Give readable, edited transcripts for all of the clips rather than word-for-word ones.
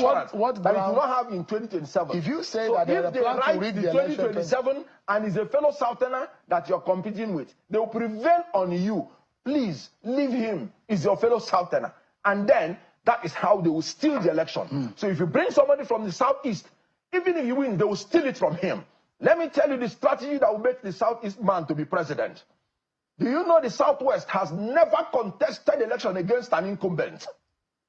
what that you do not have in 2027. If you say so that if they write the 2027 and is a fellow Southerner that you're competing with, they will prevail on you. Please leave him. He's your fellow Southerner. And then that is how they will steal the election. So if you bring somebody from the Southeast, even if you win, they will steal it from him. Let me tell you the strategy that will make the Southeast man to be president. Do you know the Southwest has never contested election against an incumbent?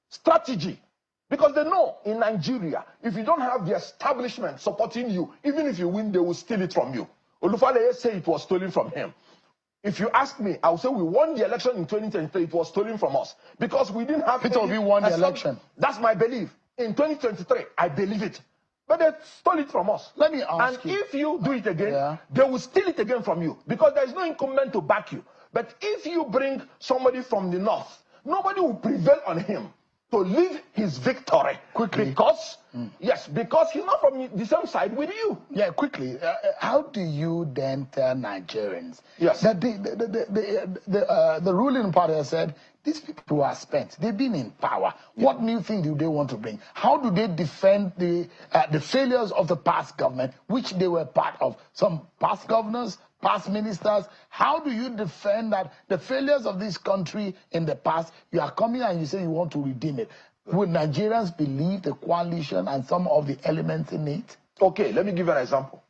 Strategy. Because they know in Nigeria, if you don't have the establishment supporting you, even if you win, they will steal it from you. Olufaleye say it was stolen from him. If you ask me, I will say we won the election in 2023. It was stolen from us because we didn't have. Peter Obi won the election. That's my belief. In 2023, I believe it. But they stole it from us. Let me ask you. And if you do it again, they will steal it again from you because there is no incumbent to back you. But if you bring somebody from the north, nobody will prevail on him to leave his victory quickly. Because, yes, because he's not from the same side with you. Yeah, quickly. How do you then tell Nigerians that the ruling party has said, these people are spent. They've been in power. Yeah. What new thing do they want to bring? How do they defend the failures of the past government, which they were part of? Some past governors, past ministers. How do you defend that the failures of this country in the past, you are coming and you say you want to redeem it? Would Nigerians believe the coalition and some of the elements in it? Okay, let me give you an example.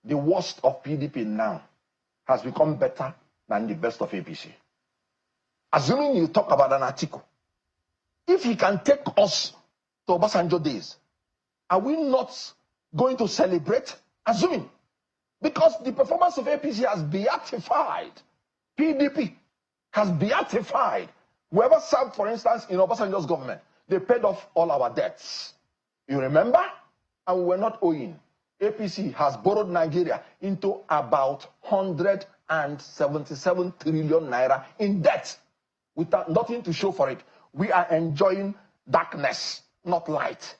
The worst of PDP now has become better than the best of APC. Assuming you talk about an Atiku, if he can take us to Obasanjo days, are we not going to celebrate? Assuming. Because the performance of APC has beatified. PDP has beatified. Whoever served, for instance, in Obasanjo's government, they paid off all our debts. You remember? And we were not owing. APC has borrowed Nigeria into about 177 trillion naira in debt, without nothing to show for it. We are enjoying darkness, not light.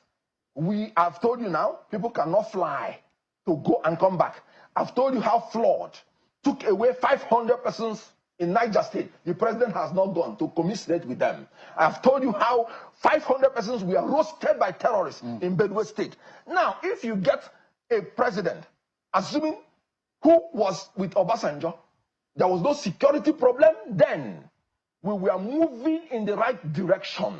I've told you now, people cannot fly to go and come back. I've told you how flawed. Took away 500 persons in Niger State. The president has not gone to commiserate with them. I've told you how 500 persons were roasted by terrorists in Benue State. Now, if you get a president, assuming who was with Obasanjo, there was no security problem then. We were moving in the right direction.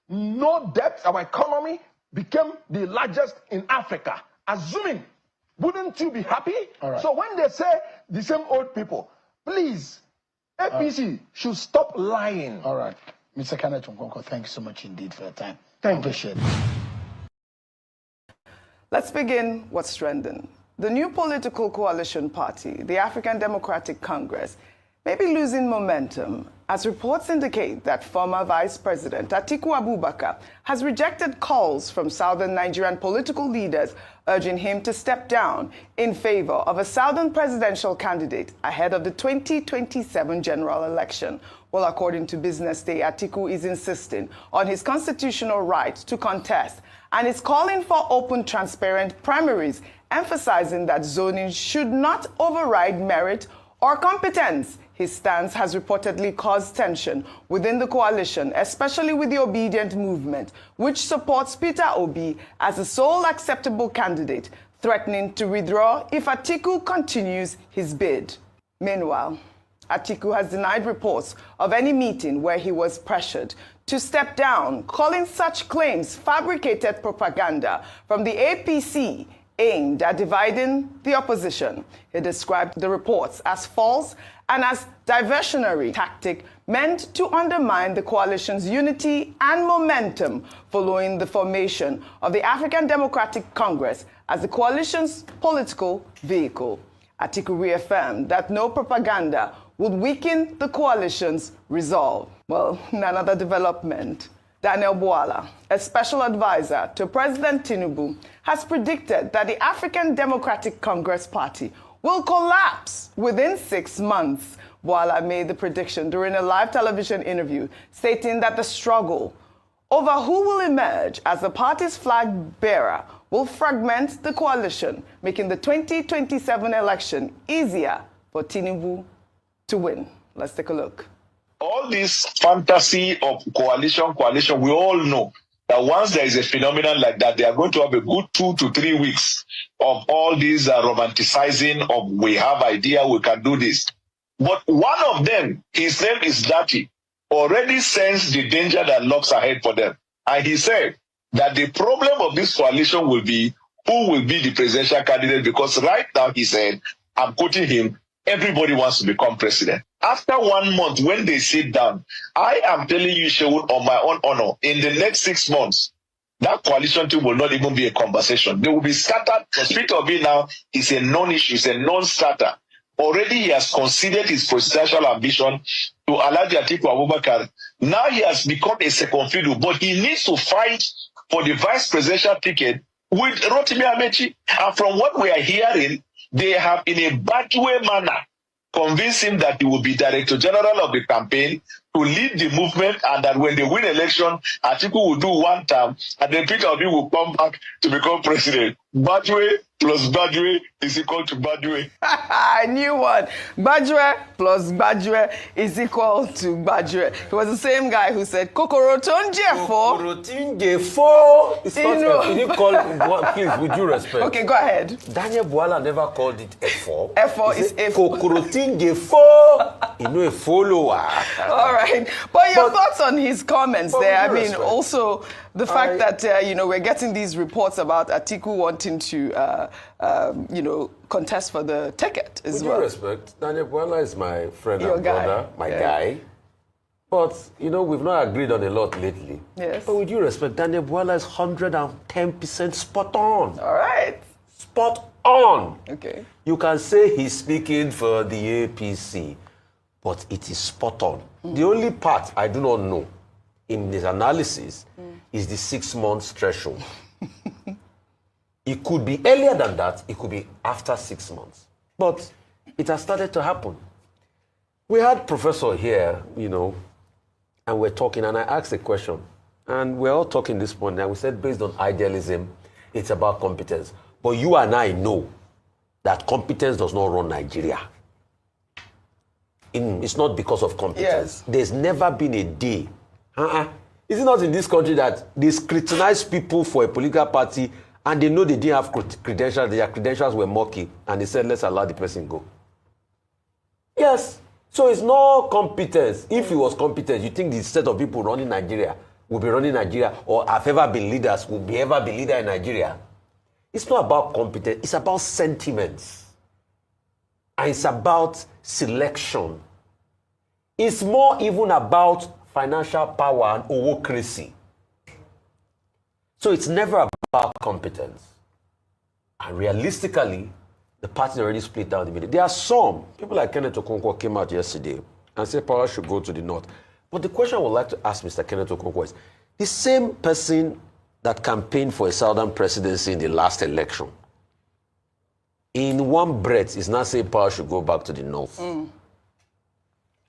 No debt, our economy became the largest in Africa. Assuming, wouldn't you be happy? Right. So when they say the same old people, please, APC should stop lying. All right. Mr. Kenneth Okonkwo, thank you so much indeed for your time. Thank you. Appreciate it. Let's begin what's trending. The new political coalition party, the African Democratic Congress, may be losing momentum as reports indicate that former Vice President Atiku Abubakar has rejected calls from southern Nigerian political leaders urging him to step down in favor of a southern presidential candidate ahead of the 2027 general election. Well, according to Business Day, Atiku is insisting on his constitutional right to contest and is calling for open, transparent primaries, emphasizing that zoning should not override merit or competence. His stance has reportedly caused tension within the coalition, especially with the Obedient Movement, which supports Peter Obi as the sole acceptable candidate, threatening to withdraw if Atiku continues his bid. Meanwhile, Atiku has denied reports of any meeting where he was pressured to step down, calling such claims fabricated propaganda from the APC aimed at dividing the opposition. He described the reports as false and as diversionary tactic meant to undermine the coalition's unity and momentum following the formation of the African Democratic Congress as the coalition's political vehicle. Atiku reaffirmed that no propaganda would weaken the coalition's resolve. Well, in another development, Daniel Bwala, a special advisor to President Tinubu, has predicted that the African Democratic Congress Party will collapse within 6 months. Bwala made the prediction during a live television interview, stating that the struggle over who will emerge as the party's flag bearer will fragment the coalition, making the 2027 election easier for Tinubu to win. Let's take a look. All this fantasy of coalition, we all know that once there is a phenomenon like that, they are going to have a good 2 to 3 weeks of all these romanticizing of we have idea, we can do this. But one of them, his name is Dati, already sensed the danger that lurks ahead for them. And he said that the problem of this coalition will be who will be the presidential candidate, because right now, he said, I'm quoting him, everybody wants to become president. After 1 month, when they sit down, I am telling you, Shehu, on my own honor, in the next 6 months, that coalition team will not even be a conversation. They will be scattered. Because Peter Obi now is a non-issue, is a non-starter. Already he has conceded his presidential ambition to Alhaji Atiku Abubakar. Now he has become a second fiddle, but he needs to fight for the vice presidential ticket with Rotimi Amechi. And from what we are hearing, they have in a bad way manner convinced him that he will be director general of the campaign to lead the movement, and that when they win election, Atiku will do 1 term, and then Peter Obi will come back to become president. Badwe plus Badwe is equal to Badwe. I knew one. Badwe plus Badwe is equal to Badwe. It was the same guy who said, Kokorotonje for. Kokorotonje for. It's not can you call, please, with due respect. Okay, go ahead. Daniel Bwala never called it F4. F4 is F4. Kokorotonje for. You know, a follower. All right. But your thoughts on his comments there? I mean, also the fact that, we're getting these reports about Atiku wanting to, contest for the ticket as well. With due respect, Daniel Bwala is my friend and brother, my guy. But, we've not agreed on a lot lately. Yes. But with due respect, Daniel Bwala is 110% spot on. All right. Spot on. Okay. You can say he's speaking for the APC, but it is spot on. The only part I do not know in his analysis is the 6 months threshold. It could be earlier than that, it could be after 6 months. But it has started to happen. We had Professor here, and we're talking, and I asked a question. And we're all talking this morning, and we said based on idealism, it's about competence. But you and I know that competence does not run Nigeria. It's not because of competence. Yes. There's never been a day. Is it not in this country that they scrutinize people for a political party and they know they didn't have credentials, their credentials were murky, and they said, let's allow the person go? Yes. So it's not competence. If it was competence, you think the set of people running Nigeria will be running Nigeria, or have ever been leaders, will be ever be leader in Nigeria? It's not about competence. It's about sentiments. And it's about selection. It's more even about financial power and owocracy. So it's never about competence. And realistically, the party already split down the middle. There are some people like Kenneth Okonkwo came out yesterday and said power should go to the north. But the question I would like to ask Mr. Kenneth Okonkwo is, the same person that campaigned for a southern presidency in the last election, in one breath, is now saying power should go back to the north.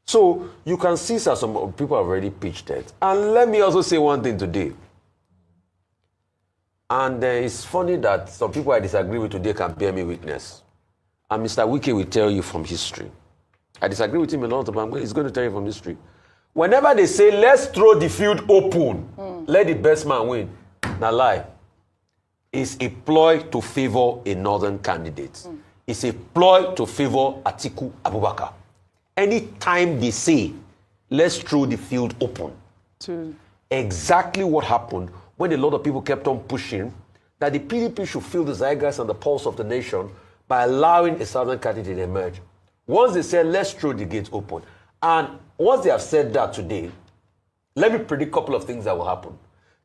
So you can see that some people have already pitched it. And let me also say one thing today. And it's funny that some people I disagree with today can bear me witness. And Mr. Wike will tell you from history. I disagree with him a lot, but he's going to tell you from history. Whenever they say, let's throw the field open, let the best man win, now lie. It's a ploy to favor a northern candidate. It's a ploy to favor Atiku Abubakar. Anytime they say, let's throw the field open, exactly what happened when a lot of people kept on pushing that the PDP should feel the zeitgeist and the pulse of the nation by allowing a southern candidate to emerge. Once they said, let's throw the gates open, and once they have said that today, let me predict a couple of things that will happen.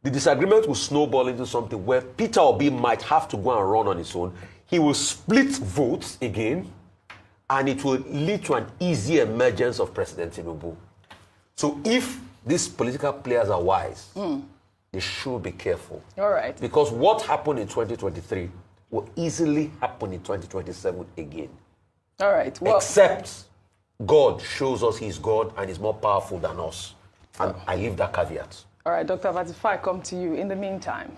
The disagreement will snowball into something where Peter Obi might have to go and run on his own. He will split votes again, and it will lead to an easy emergence of President Tinubu. So if these political players are wise, they should be careful. All right. Because what happened in 2023 will easily happen in 2027 again. All right. Well, except God shows us he's God and is more powerful than us. And I leave that caveat. All right, Dr. Abati, I come to you. In the meantime,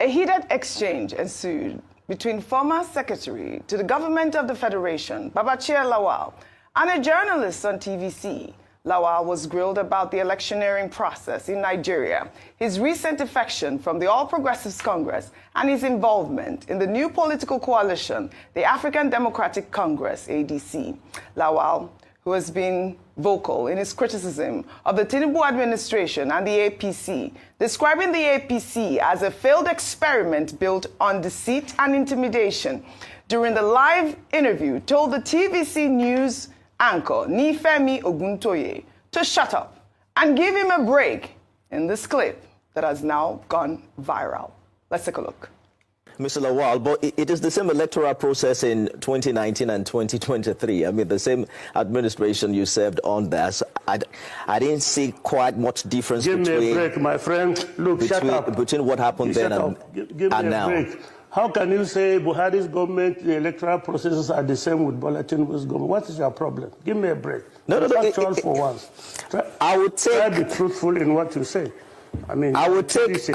a heated exchange ensued between former Secretary to the Government of the Federation, Babachir Lawal, and a journalist on TVC, Lawal was grilled about the electioneering process in Nigeria, his recent defection from the All Progressives Congress, and his involvement in the new political coalition, the African Democratic Congress, ADC. Lawal, who has been vocal in his criticism of the Tinubu administration and the APC, describing the APC as a failed experiment built on deceit and intimidation, during the live interview told the TVC News anchor Nifemi Oguntoye to shut up and give him a break in this clip that has now gone viral. Let's take a look. Mr. Lawal, but it is the same electoral process in 2019 and 2023. I mean, the same administration you served on there. So I didn't see quite much difference Give me a break, my friend. Look, shut up. Between what happened then and now. Break. How can you say Buhari's government, the electoral processes are the same with Bola Tinubu's government? What is your problem? Give me a break. No. Factual for once. I would try to be truthful in what you say. I mean, I would take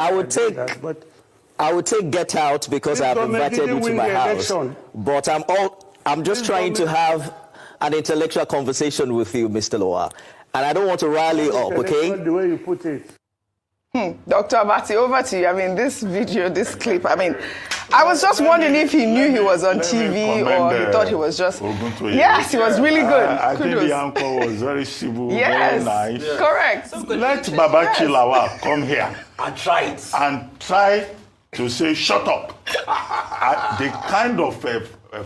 get out because I've invited you to my house. But I'm just trying to have an intellectual conversation with you, Mr. Lawal. And I don't want to rally up, okay? The way you put it. Dr. Abati, over to you. I mean, this video, this clip, I mean, I was just wondering if he knew he was on TV or he thought he was just... Yes, he was really good. I think the anchor was very civil, very nice. Correct. Let Babachi Lawal come here. And try it. And try to say, shut up. The kind of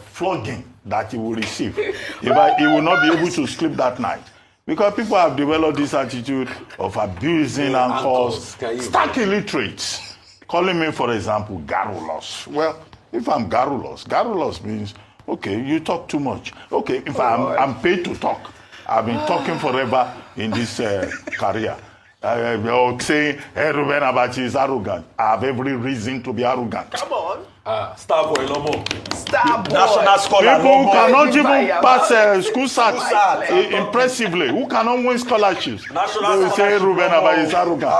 flogging that he will receive, he will not be able to sleep that night. Because people have developed this attitude of abusing anchors, stark illiterates, calling me, for example, garrulous. Well, if I'm garrulous means, okay, you talk too much. Okay, if I'm paid to talk, I've been talking forever in this career. Saying, hey, Ruben Abachi is arrogant. I have every reason to be arrogant. Come on. Star boy, no more. Star boy. National scholar. People who cannot even pass school sats impressively, who cannot win scholarships. They will say Ruben Abachi is arrogant.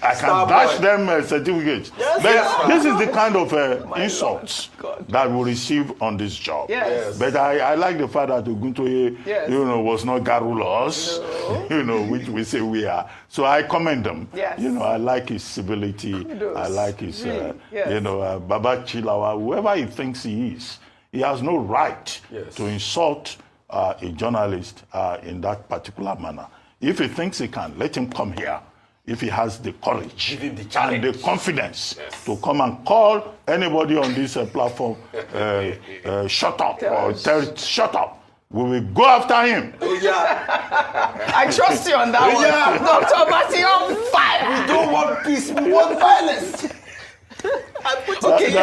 I can dash them certificates. But this is the kind of insults that we receive on this job. But I like the fact that Oguntoye, was not garrulous, which we say we are. So I commend them. I like his civility. I like his, Babachi Lawal, whoever he thinks he is. He has no right to insult a journalist in that particular manner. If he thinks he can, let him come here. If he has the courage and the confidence to come and call anybody on this platform, shut up, or tell shut up, we will go after him. I trust you on that one. Dr. Abati on fire. We don't want peace, we want violence. What's the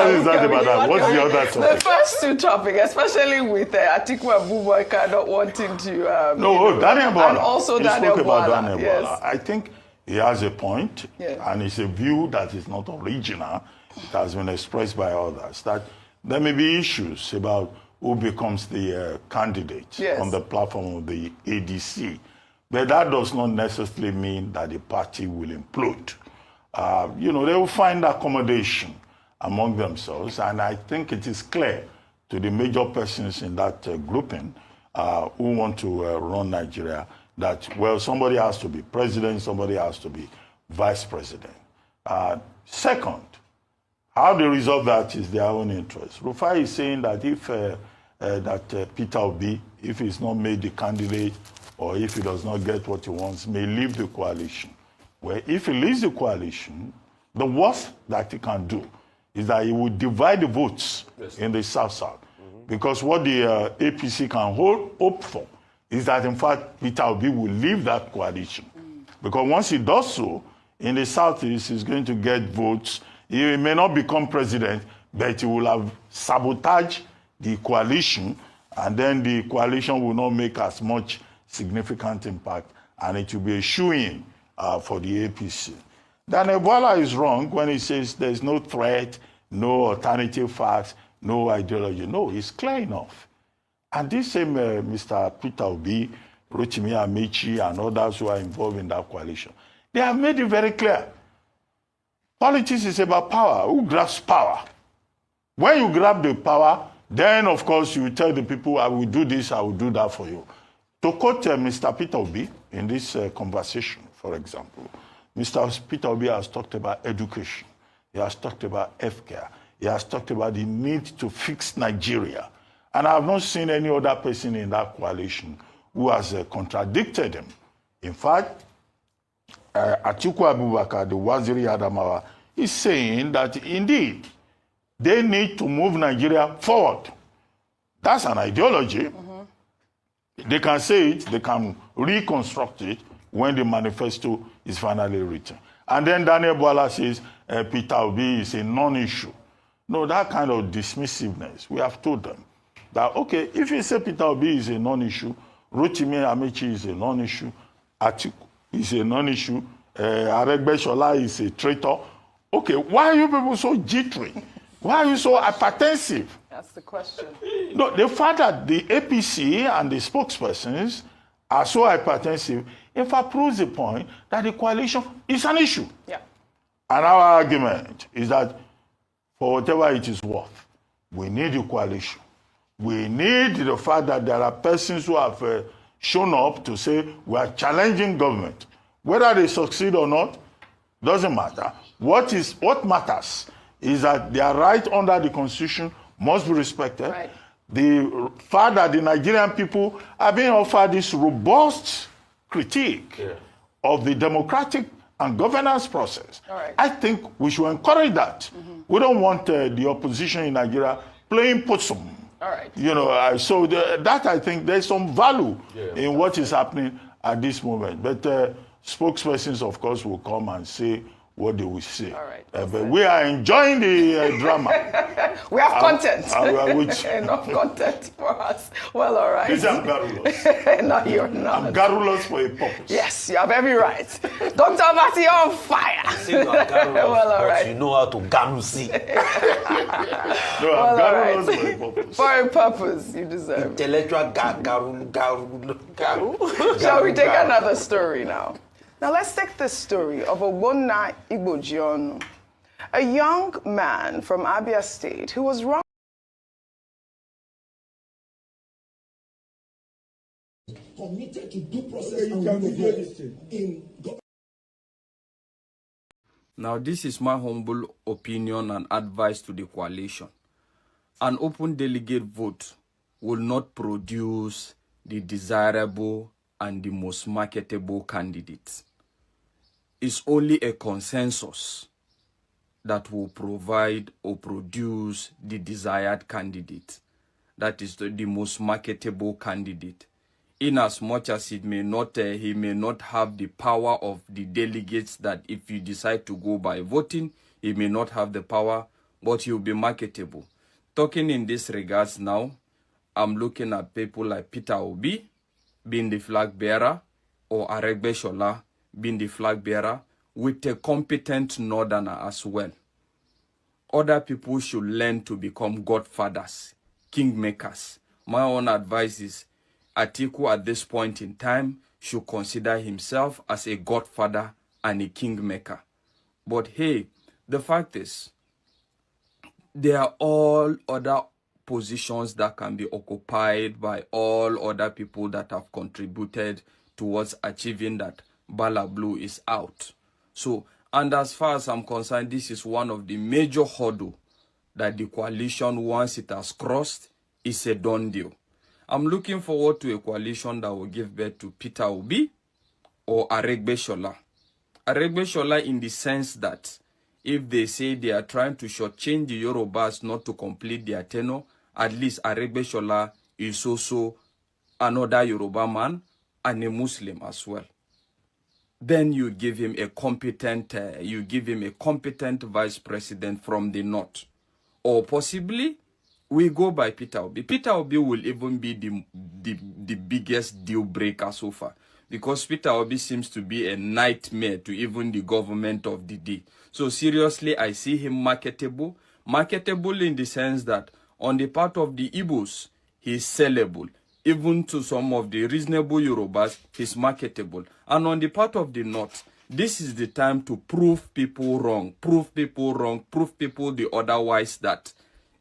other topic? The first two topics, especially with Atiku Abubakar not wanting to... Daniel Bwala. And also Daniel Bwala. I think he has a point, and it's a view that is not original. It has been expressed by others, that there may be issues about who becomes the candidate on the platform of the ADC. But that does not necessarily mean that the party will implode. They will find accommodation among themselves, and I think it is clear to the major persons in that grouping who want to run Nigeria that, well, somebody has to be president, somebody has to be vice president. Second, how they resolve that is their own interest. Rufai is saying that if Peter Obi, if he's not made the candidate or if he does not get what he wants, may leave the coalition. Well, if he leaves the coalition, the worst that he can do is that he will divide the votes in the South-South. Because what the APC can hope for is that, in fact, Peter Obi will leave that coalition. Because once he does so, in the Southeast, he's going to get votes. He may not become president, but he will have sabotaged the coalition, and then the coalition will not make as much significant impact, and it will be a shoo-in for the APC. Daniel Bwala is wrong when he says there's no threat, no alternative facts, no ideology. No, it's clear enough. And this same Mr. Peter Obi, Rotimi Amechi, and others who are involved in that coalition, they have made it very clear. Politics is about power. Who grabs power? When you grab the power, then, of course, you tell the people, I will do this, I will do that for you. To quote Mr. Peter Obi in this conversation, for example, Mr. Peter Obi has talked about education. He has talked about healthcare. He has talked about the need to fix Nigeria. And I have not seen any other person in that coalition who has contradicted him. In fact, Atiku Abubakar, the Waziri Adamawa, is saying that indeed they need to move Nigeria forward. That's an ideology. They can say it, they can reconstruct it when the manifesto is finally written. And then Daniel Bwala says Peter Obi is a non-issue. No, that kind of dismissiveness, we have told them that, okay, if you say Peter Obi is a non-issue, Rotimi Amechi is a non-issue, Atiku is a non-issue, Aregbesola is a traitor. Okay, why are you people so jittery? Why are you so hypertensive? That's the question. No, the fact that the APC and the spokespersons are so hypertensive, in fact, proves the point that the coalition is an issue. Yeah. And our argument is that for whatever it is worth, we need the coalition. We need the fact that there are persons who have shown up to say we are challenging government. Whether they succeed or not, doesn't matter. What matters is that their right under the Constitution must be respected. Right. The fact that the Nigerian people are being offered this robust critique of the democratic and governance process. Right. I think we should encourage that. We don't want the opposition in Nigeria playing possum. All right. You know, so that I think there's some value in what is happening at this moment. But spokespersons, of course, will come and say what they will say. All right. But we are enjoying the drama. We have content. Which, enough content for us. Well, all right. This is garrulous. No, you're not. I'm garrulous for a purpose. Yes, you have every right. Dr. Abati, you're on fire. Well, all right. You know how to garusi. No, I'm garrulous for a purpose. For a purpose, you deserve. Intellectual garu. Shall we take another story now? Now let's take the story of Ogbonna Igbojionu, a young man from Abia State who was wrong. Committed to due process in God. Now, this is my humble opinion and advice to the coalition. An open delegate vote will not produce the desirable and the most marketable candidates. It's only a consensus that will provide or produce the desired candidate. That is the most marketable candidate. In as much as he may not have the power of the delegates that if you decide to go by voting, he may not have the power, but he will be marketable. Talking in this regards now, I'm looking at people like Peter Obi being the flag bearer or Aregbesola being the flag bearer with a competent northerner as well. Other people should learn to become godfathers, kingmakers. My own advice is Atiku at this point in time should consider himself as a godfather and a kingmaker. But hey, the fact is, there are all other positions that can be occupied by all other people that have contributed towards achieving that Bala Blue is out. So, and as far as I'm concerned, this is one of the major hurdles that the coalition, once it has crossed, is a done deal. I'm looking forward to a coalition that will give birth to Peter Obi or Aregbesola. Aregbesola in the sense that if they say they are trying to shortchange the Yorubas not to complete their tenure, at least Aregbesola is also another Yoruba man and a Muslim as well. Then you give him a competent, vice president from the north, or possibly we go by Peter Obi. Peter Obi will even be the biggest deal breaker so far, because Peter Obi seems to be a nightmare to even the government of the day. So seriously, I see him marketable. Marketable in the sense that on the part of the Igbos, he's sellable. Even to some of the reasonable Yorubas, he's marketable. And on the part of the North, this is the time to prove people wrong, prove people the otherwise that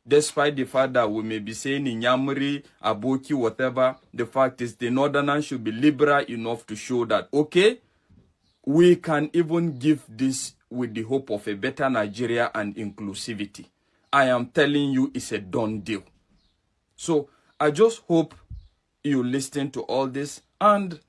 Despite the fact that we may be saying in Yamuri, Aboki, whatever, the fact is the Northerners should be liberal enough to show that, okay, we can even give this with the hope of a better Nigeria and inclusivity. I am telling you, it's a done deal. So I just hope you listen to all this. And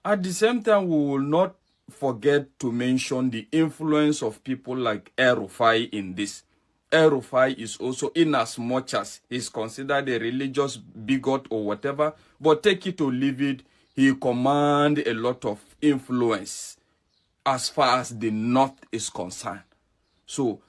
at the same time, we will not forget to mention the influence of people like El-Rufai in this. El-Rufai is also, in as much as he's considered a religious bigot or whatever, but take it or leave it, he commands a lot of influence as far as the North is concerned. So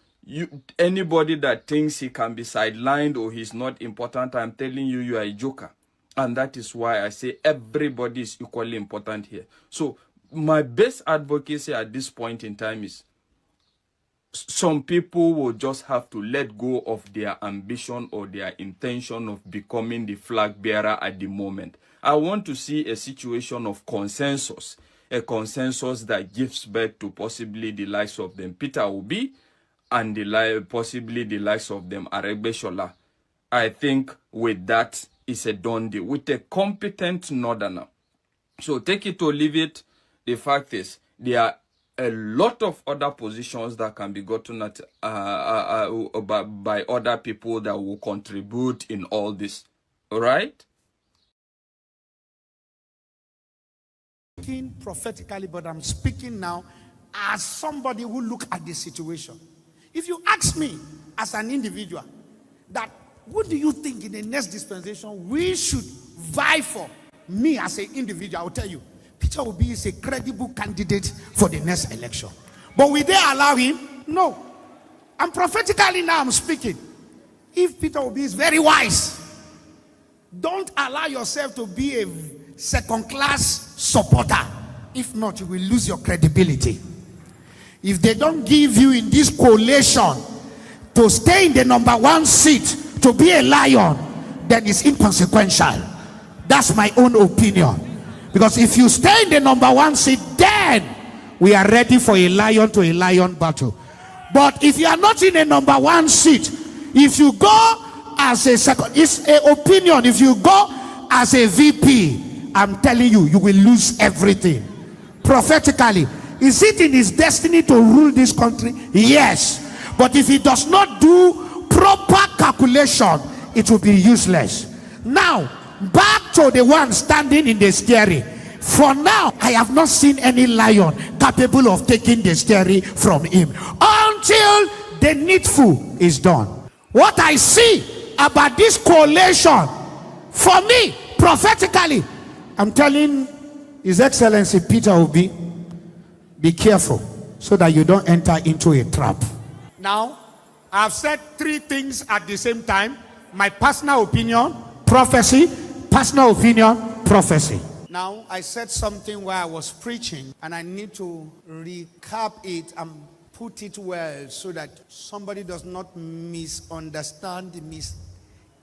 anybody that thinks he can be sidelined or he's not important, I'm telling you, you are a joker. And that is why I say everybody is equally important here. So my best advocacy at this point in time is some people will just have to let go of their ambition or their intention of becoming the flag bearer at the moment. I want to see a situation of consensus, a consensus that gives birth to possibly the likes of them Peter Obi and possibly the likes of them Aregbe-Shola. I think with that, it's a done deal with a competent Northerner. So take it or leave it. The fact is, there are a lot of other positions that can be gotten at by other people that will contribute in all this. All right? Speaking prophetically, but I'm speaking now as somebody who look at the situation. If you ask me as an individual, that what do you think in the next dispensation we should vie for? Me as an individual, I will tell you, Peter Obi is a credible candidate for the next election. But will they allow him? No. And prophetically now I'm speaking. If Peter Obi is very wise, don't allow yourself to be a second-class supporter. If not, you will lose your credibility. If they don't give you in this coalition to stay in the #1 seat, to be a lion, then it's inconsequential. That's my own opinion. Because if you stay in the #1 seat, then we are ready for a lion to a lion battle. But if you are not in a #1 seat, if you go as a second, it's an opinion. If you go as a VP, I'm telling you, you will lose everything. Prophetically, is it in his destiny to rule this country? Yes. But if he does not do proper calculation, it will be useless. Now, back to the one standing in the steering. For now, I have not seen any lion capable of taking the steering from him until the needful is done. What I see about this coalition, for me, prophetically, I'm telling His Excellency Peter Obi, be careful so that you don't enter into a trap. Now, I've said 3 things at the same time. My personal opinion, prophecy, personal opinion, prophecy. Now, I said something while I was preaching, and I need to recap it and put it well so that somebody does not misunderstand,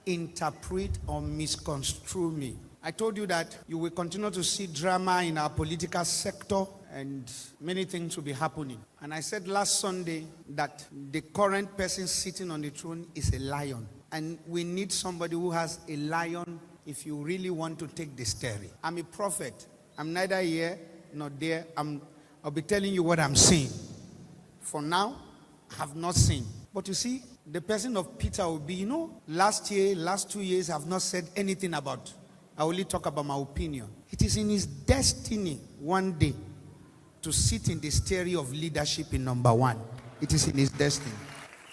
misinterpret, or misconstrue me. I told you that you will continue to see drama in our political sector and many things will be happening. And I said last Sunday that the current person sitting on the throne is a lion. And we need somebody who has a lion if you really want to take the steering. I'm a prophet. I'm neither here nor there. I'll be telling you what I'm seeing. For now, I have not seen. But you see, the person of Peter Obi, you know, last 2 years, I've not said anything about. I only talk about my opinion. It is in his destiny one day to sit in the steering of leadership in #1. It is in his destiny.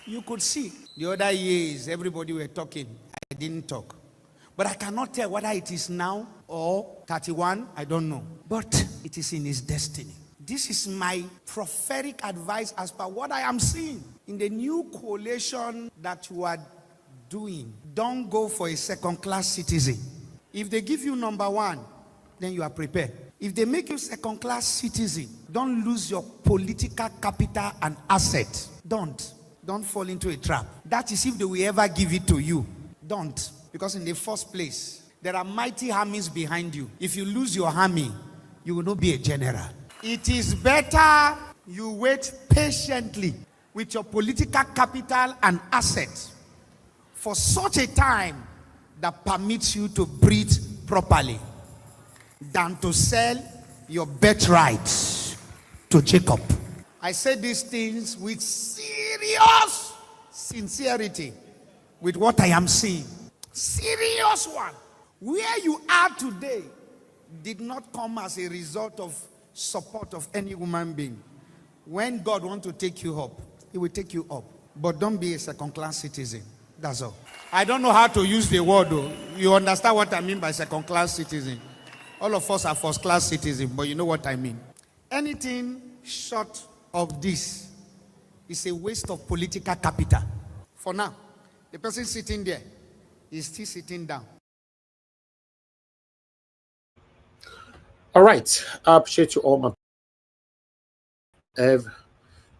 You could see the other years, everybody were talking. I didn't talk. But I cannot tell whether it is now or 31. I don't know. But it is in his destiny. This is my prophetic advice as per what I am seeing. In the new coalition that you are doing, don't go for a second-class citizen. If they give you #1, then you are prepared. If they make you second-class citizen, don't lose your political capital and asset. Don't fall into a trap. That is if they will ever give it to you. Don't. Because in the first place, there are mighty armies behind you. If you lose your army, you will not be a general. It is better you wait patiently with your political capital and assets for such a time that permits you to breathe properly than to sell your birthright to Jacob. I say these things with serious sincerity with what I am seeing. Serious one. Where you are today did not come as a result of support of any human being. When God wants to take you up, he will take you up. But don't be a second-class citizen. That's all. I don't know how to use the word though. You understand what I mean by second-class citizen? All of us are first-class citizens, but you know what I mean. Anything short of this is a waste of political capital. For now, the person sitting there is still sitting down. All right. I appreciate you all, my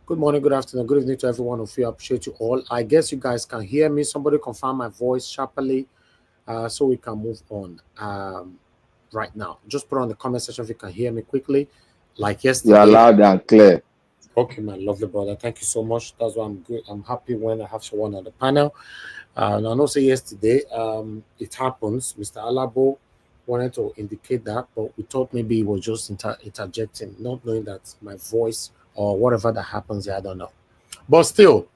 good morning, good afternoon, good evening to every one of you. I appreciate you all. I guess you guys can hear me. Somebody confirm my voice sharply so we can move on right now. Just put on the comment section if you can hear me quickly. Like yesterday. You are loud and clear. Okay, my lovely brother. Thank you so much. That's why I'm good. I'm happy when I have someone on the panel. And I know say yesterday, it happens. Mr. Alabo wanted to indicate that, but we thought maybe he was just interjecting, not knowing that my voice or whatever that happens here, I don't know. But still,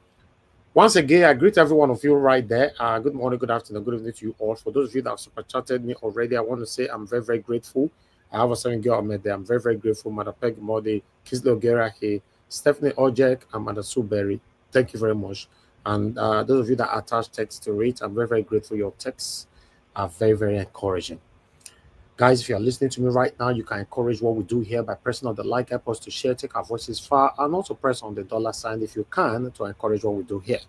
once again, I greet every one of you right there. Good morning, good afternoon, good evening to you all. For those of you that have super chatted me already, I want to say I'm very, very grateful. I have a certain girl I met there. I'm very, very grateful. Madam Peggy Modi, Kislo Gerahe, Stephanie Ojek, and Madam Suberry. Thank you very much. And those of you that attach text to it, I'm very, very grateful. Your texts are very, very encouraging. Guys, if you're listening to me right now, you can encourage what we do here by pressing on the like, help us to share, take our voices far, and also press on the $ if you can to encourage what we do here.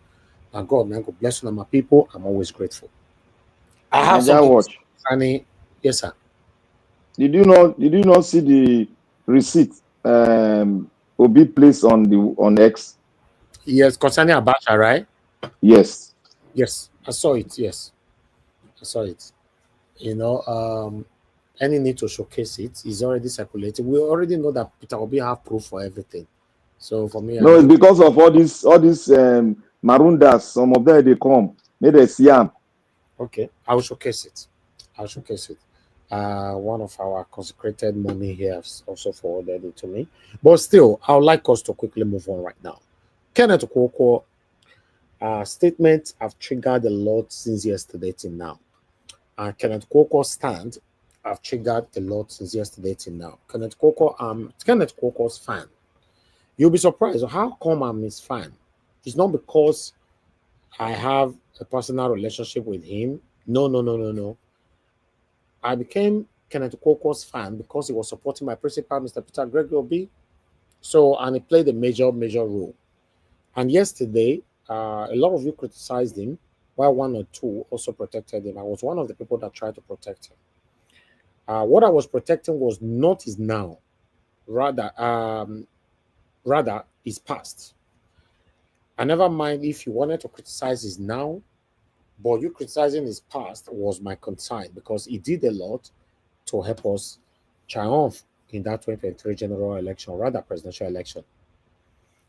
And God, man, God bless you and my people. I'm always grateful. I have some funny. Yes, sir. Did you not see the receipt Obi placed on X? Yes, concerning Abacha, right? Yes. Yes, I saw it. Yes, I saw it. You know, any need to showcase it is already circulated. We already know that Peter Obi have proof for everything. So for me, no, it's because of all these Marundas. Some of them they come, maybe they see them. Okay, I will showcase it. I'll showcase it. One of our consecrated money here has also forwarded it to me. But still, I would like us to quickly move on right now. Kenneth Okonkwo statements have triggered a lot since yesterday till now. Kenneth Okonkwo's stand have triggered a lot since yesterday till now. Kenneth Okonkwo's fan. You'll be surprised. How come I'm his fan? It's not because I have a personal relationship with him. No. I became Kenneth Okonkwo's fan because he was supporting my principal, Mr. Peter Gregory Obi. So, and he played a major role. And yesterday, a lot of you criticized him, while one or two also protected him. I was one of the people that tried to protect him. What I was protecting was not his now, rather his past. I never mind if you wanted to criticize his now, but you criticizing his past was my concern because he did a lot to help us triumph in that 2023 general election, rather presidential election.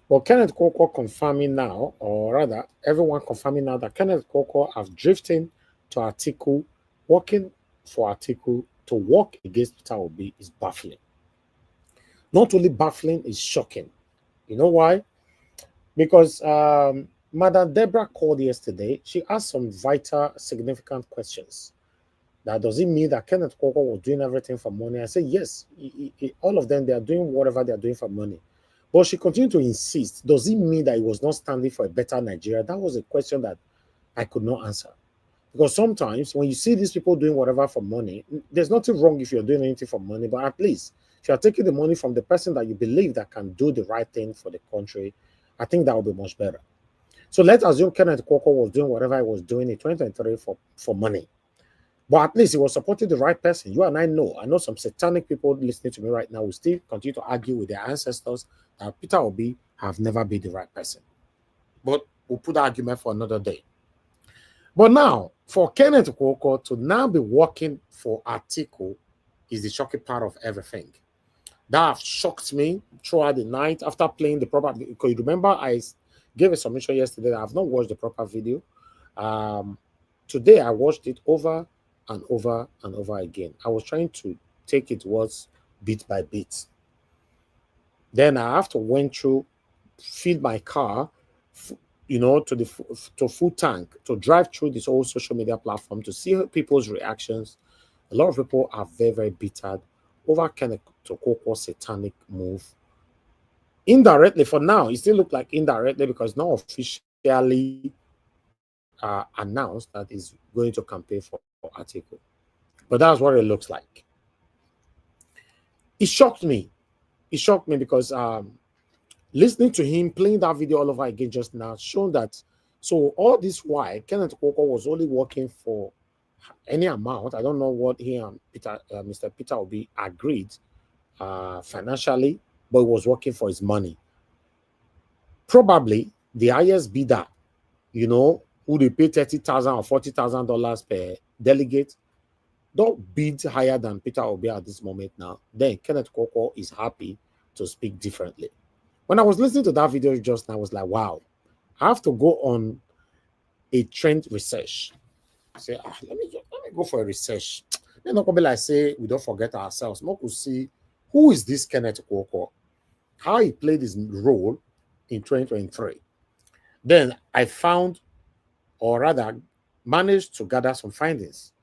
But Kenneth Okonkwo confirming now, or rather everyone confirming now that Kenneth Okonkwo have drifted to Atiku, working for Atiku to work against Peter Obi is baffling. Not only baffling, it's shocking. You know why? Because Madam Deborah called yesterday. She asked some vital, significant questions. That does it mean that Kenneth Okonkwo was doing everything for money? I said, yes, all of them, they are doing whatever they are doing for money. But she continued to insist, does it mean that he was not standing for a better Nigeria? That was a question that I could not answer. Because sometimes when you see these people doing whatever for money, there's nothing wrong if you're doing anything for money, but at least if you're taking the money from the person that you believe that can do the right thing for the country, I think that would be much better. So let's assume Kenneth Okonkwo was doing whatever he was doing in 2023 for money. But at least he was supporting the right person. You and I know some satanic people listening to me right now will still continue to argue with their ancestors that Peter Obi have never been the right person. But we'll put the argument for another day. But now, for Kenneth Okonkwo to now be working for Atiku is the shocking part of everything. That shocked me throughout the night after playing the proper. Because you remember, I gave a submission yesterday that I have not watched the proper video. Today, I watched it over and over and over again. I was trying to take it words bit by bit. Then I have to went through, fill my car, you know, to full tank, to drive through this whole social media platform to see people's reactions. A lot of people are very, very bitter over Kenneth Okonkwo's satanic move. Indirectly, for now, it still looks like indirectly because not officially announced that he's going to campaign for Atiku. But that's what it looks like. It shocked me. It shocked me because listening to him playing that video all over again just now shown that, so all this while, Kenneth Okonkwo was only working for any amount. I don't know what he and Mr. Peter Obi agreed financially, but he was working for his money. Probably the highest bidder, you know, who they pay $30,000 or $40,000 per delegate, don't bid higher than Peter Obi at this moment now. Then Kenneth Okonkwo is happy to speak differently. When I was listening to that video just now, I was like, wow, I have to go on a trend research. Say, let me go for a research. Then not gonna be like say we don't forget ourselves. More could see who is this Kenneth Okonkwo, how he played his role in 2023. Then I found, or rather managed to gather some findings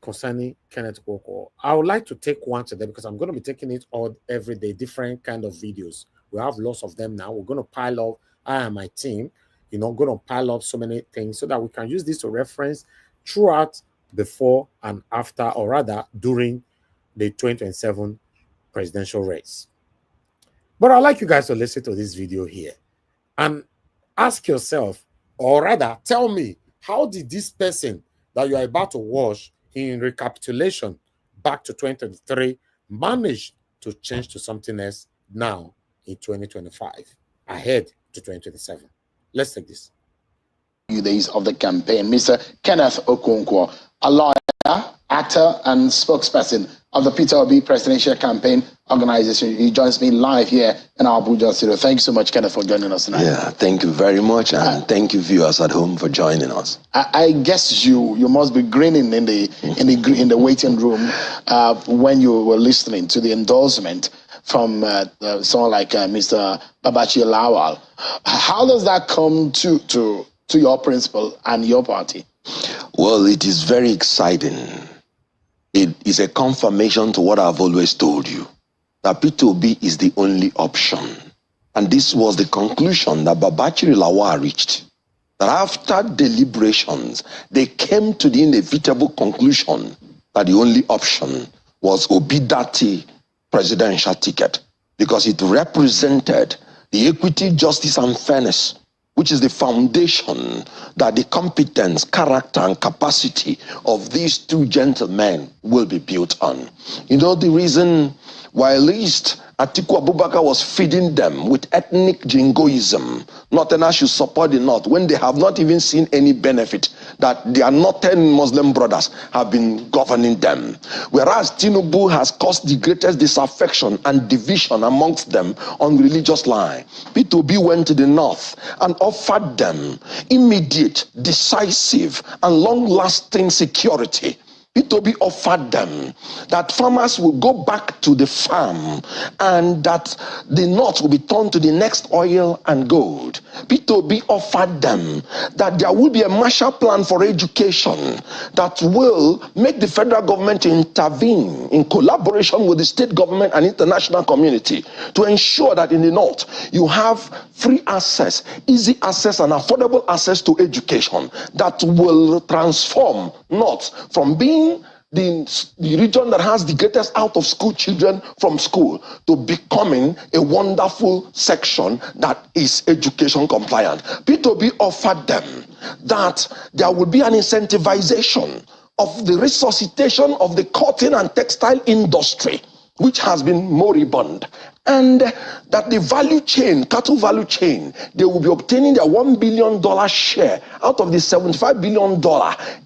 concerning Kenneth Okonkwo. I would like to take one today because I'm going to be taking it all every day, different kind of videos. We have lots of them now. We're going to pile up, I and my team, you know, going to pile up so many things so that we can use this to reference throughout, before and after, or rather during the 2027 presidential race. But I'd like you guys to listen to this video here and ask yourself, or rather tell me, how did this person that you are about to watch in recapitulation back to 2023 manage to change to something else now in 2025, ahead to 2027? Let's take this. Few days of the campaign, Mr. Kenneth Okonkwo, a lawyer, actor, and spokesperson of the Peter Obi Presidential Campaign Organization. He joins me live here in our Abuja studio. Thank you so much, Kenneth, for joining us tonight. Yeah, thank you very much, and thank you, viewers at home, for joining us. I guess you must be grinning in the waiting room when you were listening to the endorsement from someone like Mr. Babachi Lawal. How does that come to your principle and your party? Well, it is very exciting. It is a confirmation to what I've always told you, that Peter Obi is the only option. And this was the conclusion that Babachi Lawal reached. That after deliberations, they came to the inevitable conclusion that the only option was Obi-Dati presidential ticket, because it represented the equity, justice, and fairness, which is the foundation that the competence, character, and capacity of these two gentlemen will be built on. You know, the reason why at least Atiku Abubakar was feeding them with ethnic jingoism, Northerners should support the North, when they have not even seen any benefit that their Northern Muslim brothers have been governing them. Whereas Tinubu has caused the greatest disaffection and division amongst them on religious line. Peter Obi went to the North and offered them immediate, decisive, and long-lasting security. Peter Obi offered them that farmers will go back to the farm and that the North will be turned to the next oil and gold. Peter Obi offered them that there will be a Marshall Plan for education that will make the federal government intervene in collaboration with the state government and international community to ensure that in the North you have free access, easy access, and affordable access to education that will transform North from being the region that has the greatest out-of-school children from school to becoming a wonderful section that is education compliant. Peter Obi offered them that there would be an incentivization of the resuscitation of the cotton and textile industry, which has been moribund, and that the value chain, cattle value chain, they will be obtaining their $1 billion share out of the $75 billion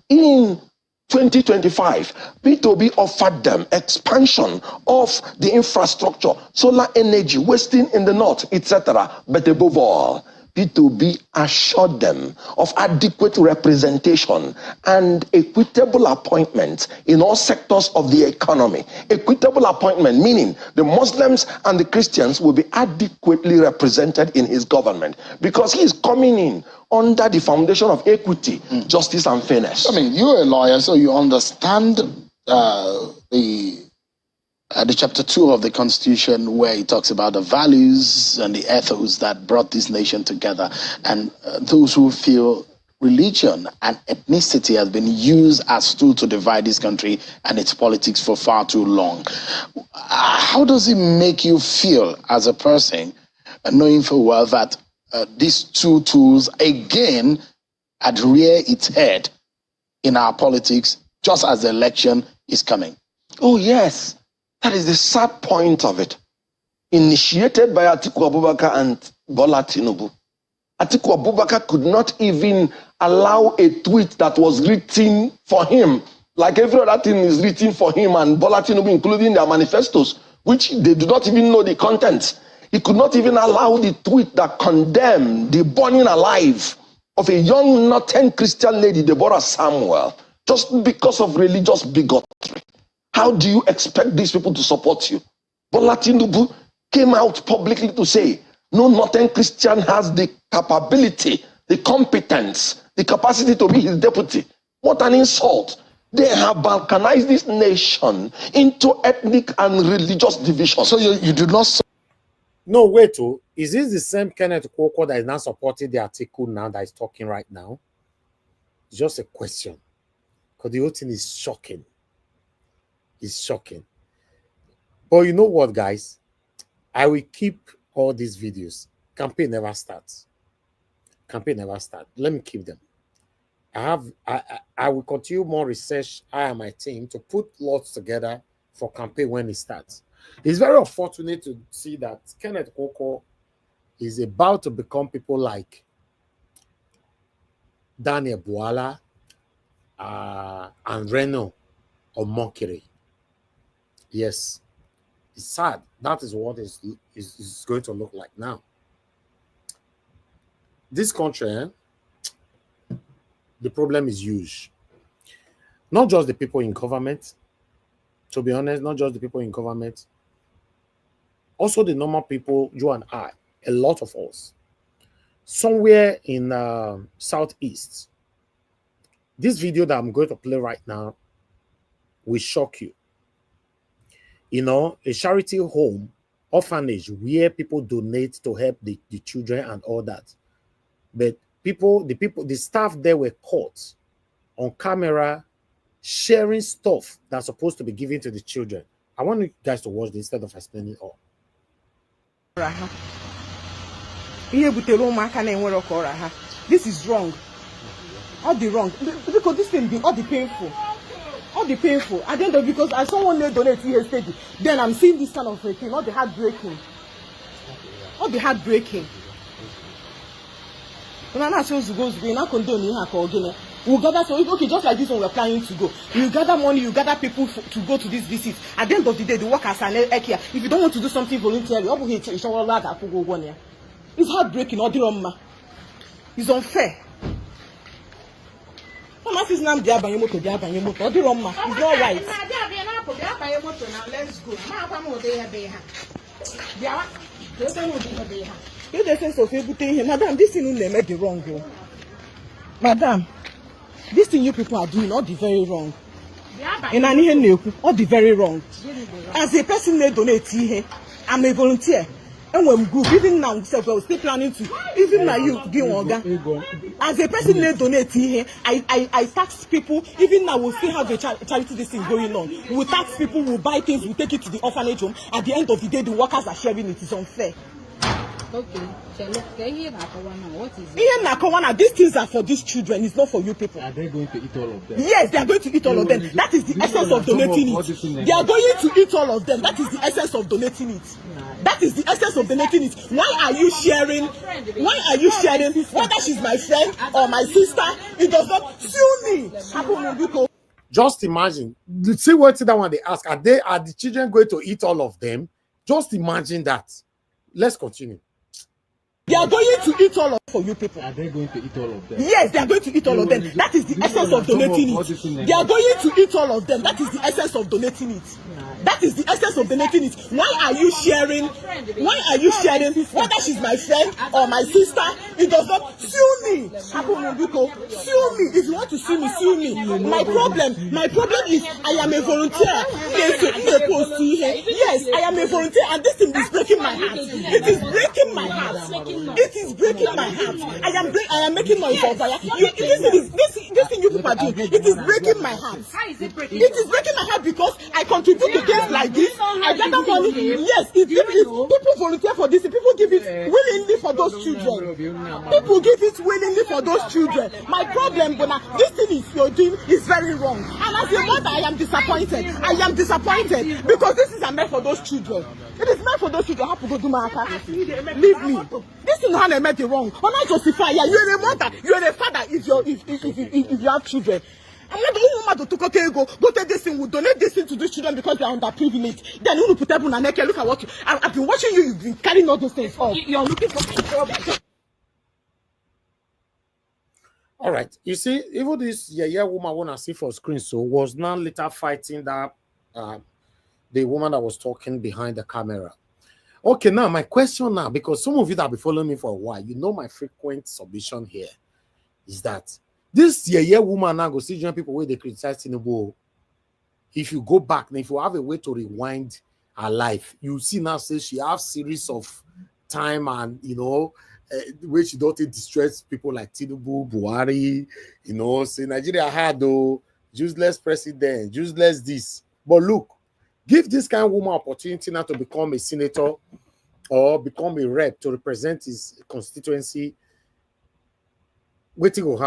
in 2025. Peter Obi offered them expansion of the infrastructure, solar energy, wasting in the North, etc. But above all, P2B assured them of adequate representation and equitable appointments in all sectors of the economy. Equitable appointment meaning the Muslims and the Christians will be adequately represented in his government because he is coming in under the foundation of equity, justice, and fairness. I mean, you're a lawyer, so you understand the chapter 2 of the Constitution, where it talks about the values and the ethos that brought this nation together, and those who feel religion and ethnicity has been used as tool to divide this country and its politics for far too long. How does it make you feel as a person, knowing full well that these two tools again had reared its head in our politics just as the election is coming? Oh yes. That is the sad point of it. Initiated by Atiku Abubakar and Bola Tinubu. Atiku Abubakar could not even allow a tweet that was written for him, like every other thing is written for him and Bola Tinubu, including their manifestos, which they do not even know the contents. He could not even allow the tweet that condemned the burning alive of a young northern Christian lady, Deborah Samuel, just because of religious bigotry. How do you expect these people to support you? Bola Tinubu came out publicly to say, no northern Christian has the capability, the competence, the capacity to be his deputy. What an insult. They have balkanized this nation into ethnic and religious division. So you do not... No, wait, is this the same Kenneth Okonkwo that is now supporting the Atiku now that is talking right now? It's just a question. Because the whole thing is shocking. It's shocking. But you know what, guys? I will keep all these videos. Campaign never starts. Campaign never starts. Let me keep them. I will continue more research, I and my team, to put lots together for campaign when it starts. It's very unfortunate to see that Kenneth Okonkwo is about to become people like Daniel Bwala and Reno or Mokiri. Yes, it's sad. That is what is going to look like now. This country, the problem is huge. Not just the people in government, to be honest, not just the people in government, also the normal people, you and I, a lot of us. Somewhere in Southeast, this video that I'm going to play right now will shock you. You know, a charity home, orphanage, where people donate to help the children and all that. But the staff there were caught on camera sharing stuff that's supposed to be given to the children. I want you guys to watch this instead of explaining all. This is wrong. All the wrong. Because this thing be all the painful. All the painful. At the end of, because as someone may donate yesterday, then I'm seeing this kind of thing, all the heartbreaking. All the heartbreaking. When I'm not supposed to go, we're not condoning her again. We'll gather, so okay, just like this one we're planning to go. You gather money, you gather people to go to this visit. At the end of the day, the workers are here. If you don't want to do something voluntarily, it's heartbreaking, it's unfair. It's not right. Let's go. The sense of everything, madam, this thing will make the wrong go. Madam, this thing you people are doing, all the very wrong. All the very wrong. As a person they donate here, I'm a volunteer. And when group, even now, we're still planning to, even now you give organ. As a person they donate here, I tax people, even now we'll still have a charity this thing going on. We'll tax people, we'll buy things, we'll take it to the orphanage home. At the end of the day, the workers are sharing it. It's unfair. Okay. What is it? These things are for these children, it's not for you people. Are they going to eat all of them? Yes, they are going to eat all of them. That is the essence of donating it. They are going to eat all of them. That is the essence of donating it. That is the essence of donating it. Why are you sharing? Why are you sharing? Whether she's my friend or my sister, it does not sue me. Just imagine. See what that one they ask. Are the children going to eat all of them? Just imagine that. Let's continue. They are going to eat all of for you people. Are they going to eat all of them? Yes, they are going to eat all of them. That is the essence of donating it. They are going to eat all of them. That is the essence of donating it. That is the essence of donating it. Why are you sharing? Why are you sharing? Whether she's my friend or my sister, it does not sue me. Sue me. If you want to sue me, sue me. My problem is I am a volunteer. Yes, I am a volunteer, and this thing is breaking my heart. It is breaking my heart. It is breaking my heart. I am making noise for fire. This thing you people are doing, it is breaking my heart. It is breaking my heart because I contribute to things like this. I gather money. Yes, if people volunteer for this, if people give it willingly for those children. People give it willingly for those children. My problem, Bona, this thing you're doing is very wrong. And as a mother, I am disappointed. I am disappointed because this is meant for those children. It is meant for those children. Have to go do my account. Leave me. This is how I made it wrong. I'm not justify. Yeah, you're a mother. You're a father. If you have children. I'm not the only woman to go take this thing, will donate this thing to these children because they are underprivileged. Then you put them on neck. Look at what I've been watching you. You've been carrying all those things off. You're looking for. All right. You see, even this woman wanna see for screen, so was now later fighting that the woman that was talking behind the camera. Okay, now my question now, because some of you that have been following me for a while, you know my frequent submission here is that this woman now go see young people where they criticize Tinubu. If you go back, and if you have a way to rewind her life, you see now say she have series of time and where she don't distress people like Tinubu, Buhari, say Nigeria had useless president, useless this. But look, give this kind of woman opportunity now to become a senator or become a rep to represent his constituency. Waiting will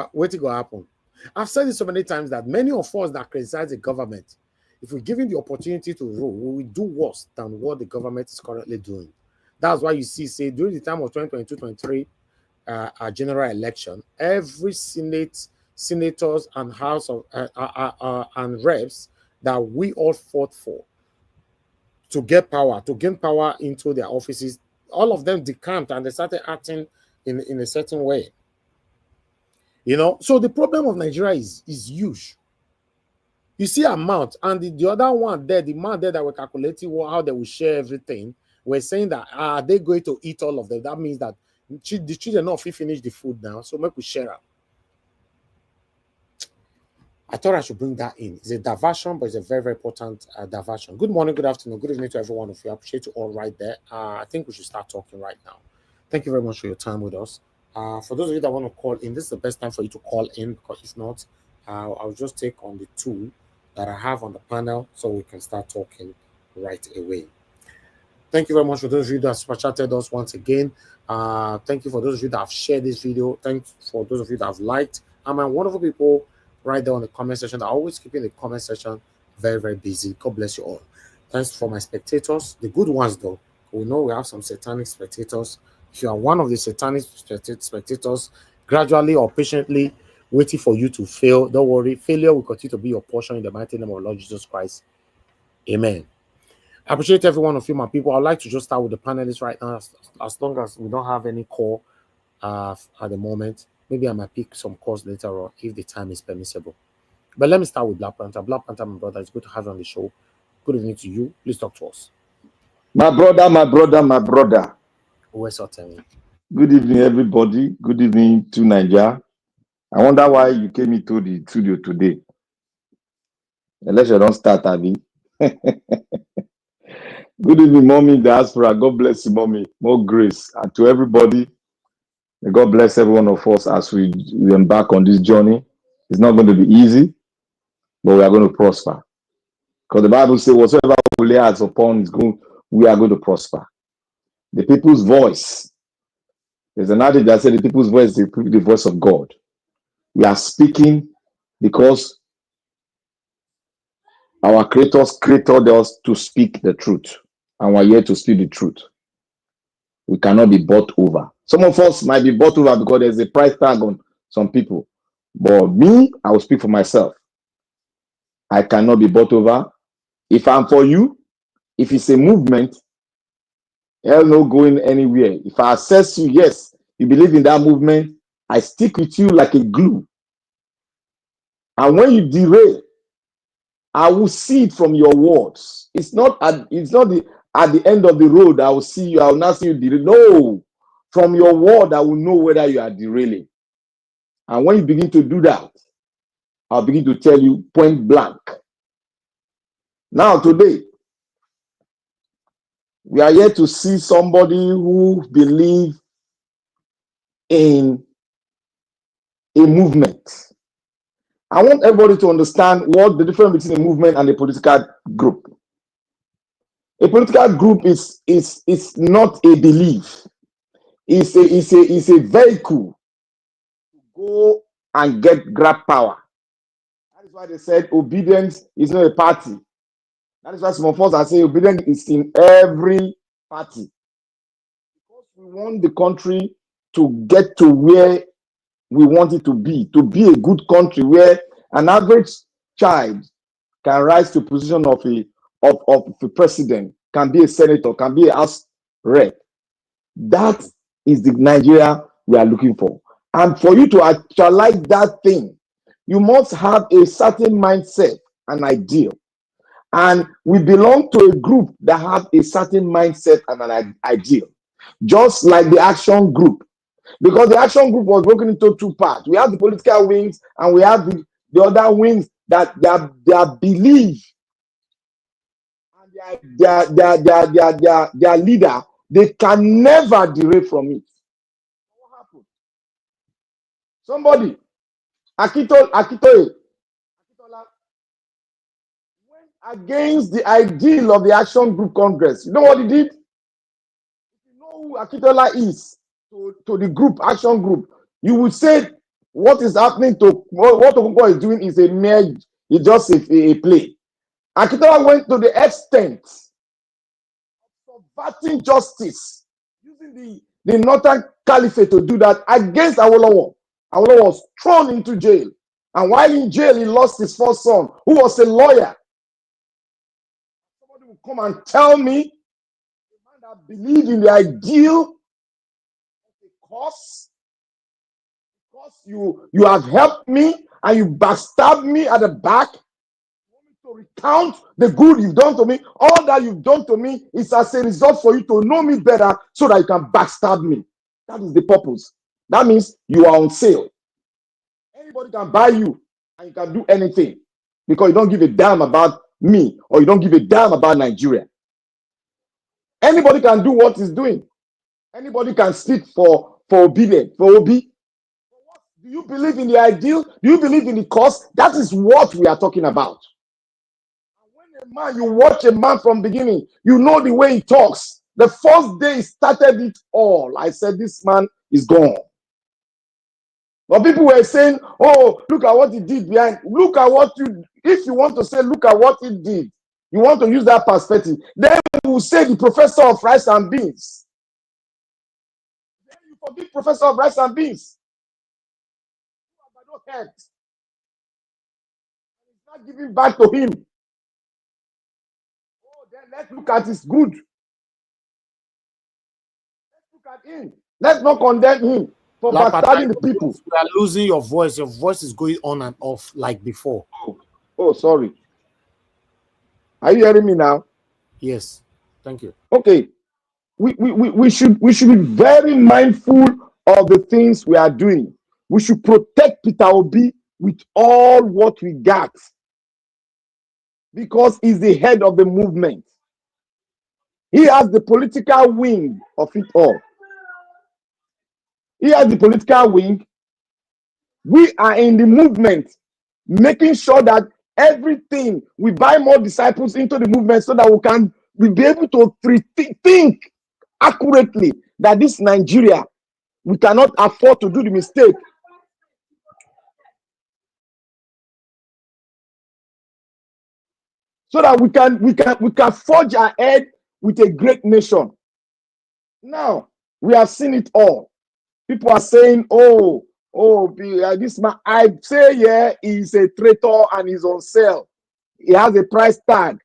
happen. I've said this so many times that many of us that criticize the government, if we're given the opportunity to rule, we will do worse than what the government is currently doing. That's why you see, say, during the time of 2022-23 general election, every senators and House of and reps that we all fought for to get power, to gain power into their offices, all of them decamped and they started acting in a certain way. So the problem of Nigeria is huge. You see amount, and the other one there, the man there that we're calculating how they will share everything, we're saying that are they going to eat all of them? That means that the children not finish the food now, so maybe we share it. I thought I should bring that in. It's a diversion, but it's a very, very important diversion. Good morning, good afternoon, good evening to every one of you. I appreciate you all right there. I think we should start talking right now. Thank you very much for your time with us. For those of you that want to call in, this is the best time for you to call in, because if not, I'll just take on the tool that I have on the panel so we can start talking right away. Thank you very much for those of you that super chatted us once again. Thank you for those of you that have shared this video. Thanks for those of you that have liked. And my wonderful people right there on the comment section. I'm always keeping the comment section very, very busy. God bless you all. Thanks for my spectators. The good ones, though. We know we have some satanic spectators. If you are one of the satanic spectators, gradually or patiently waiting for you to fail, don't worry. Failure will continue to be your portion in the mighty name of Lord Jesus Christ. Amen. I appreciate every one of you, my people. I'd like to just start with the panelists right now, as long as we don't have any call at the moment. Maybe I might pick some calls later on if the time is permissible. But let me start with Black Panther. Black Panther, my brother, it's good to have you on the show. Good evening to you. Please talk to us. My brother. Good evening, everybody. Good evening to Nigeria. I wonder why you came into the studio today. Unless you don't start, Abby. Good evening, Mommy Diaspora. God bless you, Mommy. More grace. And to everybody, may God bless every one of us as we embark on this journey. It's not going to be easy, but we are going to prosper. Because the Bible says, whatsoever we lay hands upon is good, we are going to prosper. The people's voice. There's an adage that said the people's voice is the voice of God. We are speaking because our creators created us to speak the truth. And we're here to speak the truth. We cannot be bought over. Some of us might be bought over because there's a price tag on some people. But me, I will speak for myself. I cannot be bought over. If I'm for you, if it's a movement, Hell no going anywhere. If I assess you, yes, you believe in that movement, I stick with you like a glue. And when you derail, I will see it from your words. It's not at the end of the road. I will see you. I will not see you derail. No, from your word, I will know whether you are derailing. And when you begin to do that, I'll begin to tell you point blank. Now, today, we are here to see somebody who believes in a movement. I want everybody to understand what the difference between a movement and a political group. A political group is not a belief. It's a vehicle to go and grab power. That is why they said obedience is not a party. That is why some of us are saying obedience is in every party. Because we want the country to get to where we want it to be a good country where an average child can rise to position of a president, can be a senator, can be a house rep. That is the Nigeria we are looking for. And for you to actualize that thing, you must have a certain mindset, an ideal. And we belong to a group that have a certain mindset and an ideal, just like the action group. Because the action group was broken into two parts. We have the political wings and we have the other wings that their belief and their leader, they can never derail from it. What happened? Somebody, Akitola, went against the ideal of the action group Congress. You know what he did? If you know who Akitola is to the group, action group, you would say what is happening to what Okonkwo is doing is a mere, it's just a play. Akitola went to the extent of subverting justice, using the Northern Caliphate to do that against Awolowo. Awolowo was thrown into jail. And while in jail, he lost his first son, who was a lawyer. Somebody will come and tell me, the man that believes in the ideal of a cause, because you have helped me and you backstabbed me at the back, you want me to recount the good you've done to me. All that you've done to me is as a result for you to know me better so that you can backstab me. That is the purpose. That means you are on sale. Anybody can buy you and you can do anything because you don't give a damn about me or you don't give a damn about Nigeria. Anybody can do what he's doing. Anybody can speak for obedience, for Obi. Do you believe in the ideal? Do you believe in the cause? That is what we are talking about. And when you watch a man from beginning, you know the way he talks. The first day he started it all, I said, this man is gone. But people were saying, oh, look at what he did behind. Look at what if you want to say, look at what he did, you want to use that perspective, then you will say the professor of rice and beans. Then you forgive professor of rice and beans. No head. It's not giving back to him. Oh, then let's look at his good. Let's look at him. Let's not condemn him for backstabbing the people. You are losing your voice. Your voice is going on and off like before. Oh, sorry. Are you hearing me now? Yes. Thank you. Okay. We should be very mindful of the things we are doing. We should protect Peter Obi with all what we got because he's the head of the movement. He has the political wing of it all. He has the political wing. We are in the movement, making sure that everything, we buy more disciples into the movement so that we'll be able to think accurately that this Nigeria, we cannot afford to do the mistake. So that we can forge ahead with a great nation. Now, we have seen it all. People are saying, oh, this man, I say, yeah, he's a traitor and he's on sale. He has a price tag.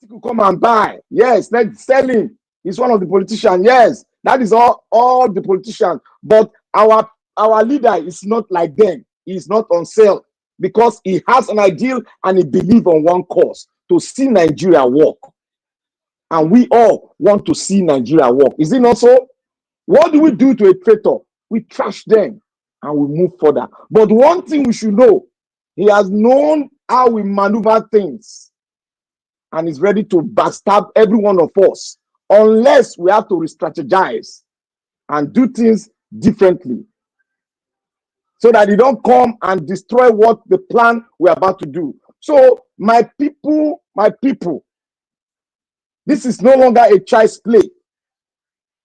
Atiku come and buy. Yes, let's sell him. He's one of the politicians. Yes, that is all the politicians. But our leader is not like them. He's not on sale because he has an ideal and he believes on one cause, to see Nigeria work. And we all want to see Nigeria work. Is it not so? What do we do to a traitor? We trash them and we move further. But one thing we should know, he has known how we maneuver things and is ready to backstab every one of us unless we have to re-strategize and do things differently so that they don't come and destroy what the plan we're about to do. So my people, this is no longer a child's play.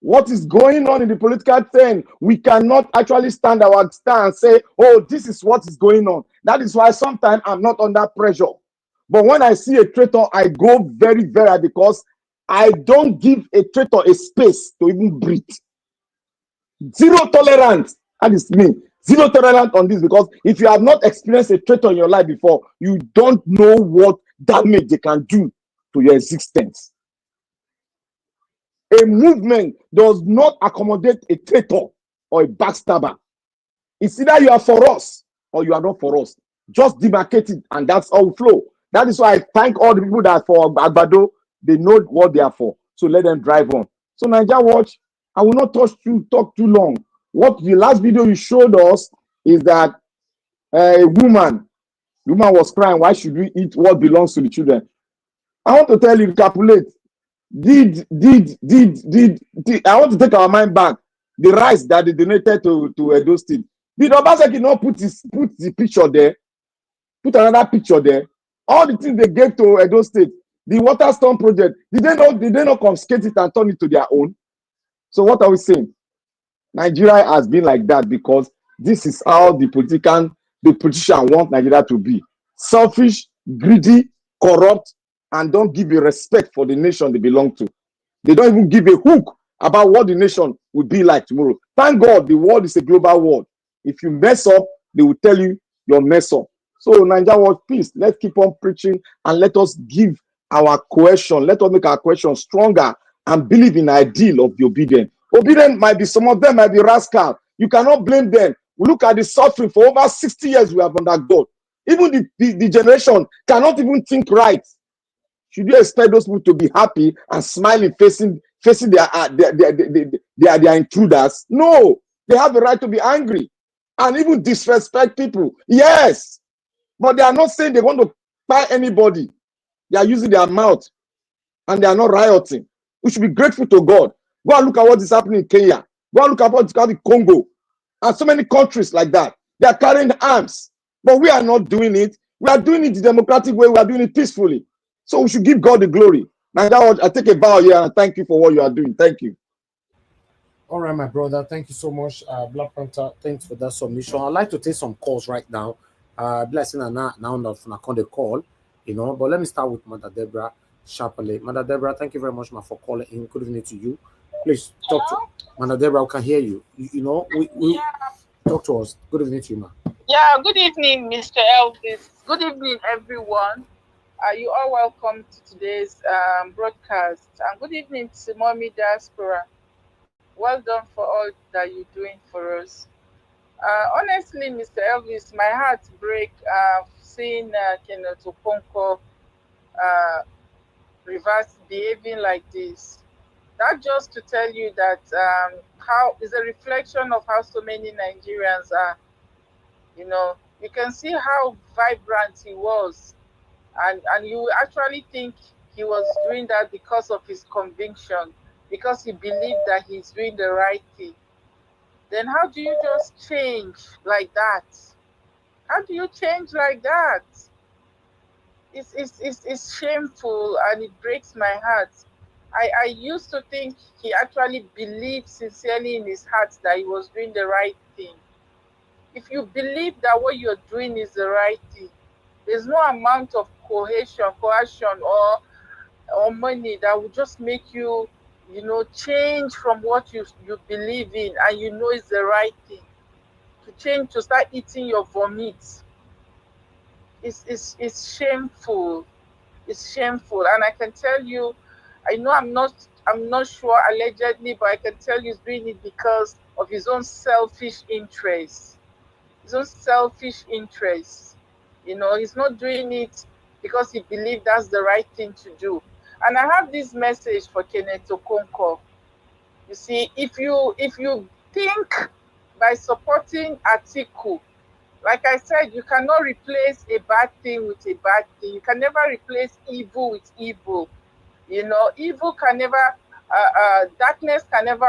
What is going on in the political thing, we cannot actually stand and say, oh, this is what is going on. That is why sometimes I'm not under pressure. But when I see a traitor, I go very, very, because I don't give a traitor a space to even breathe. Zero tolerance. That is me. Zero tolerance on this, because if you have not experienced a traitor in your life before, you don't know what damage they can do to your existence. A movement does not accommodate a traitor or a backstabber. It's either you are for us or you are not for us. Just demarcate it, and that's how we flow. That is why I thank all the people that are for Agbado. They know what they are for. So let them drive on. So Nigeria Watch, I will not talk too long. What the last video you showed us is that a woman was crying, why should we eat what belongs to the children? I want to tell you, calculate. Did I want to take our mind back? The rice that they donated to Edo State. Did Obaseki not put the picture there? Put another picture there. All the things they gave to Edo State, the water storm project, did they not confiscate it and turn it to their own? So what are we saying? Nigeria has been like that because this is how the politician want Nigeria to be. Selfish, greedy, corrupt, and don't give a respect for the nation they belong to. They don't even give a hook about what the nation will be like tomorrow. Thank God the world is a global world. If you mess up, they will tell you you're mess up. So Nigeria World Peace, let's keep on preaching and let us give our cohesion. Let us make our cohesion stronger and believe in the ideal of the obedient. Obedient might be, some of them might be rascal. You cannot blame them. We look at the suffering for over 60 years we have undergone. Even the generation cannot even think right. Should you expect those people to be happy and smiling, facing their intruders? No, they have the right to be angry and even disrespect people. Yes, but they are not saying they want to buy anybody. They are using their mouth and they are not rioting. We should be grateful to God. Go and look at what is happening in Kenya. Go and look at what is happening in Congo and so many countries like that. They are carrying arms, but we are not doing it. We are doing it the democratic way. We are doing it peacefully. So we should give God the glory. Now, I take a bow here and thank you for what you are doing. Thank you. All right, my brother. Thank you so much, Black Panther. Thanks for that submission. I'd like to take some calls right now. Blessing and now not from the call, but let me start with Mother Deborah Sharply. Mother Deborah, thank you very much, for calling in. Good evening to you. Please talk to Mother Deborah. We can hear you. We talk to us. Good evening to you, ma. Yeah, good evening, Mr. Elvis. Good evening, everyone. You are welcome to today's broadcast. And good evening to Mommy Diaspora. Well done for all that you're doing for us. Honestly, Mr. Elvis, my heart breaks seeing Kenneth Okonkwo reverse behaving like this. That just to tell you that how is a reflection of how so many Nigerians are. You can see how vibrant he was. And you actually think he was doing that because of his conviction, because he believed that he's doing the right thing. Then how do you just change like that? How do you change like that? It's shameful and it breaks my heart. I used to think he actually believed sincerely in his heart that he was doing the right thing. If you believe that what you're doing is the right thing, there's no amount of coercion or money that will just make you, change from what you believe in and it's the right thing. To change, to start eating your vomit. It's shameful. is shameful. And I can tell you, I know I'm not sure allegedly, but I can tell you he's doing it because of his own selfish interests. His own selfish interests. You know, he's not doing it because he believes that's the right thing to do. And I have this message for Kenneth Okonkwo. You see, if you think by supporting Atiku, like I said, you cannot replace a bad thing with a bad thing. You can never replace evil with evil. You know, evil can never, darkness can never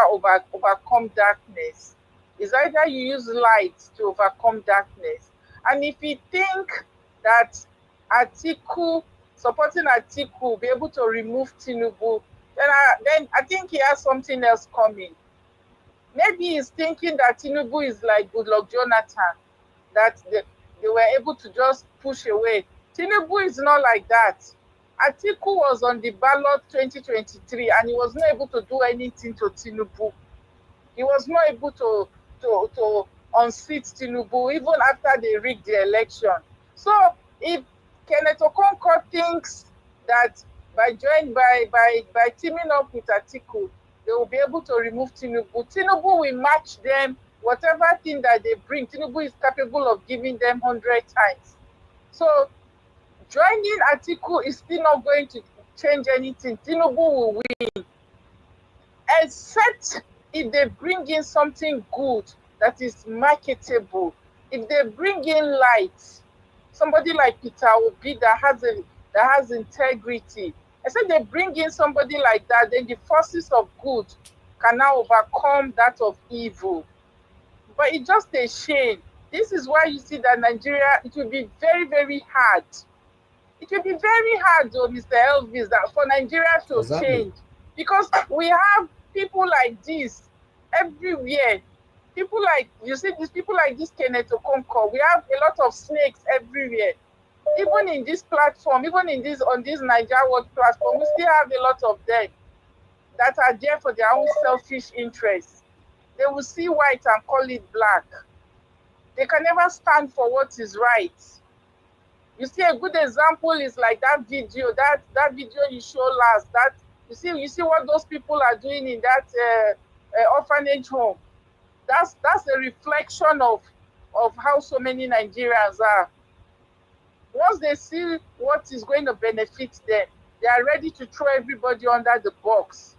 overcome darkness. It's either you use light to overcome darkness. And if you think that Atiku, supporting Atiku will be able to remove Tinubu, then I think he has something else coming. Maybe he's thinking that Tinubu is like Goodluck Jonathan, that they were able to just push away. Tinubu is not like that. Atiku was on the ballot 2023 and he was not able to do anything to Tinubu. He was not able to unseat Tinubu even after they rigged the election. So if Kenneth Okonkwo thinks that by teaming up with Atiku, they will be able to remove Tinubu, Tinubu will match them. Whatever thing that they bring, Tinubu is capable of giving them 100 times. So joining Atiku is still not going to change anything. Tinubu will win. Except if they bring in something good that is marketable. If they bring in light, somebody like Peter Obi that has integrity. Except they bring in somebody like that, then the forces of good can now overcome that of evil. But it's just a shame. This is why you see that Nigeria, it will be very, very hard. It will be very hard, though, Mr. Elvis, that for Nigeria to change. Because we have people like this everywhere. People like, you see, these people like this Kenneth Okonkwo, we have a lot of snakes everywhere. Even in this platform, even on this Nigeria World platform, we still have a lot of them that are there for their own selfish interests. They will see white and call it black. They can never stand for what is right. You see, a good example is like that video you showed last. That you see what those people are doing in that orphanage home. That's a reflection of how so many Nigerians are. Once they see what is going to benefit them, they are ready to throw everybody under the box.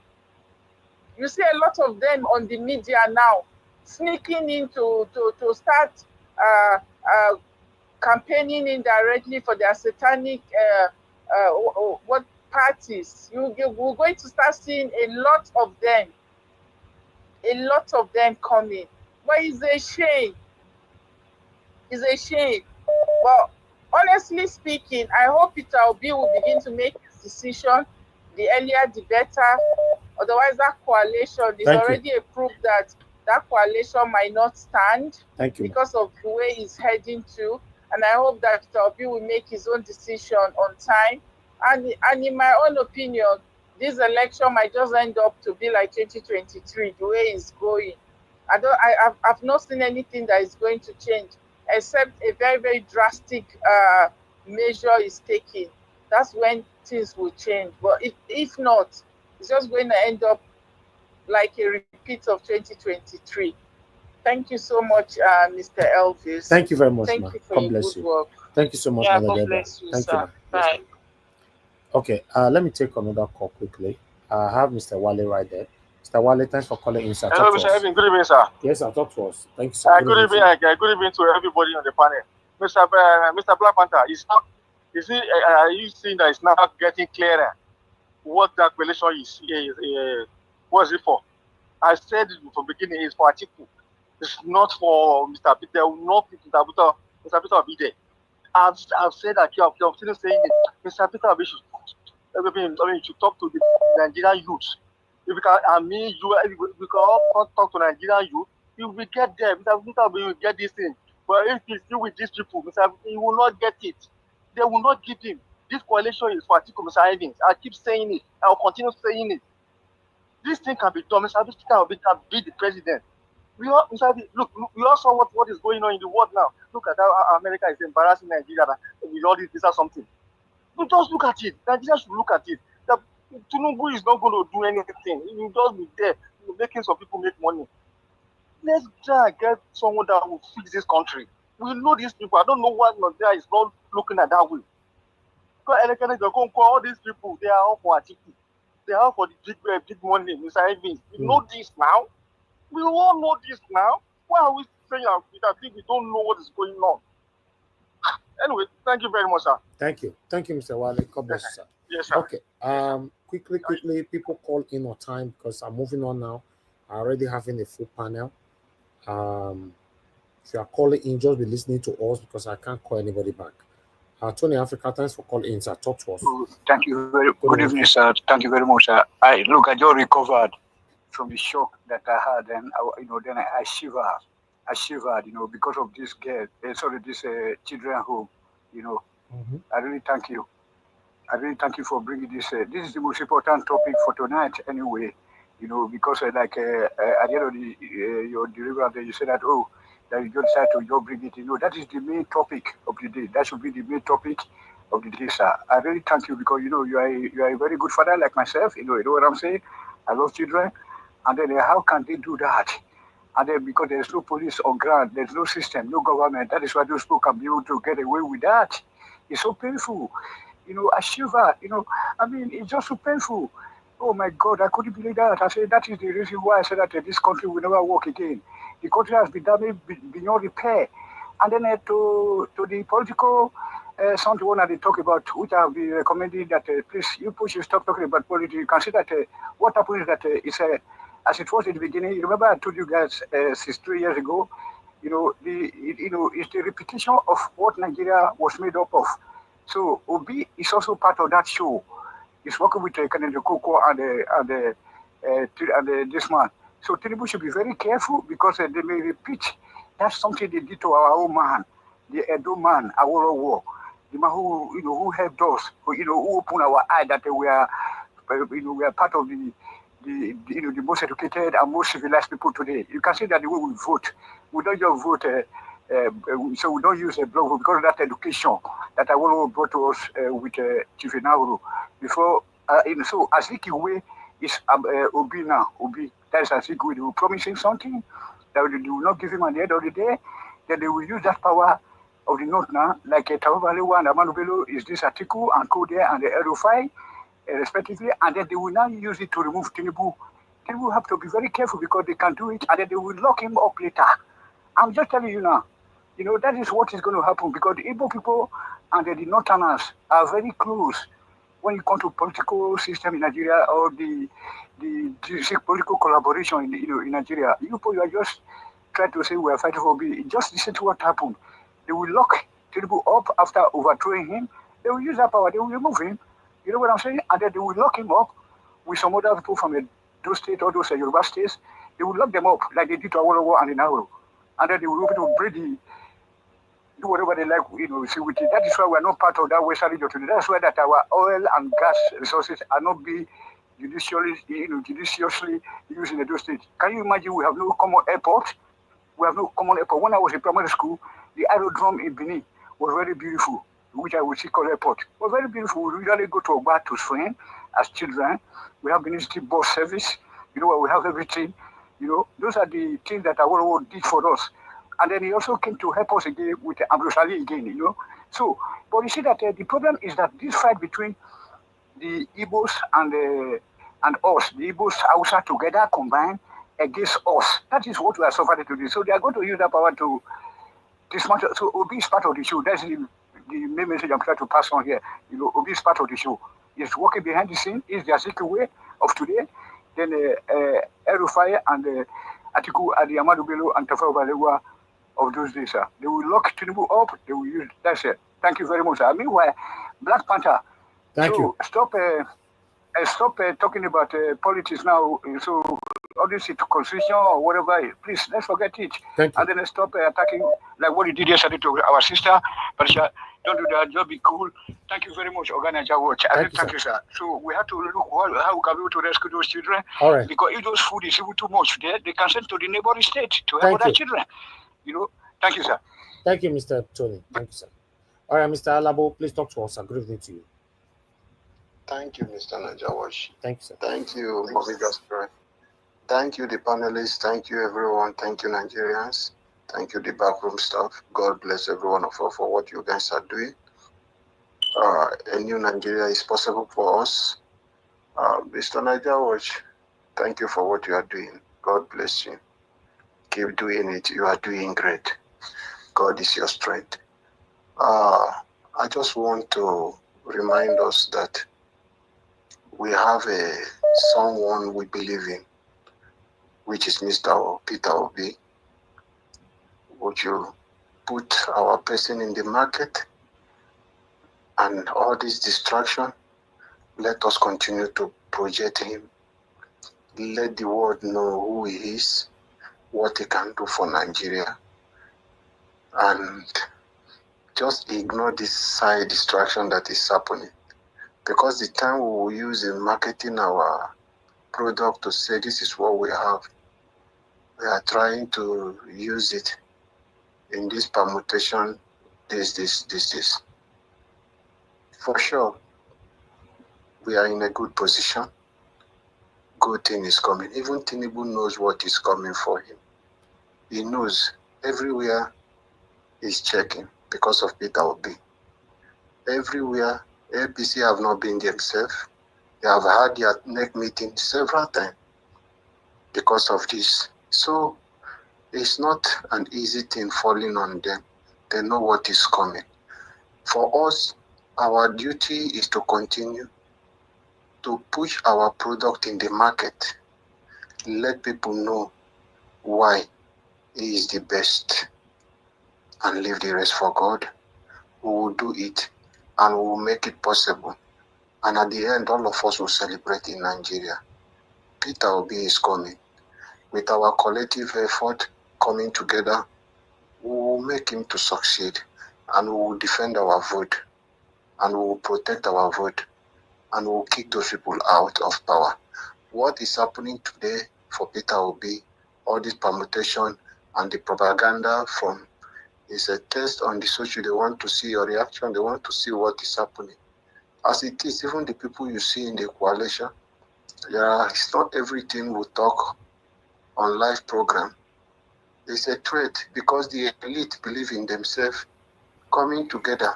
You see a lot of them on the media now, sneaking in to start campaigning indirectly for their satanic parties. We're going to start seeing a lot of them coming. But it's a shame. It's a shame. But honestly speaking, I hope Peter Obi will begin to make his decision. The earlier, the better. Otherwise, that coalition is already a proof that coalition might not stand because of the way it's heading to. And I hope that Peter Obi will make his own decision on time. And in my own opinion, this election might just end up to be like 2023, the way it's going. I've not seen anything that is going to change, except a very, very drastic measure is taken. That's when things will change. But if not, it's just going to end up like a repeat of 2023. Thank you so much, Mr. Elvis. Thank you very much, Thank you for your good work. Thank you so much, God bless you, Thank sir. you. Bye. Okay, let me take another call quickly. I have Mr. Wale right there. Mr. Wale, thanks for calling in, sir. Hello, Mr. Evan. Good evening, sir. Yes, sir. Talk to us. Thank you, sir. Good evening to everybody on the panel. Mr. Black Panther, are you seeing that it's now getting clearer what that relation is? What is it for? I said it from the beginning, it's for Atiku. It's not for Mr. Peter. There will not be Mr. Peter will be there. I've said that I'm still saying it. Mr. Peter will should talk to the Nigerian youth. If we can, we can all talk to Nigerian youth, if we get there, Mr. Peter will get this thing. But if he's still with these people, he will not get it. They will not give him. This coalition is for Atiku, Mr. Evans. I keep saying it. I will continue saying it. This thing can be done. Mr. Peter can be the president. We all saw what is going on in the world now. Look at how America is embarrassing Nigeria with all this or something. You just look at it. Nigeria should look at it. That Tinubu is not going to do anything. He will just be there, making some people make money. Let's try and get someone that will fix this country. We know these people. I don't know why Nigeria is not looking at that way. Because Kenneth Okonkwo, all these people, they are all for Atiku. They are all for the big money, Mr. Evans. We know this now. We all know this now. Why are we saying that we don't know what is going on? Anyway, thank you very much, sir. Thank you. Thank you, Mr. Wale. God bless you, sir. Yes, sir. Okay. Quickly, people call in on time because I'm moving on now. I already having a full panel. If you are calling in, just be listening to us because I can't call anybody back. Tony Africa, thanks for calling in, sir. Talk to us. Thank you very much. Good evening, sir. Thank you very much, sir. I just recovered from the shock that I had, and then I shivered. I shivered, because of this girl. This children home. I really thank you. I really thank you for bringing this. This is the most important topic for tonight, anyway. Because at the end of your delivery, you said that that you just decide to just bring it. That is the main topic of the day. That should be the main topic of the day, sir. I really thank you because you are a very good father like myself. You know what I'm saying. I love children, and then how can they do that? And then because there's no police on ground, there's no system, no government. That is why those people can be able to get away with that. It's so painful. I shiver. It's just so painful. Oh my God, I couldn't believe that. I said that is the reason why I said that this country will never work again. The country has been damaged beyond repair. And then to the political something one that they talk about, which I have been recommending that please you should stop talking about politics. You can see that what happened is that it's as it was in the beginning. You remember I told you guys 3 years ago. It's the repetition of what Nigeria was made up of. So Obi is also part of that show. He's working with Kenneth Okonkwo and this man. So Tinubu should be very careful because they may repeat. That's something they did to our own man, the Edo man, our war, the man who helped us, who opened our eye that we are part of the most educated and most civilized people today. You can see that the way we vote, we don't just vote. So we don't use a block vote because of that education that Awolowo brought to us with Chief Inauru. Before, so Azikiwe is Obi now. Obi, that is Azikiwe. They will promise him something that they will not give him at the end of the day. Then they will use that power of the North now, like Taubalewa and Amanu Bello is this Atiku and Kode and the Erufai, respectively, and then they will now use it to remove Tinubu. Tinubu have to be very careful because they can do it, and then they will lock him up later. I'm just telling you now. That is what is going to happen because the Igbo people and the Northerners are very close when you come to political system in Nigeria or the political collaboration in Nigeria. You are just trying to say we are fighting for B. Just listen to what happened. They will lock Tinubu up after overthrowing him. They will use that power. They will remove him. You know what I'm saying? And then they will lock him up with some other people from those states or those Yoruba states. They will lock them up like they did to Awolowo and Inauru. And then they will be able to breed do whatever they like, see with it. That is why we are not part of that Western region today. That's why that our oil and gas resources are not being judiciously used in those states. Can you imagine we have no common airport? We have no common airport. When I was in primary school, the aerodrome in Benin was very beautiful, which I would see called airport. It was very beautiful. We usually go to Ogba to swim as children. We have Benin City bus service. Where we have everything. Those are the things that our world did for us. And then he also came to help us again with Ambrose Ali again, So, but you see that the problem is that this fight between the Igbos and us, the Igbos, Hausa together combined against us. That is what we are suffering today. So they are going to use that power to dismantle. So Obi is part of the show. That's the main message I'm trying to pass on here. Obi is part of the show. He's working behind the scene. He's the Azikiwe way of today. Then Erufai and Atiku and the Amadu Bello and Tafawa Balewa of those days, sir. They will lock Tinubu up. They will use that's it. Thank you very much, sir. Meanwhile, Black Panther. Thank you. Stop talking about politics now. So obviously to constitution or whatever. Please let's forget it. Thank you. And then stop attacking like what you did yesterday to our sister. But don't do that. Just be cool. Thank you very much, Organizer Watch. Thank you, sir. So we have to look how we can be able to rescue those children. All right. Because if those food is even too much there, they can send to the neighboring state to help other children. Thank you, sir. Thank you, Mr. Tony. Thank you, sir. All right, Mr. Alabo, please talk to us. Good evening to you. Thank you, Mr. Najawash. Thank you, sir. Thank you, Bobby Gaspar. Thank you, the panelists. Thank you, everyone. Thank you, Nigerians. Thank you, the backroom staff. God bless every one of us for what you guys are doing. A new Nigeria is possible for us. Mr. Najawash, thank you for what you are doing. God bless you. Keep doing it. You are doing great. God is your strength. I just want to remind us that we have someone we believe in, which is Mr. Peter Obi. Would you put our person in the market and all this distraction? Let us continue to project him. Let the world know who he is, what he can do for Nigeria, and just ignore this side distraction that is happening. Because the time we will use in marketing our product to say this is what we have, we are trying to use it in this permutation, this. For sure, we are in a good position. Good thing is coming. Even Tinubu knows what is coming for him. He knows everywhere he's checking because of Peter Obi. Everywhere, APC have not been themselves. They have had their neck meeting several times because of this. So it's not an easy thing falling on them. They know what is coming. For us, our duty is to continue to push our product in the market. Let people know why he is the best and leave the rest for God. We will do it and we will make it possible. And at the end, all of us will celebrate in Nigeria. Peter Obi is coming. With our collective effort coming together, we will make him to succeed and we will defend our vote and we will protect our vote and we will kick those people out of power. What is happening today for Peter Obi, all this permutation and the propaganda from is a test on the social. They want to see your reaction. They want to see what is happening. As it is, even the people you see in the coalition, it's not everything we talk on live program. It's a threat because the elite believe in themselves coming together.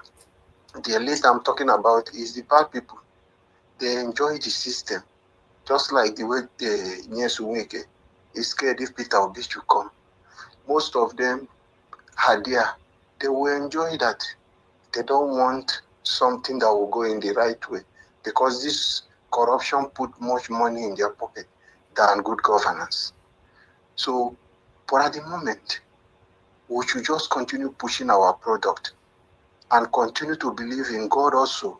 The elite I'm talking about is the bad people. They enjoy the system, just like the way the Nyesuweke is scared if Peter Obi should come. Most of them are there. They will enjoy that. They don't want something that will go in the right way because this corruption put much money in their pocket than good governance. So, but at the moment, we should just continue pushing our product and continue to believe in God also.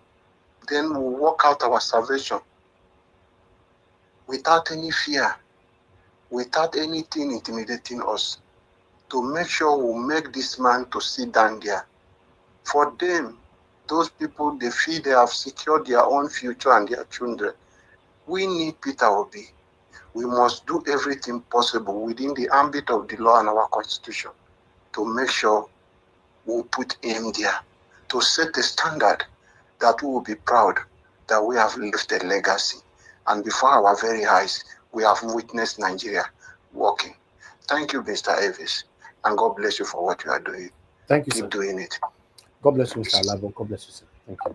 Then we'll work out our salvation without any fear, without anything intimidating us, to make sure we'll make this man to sit down there. For them, those people, they feel they have secured their own future and their children. We need Peter Obi. We must do everything possible within the ambit of the law and our constitution to make sure we'll put him there, to set a standard that we will be proud that we have left a legacy. And before our very eyes, we have witnessed Nigeria working. Thank you, Mr. Evis, and God bless you for what you are doing. Thank you, Keep sir. doing it. God bless you, Mr. Alabo. God bless you, sir. Thank you.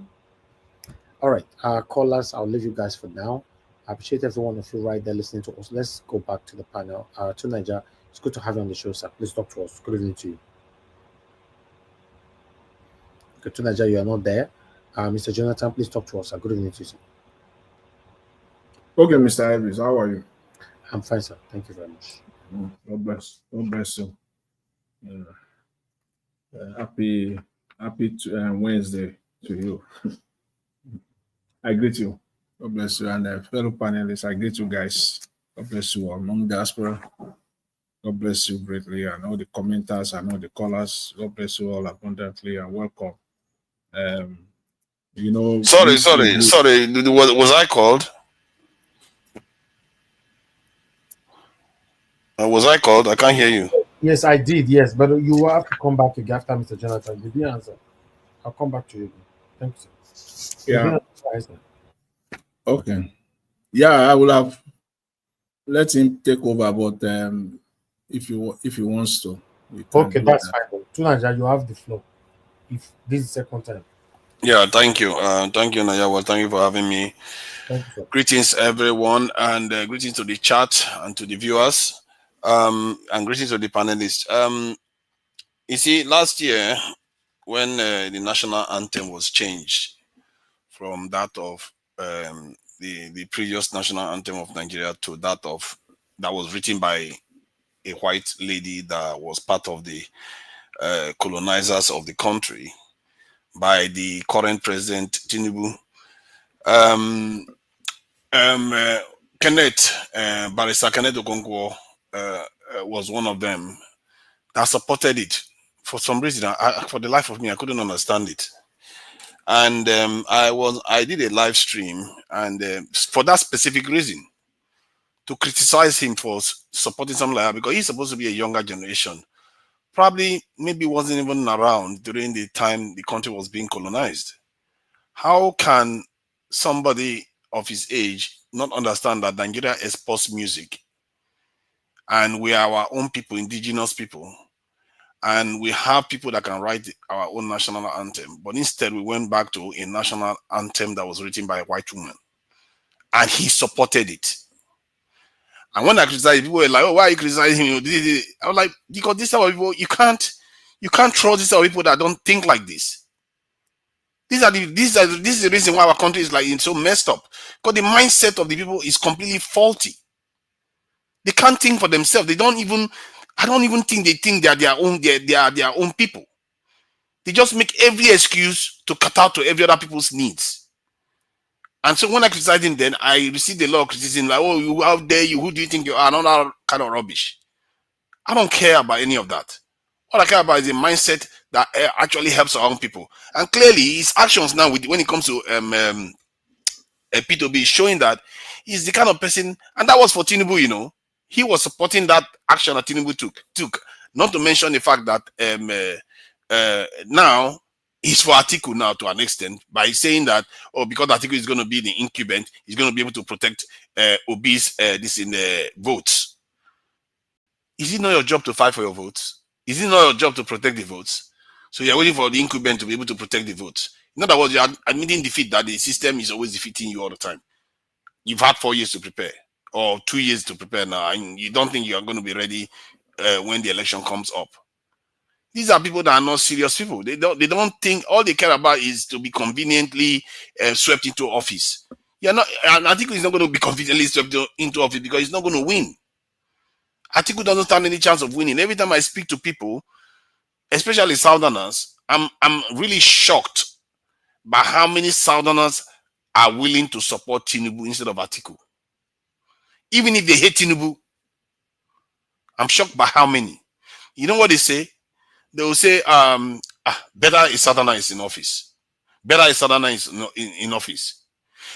All right, callers, I'll leave you guys for now. I appreciate every one of you right there listening to us. Let's go back to the panel. To Niger, it's good to have you on the show, sir. Please talk to us. Good evening to you. Okay, to Niger, you are not there. Mr. Jonathan, please talk to us, sir. Good evening to you, sir. Okay, Mr. Evans, how are you? I'm fine, sir. Thank you very much. God bless. God bless you. Happy Wednesday to you. I greet you. God bless you. And fellow panelists, I greet you guys. God bless you all. Among diaspora, God bless you greatly. And all the commenters and all the callers, God bless you all abundantly and welcome. You know. Sorry. Was I called? Was I called? I can't hear you. Yes, I did. Yes, but you will have to come back again after Mr. Jonathan. You didn't answer. I'll come back to you again. Thank you, sir. Yeah. Okay. Yeah, I will have let him take over, but if he wants to, we can Okay, do that's that. fine. Tunanja, you have the floor. If this is the second time. Yeah, thank you. Thank you, Nayawa. Thank you for having me. Thank you, sir. Greetings, everyone, and greetings to the chat and to the viewers, and greetings to the panelists. You see, last year, when the national anthem was changed from that of the previous national anthem of Nigeria to that was written by a white lady that was part of the colonizers of the country by the current president Tinubu. Barrister Kenneth Okonkwo was one of them that supported it. For some reason, for the life of me, I couldn't understand it. And I did a live stream, and for that specific reason, to criticize him for supporting something like that, because he's supposed to be a younger generation. Probably, maybe wasn't even around during the time the country was being colonized. How can somebody of his age not understand that Nigeria exports music and we are our own people, indigenous people, and we have people that can write our own national anthem, but instead we went back to a national anthem that was written by a white woman, and he supported it. And when I criticized, people were like, "Oh, why are you criticizing him?" I was like, "Because these are people you can't trust. These are people that don't think like this. This is the reason why our country is like so messed up, because the mindset of the people is completely faulty. They can't think for themselves. I don't even think they think they are their own. They are their own people. They just make every excuse to cut out to every other people's needs. And so when I criticized him, then I received a lot of criticism, like, "Oh, you out there, you who do you think you are?" And all that kind of rubbish. I don't care about any of that. What I care about is a mindset that actually helps our own people. And clearly, his actions now, when it comes to P2B, is showing that he's the kind of person, and that was for Tinubu, he was supporting that action that Tinubu took. Not to mention the fact that now he's for Atiku now to an extent, by saying that, oh, because Atiku is going to be the incumbent, he's going to be able to protect Obi's votes. Is it not your job to fight for your votes? Is it not your job to protect the votes? So you're waiting for the incumbent to be able to protect the votes. In other words, you're admitting defeat, that the system is always defeating you all the time. You've had 4 years to prepare, or 2 years to prepare now, and you don't think you're going to be ready when the election comes up. These are people that are not serious people. They don't think, all they care about is to be conveniently swept into office. And Atiku is not going to be conveniently swept into office because he's not going to win. Atiku doesn't stand any chance of winning. Every time I speak to people, especially Southerners, I'm really shocked by how many Southerners are willing to support Tinubu instead of Atiku. Even if they hate Tinubu, I'm shocked by how many. You know what they say? They will say, better a Southerner is in office. Better a Southerner is in office.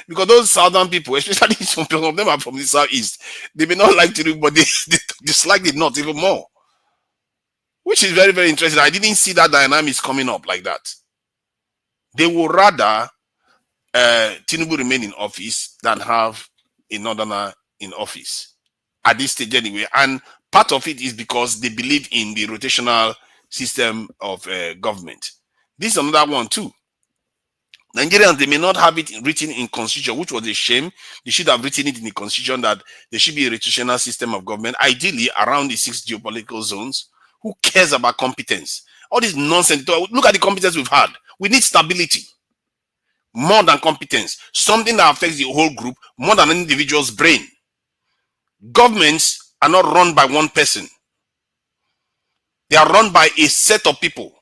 Because those Southern people, especially some of them are from the Southeast, they may not like Tinubu, but they dislike the North even more. Which is very, very interesting. I didn't see that dynamics coming up like that. They would rather Tinubu remain in office than have a Northerner in office at this stage anyway. And part of it is because they believe in the rotational system of government. This is another one too. Nigerians, they may not have it written in constitution, which was a shame. They should have written it in the constitution that there should be a rotational system of government, ideally around the 6 geopolitical zones. Who cares about competence? All this nonsense. Look at the competence we've had. We need stability more than competence. Something that affects the whole group more than an individual's brain. Governments are not run by one person. They are run by a set of people.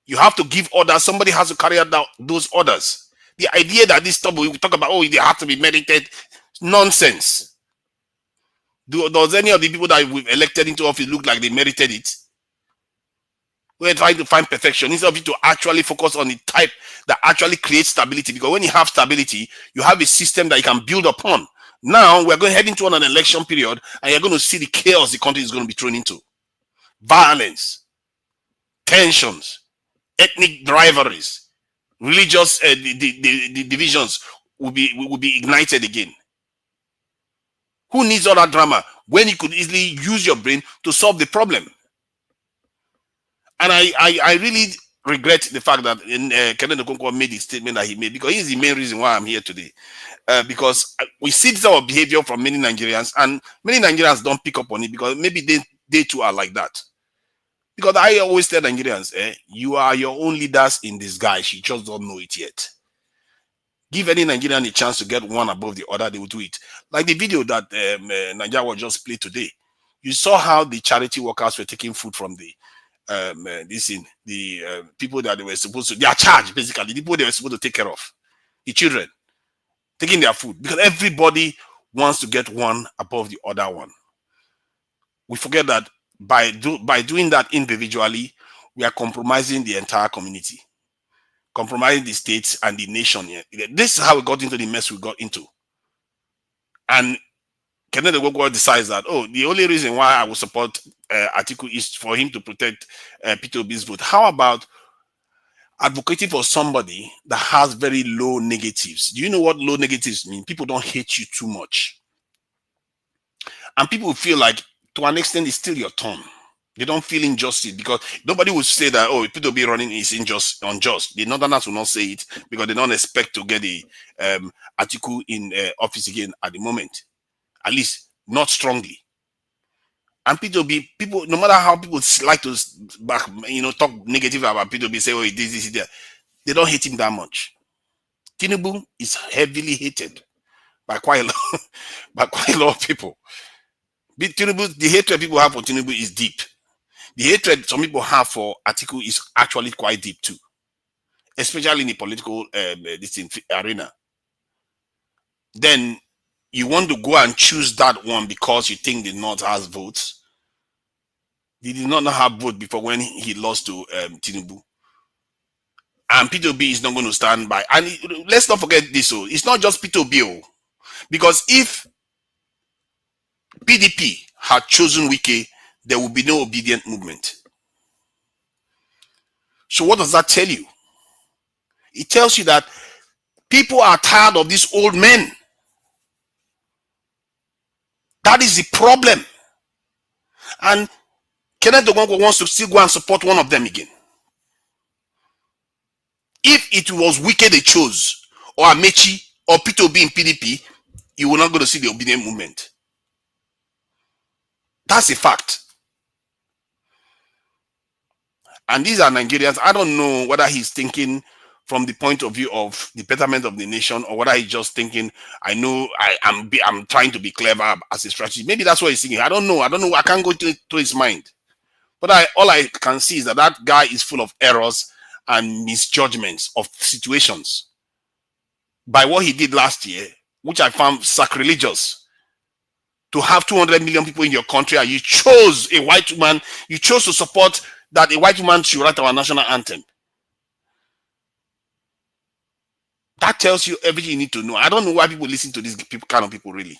You have to give orders. Somebody has to carry out those orders. The idea that this stuff we talk about, oh, they have to be merited, nonsense. Does any of the people that we've elected into office look like they merited it? We're trying to find perfection instead of you to actually focus on the type that actually creates stability. Because when you have stability, you have a system that you can build upon. Now we're going to head into an election period, and you're going to see the chaos the country is going to be thrown into. Violence, tensions, ethnic rivalries, religious the divisions, will be ignited again. Who needs all that drama when you could easily use your brain to solve the problem? And I really regret the fact that Kenneth Okonkwo made the statement that he made, because he's the main reason why I'm here today. Because we see this sort of behavior from many Nigerians, and many Nigerians don't pick up on it because maybe they too are like that. Because I always tell Nigerians, you are your own leaders in disguise. You just don't know it yet. Give any Nigerian a chance to get one above the other, they will do it. Like the video that Nigeria was just played today. You saw how the charity workers were taking food from the people that they were supposed to, they are charged basically, the people they were supposed to take care of, the children, taking their food, because everybody wants to get one above the other one. We forget that by doing that individually, we are compromising the entire community, compromising the states and the nation. This is how we got into the mess we got into. And Kenneth Okonkwo decides that, oh, the only reason why I will support Atiku is for him to protect Peter Obi's vote. How about advocating for somebody that has very low negatives? Do you know what low negatives mean? People don't hate you too much. And people feel like, to an extent, it's still your turn. They don't feel injustice, because nobody will say that, oh, Peter Obi running is unjust. The Northerners will not say it because they don't expect to get the Atiku in office again at the moment. At least not strongly. And Peter Obi, people, no matter how people like to talk negative about Peter Obi, say, oh, this, that, they don't hate him that much. Tinubu is heavily hated by quite a lot of people. Tinubu, the hatred people have for Tinubu is deep. The hatred some people have for Atiku is actually quite deep too, especially in the political arena. Then you want to go and choose that one because you think the North has votes. He did not have vote before when he lost to Tinubu. And Peter Obi is not going to stand by. And let's not forget this. So it's not just Peter Obi. Because if PDP had chosen Wike, there would be no obedient movement. So what does that tell you? It tells you that people are tired of these old men. That is the problem. And Kenneth Okonkwo wants to still go and support one of them again. If it was Wike they chose, or Amechi, or Peter Obi in PDP, you will not go to see the obedient movement. That's a fact. And these are Nigerians. I don't know whether he's thinking from the point of view of the betterment of the nation, or whether he's just thinking, I know I'm trying to be clever as a strategy. Maybe that's what he's thinking. I don't know. I can't go to his mind. But all I can see is that guy is full of errors and misjudgments of situations. By what he did last year, which I found sacrilegious, to have 200 million people in your country, and you chose a white woman, you chose to support that a white woman should write our national anthem. That tells you everything you need to know. I don't know why people listen to these kind of people, really.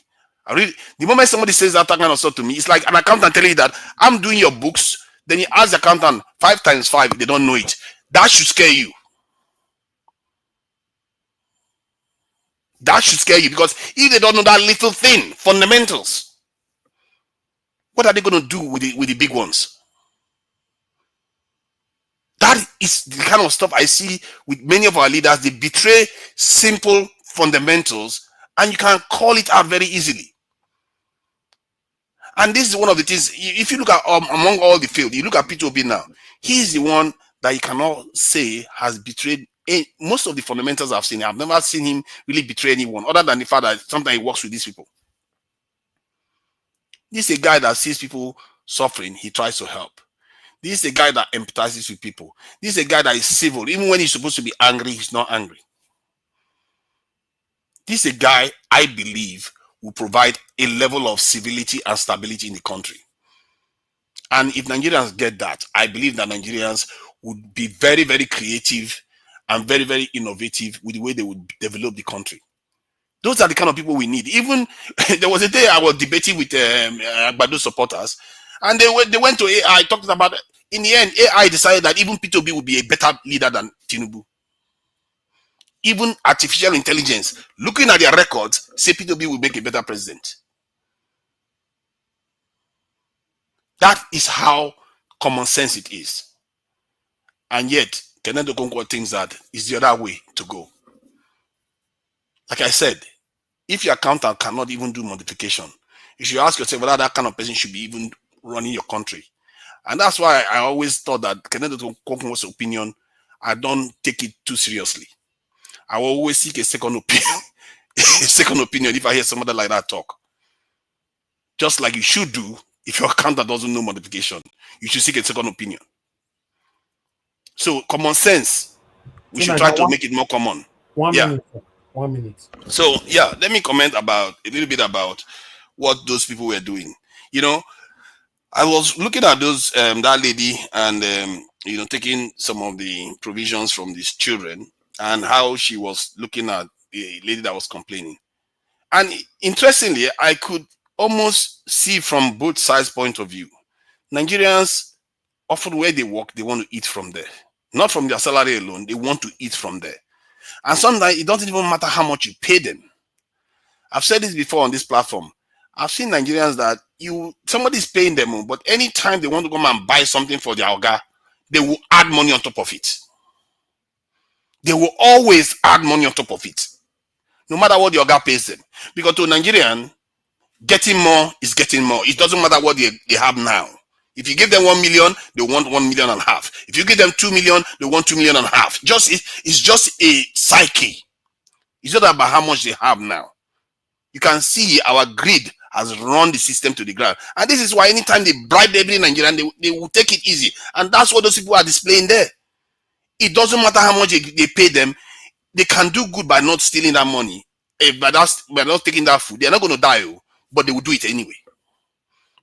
The moment somebody says that kind of stuff to me, it's like an accountant telling you that I'm doing your books, then you ask the accountant 5 times 5, they don't know it. That should scare you. That should scare you, because if they don't know that little thing, fundamentals, what are they going to do with the big ones? That is the kind of stuff I see with many of our leaders. They betray simple fundamentals, and you can call it out very easily. And this is one of the things, if you look at among all the field, you look at Peter Obi now, he's the one that you cannot say has betrayed most of the fundamentals I've seen. I've never seen him really betray anyone, other than the fact that sometimes he works with these people. This is a guy that sees people suffering, he tries to help. This is a guy that empathizes with people. This is a guy that is civil. Even when he's supposed to be angry, he's not angry. This is a guy, I believe, will provide a level of civility and stability in the country. And if Nigerians get that, I believe that Nigerians would be very, very creative and very, very innovative with the way they would develop the country. Those are the kind of people we need. Even there was a day I was debating with Agbado supporters, and they went to AI, talked about it. In the end, AI decided that even Peter Obi would be a better leader than Tinubu. even artificial intelligence, looking at their records, say P2B will make a better president. That is how common sense it is. And yet, Kenneth Okonkwo thinks that is the other way to go. Like I said, if your accountant cannot even do modification, you should ask yourself whether that kind of person should be even running your country. And that's why I always thought that Kenneth Okonkwo's opinion, I don't take it too seriously. I will always seek a second opinion. A second opinion if I hear somebody like that talk. Just like you should do if your accountant doesn't know modification. You should seek a second opinion. So common sense, we should try to make it more common. 1 minute. 1 minute. So yeah, let me comment about a little bit about what those people were doing. You know, I was looking at those that lady and you know, taking some of the provisions from these children and how she was looking at the lady that was complaining. And interestingly, I could almost see from both sides' point of view. Nigerians, often where they work, they want to eat from there. Not from their salary alone, they want to eat from there. And sometimes it doesn't even matter how much you pay them. I've said this before on this platform. I've seen Nigerians that somebody's paying them, but anytime they want to come and buy something for their oga, they will add money on top of it. They will always add money on top of it, no matter what the oga pays them. Because to a Nigerian, getting more is getting more. It doesn't matter what they have now. If you give them 1 million, they want 1.5 million. If you give them 2 million, they want 2.5 million. It's just a psyche. It's not about how much they have now. You can see our greed has run the system to the ground. And this is why anytime they bribe every Nigerian, they will take it easy. And that's what those people are displaying there. It doesn't matter how much they pay them. They can do good by not stealing that money. By not taking that food. They're not going to die, but they will do it anyway.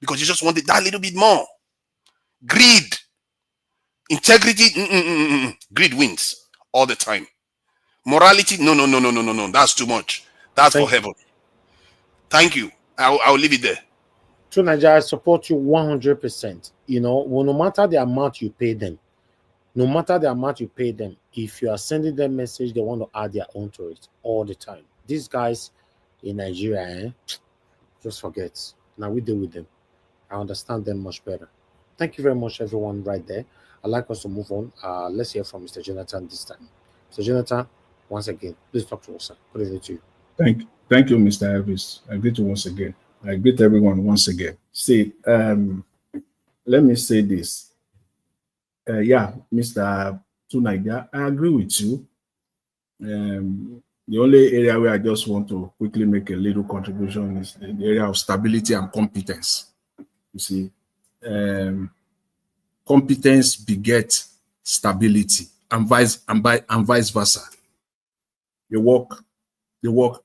Because you just wanted that little bit more. Greed. Integrity, greed wins all the time. Morality, no. That's too much. That's for heaven. Thank you. I'll leave it there. To Nigeria, I support you 100%. You know, well, no matter the amount you pay them, if you are sending them message, they want to add their own to it all the time. These guys in Nigeria, just forget. Now we deal with them. I understand them much better. Thank you very much, everyone, right there. I'd like us to move on. Let's hear from Mr. Jonathan this time. Mr. Jonathan, once again, please talk to us, sir. Good evening to you. Thank you, Mr. Elvis. I greet you once again. I greet everyone once again. See, let me say this. Yeah, Mr. Tunaida, I agree with you. The only area where I just want to quickly make a little contribution is the area of stability and competence. You see, competence begets stability, and vice versa. They work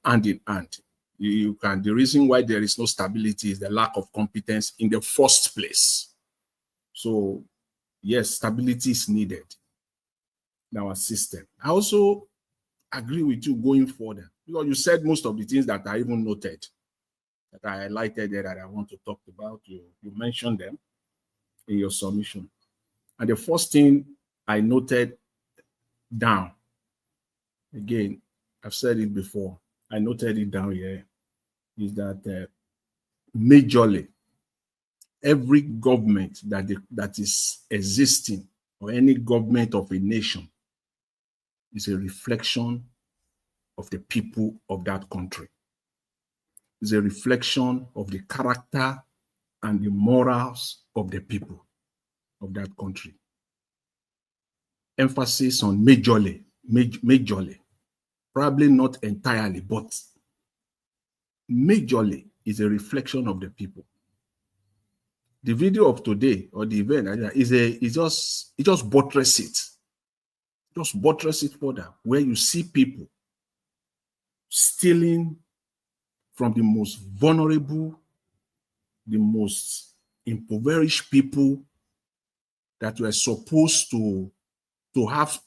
hand in hand. The reason why there is no stability is the lack of competence in the first place. So, yes, stability is needed in our system. I also agree with you going further, because you said most of the things that I even noted, that I highlighted there that I want to talk about. You mentioned them in your submission. And the first thing I noted down, again, I've said it before, I noted it down here, is that majorly every government that is existing, or any government of a nation, is a reflection of the people of that country. It's a reflection of the character and the morals of the people of that country. Emphasis on majorly, probably not entirely, but majorly is a reflection of the people. The video of today, or the event, it just buttress it. Just buttress it further, where you see people stealing from the most vulnerable, the most impoverished people that you are supposed to have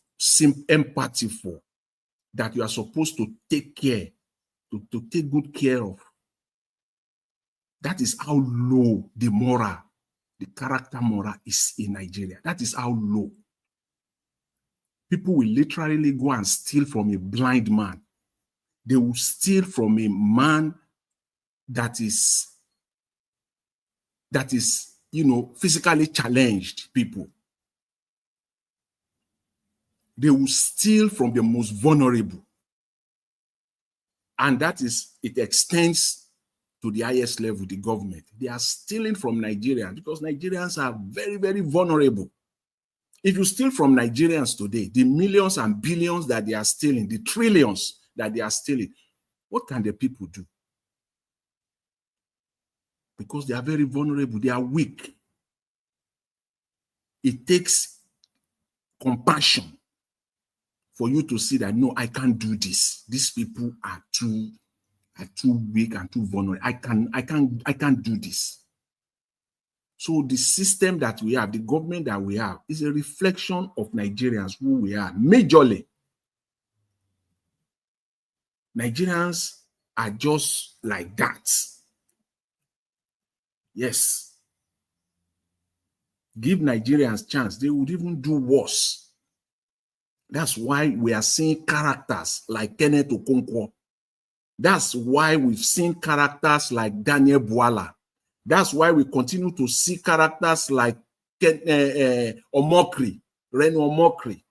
empathy for, that you are supposed to take care, to take good care of. That is how low the moral, the character moral is in Nigeria. That is how low. People will literally go and steal from a blind man. They will steal from a man that is, you know, physically challenged people. They will steal from the most vulnerable. And that is, it extends to the highest level, the government. They are stealing from Nigerians because Nigerians are very, very vulnerable. If you steal from Nigerians today, the millions and billions that they are stealing, the trillions that they are stealing, what can the people do? Because they are very vulnerable, they are weak. It takes compassion for you to see that, no, I can't do this. These people are too weak and too vulnerable. I can't do this. So the system that we have, the government that we have, is a reflection of Nigerians, who we are, majorly. Nigerians are just like that. Yes. Give Nigerians chance, they would even do worse. That's why we are seeing characters like Kenneth Okonkwo. That's why we've seen characters like Daniel Bwala. That's why we continue to see characters like Omokri, Reno Omokri.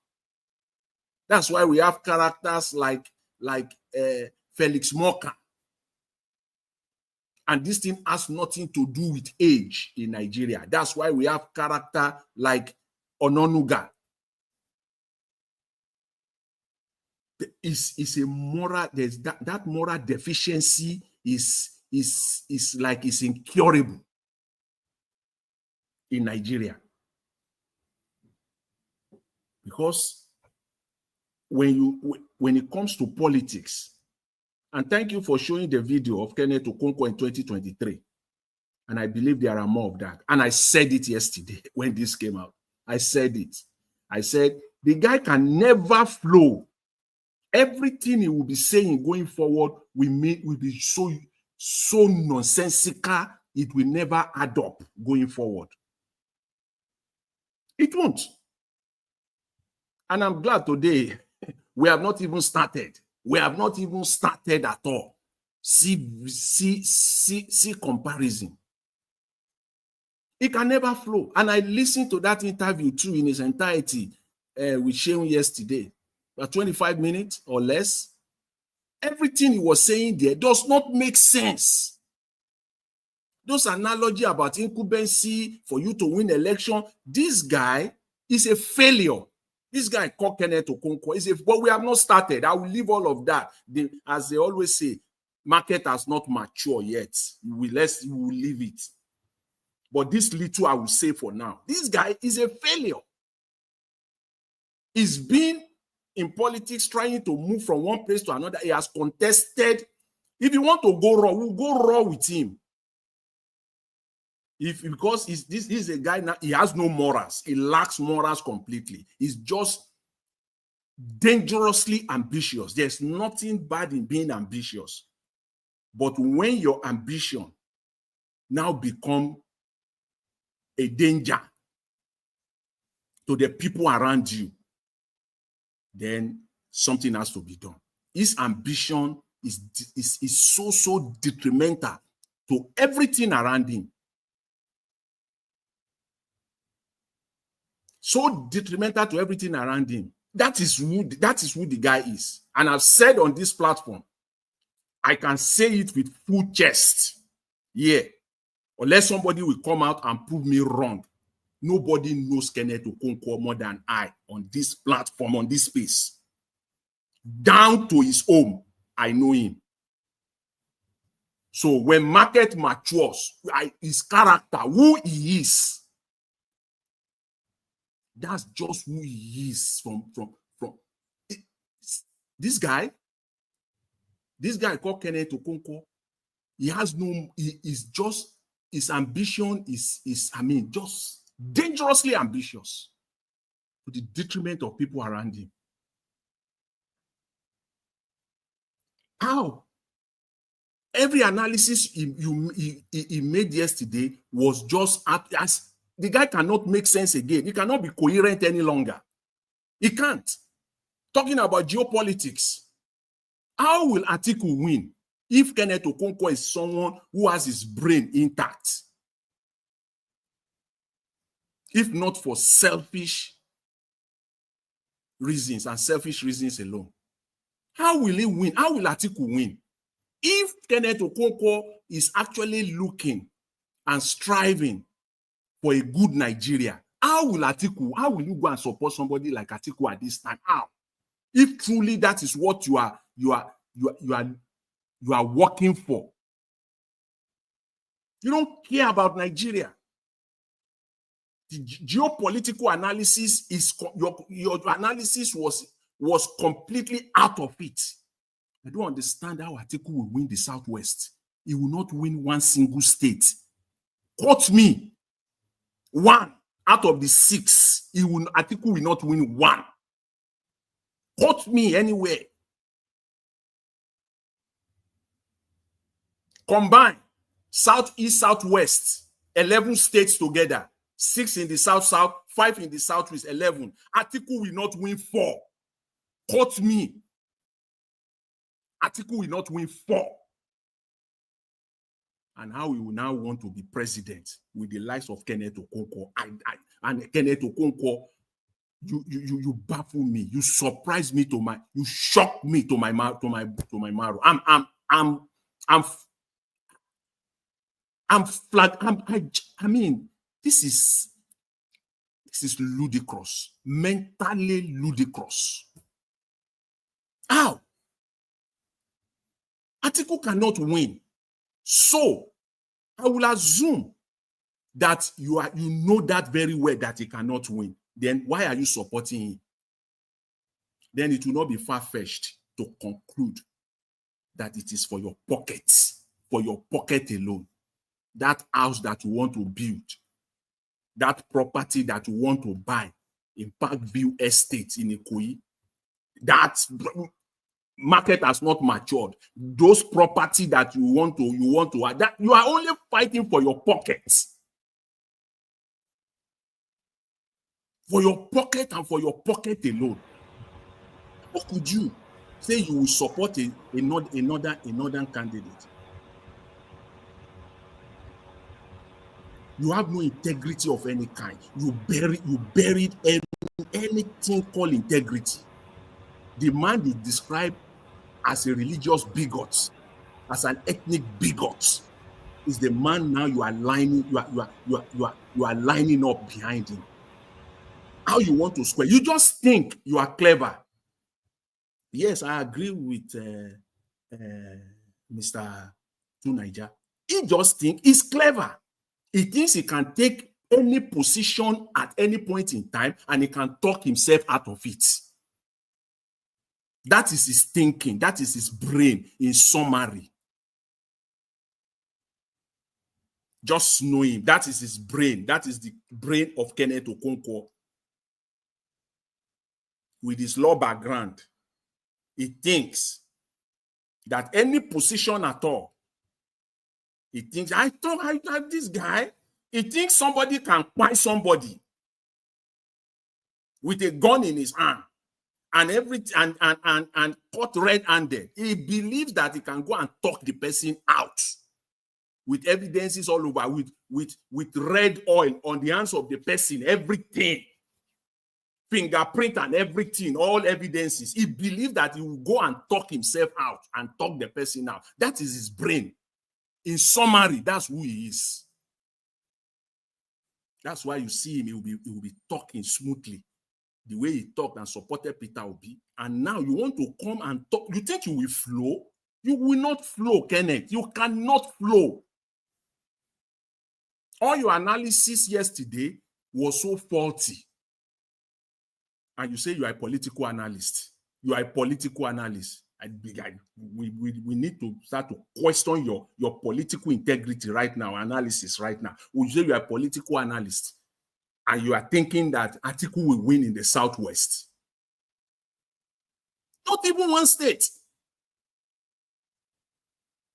That's why we have characters like Felix Moka. And this thing has nothing to do with age in Nigeria. That's why we have character like Ononuga. It's a moral, there's that moral deficiency is like it's incurable in Nigeria. Because when it comes to politics, and thank you for showing the video of Kenneth Okonkwo in 2023. And I believe there are more of that. And I said it yesterday when this came out. I said it. I said, the guy can never flow. Everything he will be saying going forward will be so nonsensical, it will never add up going forward. It won't. And I'm glad today we have not even started. We have not even started at all. See comparison. It can never flow. And I listened to that interview too in its entirety with Sheun yesterday. About 25 minutes or less. Everything he was saying there does not make sense. Those analogy about incumbency for you to win election, this guy is a failure. This guy called Kenneth Okonkwo, but we have not started. I will leave all of that. As they always say, market has not matured yet. We will leave it. But this little I will say for now. This guy is a failure. He's been in politics trying to move from one place to another. He has contested. If you want to go raw, we'll go raw with him. Because this is a guy now, he has no morals. He lacks morals completely. He's just dangerously ambitious. There's nothing bad in being ambitious. But when your ambition now become a danger to the people around you, then something has to be done. His ambition is so detrimental to everything around him. So detrimental to everything around him. That is who the guy is. And I've said on this platform, I can say it with full chest. Yeah. Unless somebody will come out and prove me wrong. Nobody knows Kenneth Okonkwo more than I on this platform, on this space. Down to his home, I know him. So when market matures, his character, who he is, that's just who he is from this guy called Kenneth Okonkwo. He has no, his ambition is just dangerously ambitious to the detriment of people around him. How? Every analysis he made yesterday was just as the guy cannot make sense again. He cannot be coherent any longer. He can't. talking about geopolitics. How will Atiku win if Kenneth Okonkwo is someone who has his brain intact? If not for selfish reasons and selfish reasons alone. How will he win? How will Atiku win? If Kenneth Okonkwo is actually looking and striving for a good Nigeria, how will you go and support somebody like Atiku at this time? How? If truly that is what you are working for. You don't care about Nigeria. The geopolitical analysis is your analysis was completely out of it. I don't understand how Atiku will win the Southwest. He will not win one single state. Quote me. 1 out of the 6. Atiku will not win 1. Quote me anywhere. Combine Southeast, Southwest, 11 states together. 6 in the South-South, 5 in the Southwest, 11. Atiku will not win 4. Quote me. Atiku will not win 4. And how he will now want to be president with the likes of Kenneth Okonkwo. And Kenneth Okonkwo, you baffle me. You surprise me you shock me to my marrow. I mean, this is ludicrous, mentally ludicrous. How? Atiku cannot win. So I will assume that you know that very well that he cannot win. Then why are you supporting him? Then it will not be far-fetched to conclude that it is for your pockets, for your pocket alone. That house that you want to build, that property that you want to buy in Parkview Estate in Ikoyi, that market has not matured. Those property that you want to that you are only fighting for your pockets. For your pocket and for your pocket alone. How could you say you will support another candidate? You have no integrity of any kind. You buried anything called integrity. The man you describe as a religious bigot, as an ethnic bigot, is the man now you are lining up behind him. How you want to square? You just think you are clever. Yes, I agree with Mr. Tunaija. He just thinks he's clever. He thinks he can take any position at any point in time and he can talk himself out of it. That is his thinking. That is his brain in summary. Just know him. That is his brain. That is the brain of Kenneth Okonkwo. With his law background, he thinks that any position at all, he thinks, I like this guy. He thinks somebody can buy somebody with a gun in his hand and caught red-handed. He believes that he can go and talk the person out with evidences all over, with red oil on the hands of the person, everything, fingerprint and everything, all evidences. He believes that he will go and talk himself out and talk the person out. That is his brain. In summary, that's who he is. That's why you see him, he will be talking smoothly. The way he talked and supported Peter Obi. And now you want to come and talk. You think you will flow? You will not flow, Kenneth. You cannot flow. All your analysis yesterday was so faulty. And you say you are a political analyst. You are a political analyst. We need to start to question your political integrity right now, analysis right now. We say you are a political analyst and you are thinking that Atiku will win in the Southwest. Not even one state.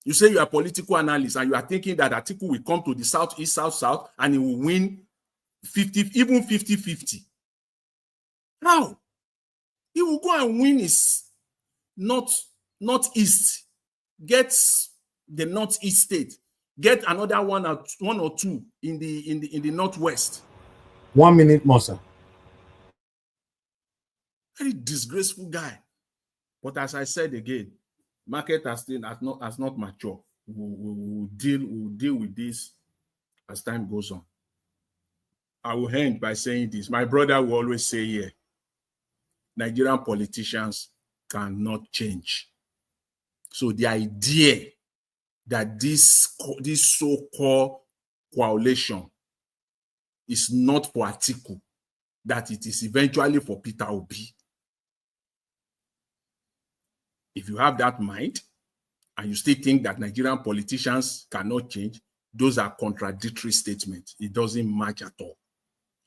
You say you are a political analyst and you are thinking that Atiku will come to the Southeast, South-South and he will win 50, even 50-50. How? He will go and win his northeast, get the northeast state, get another one or two in the northwest. 1 minute more, sir. Very disgraceful guy. But as I said again, market has not matured. We'll deal with this as time goes on. I will end by saying this. My brother will always say here, Nigerian politicians cannot change. So the idea that this so-called coalition is not for Atiku, that it is eventually for Peter Obi. If you have that mind and you still think that Nigerian politicians cannot change, those are contradictory statements. It doesn't match at all.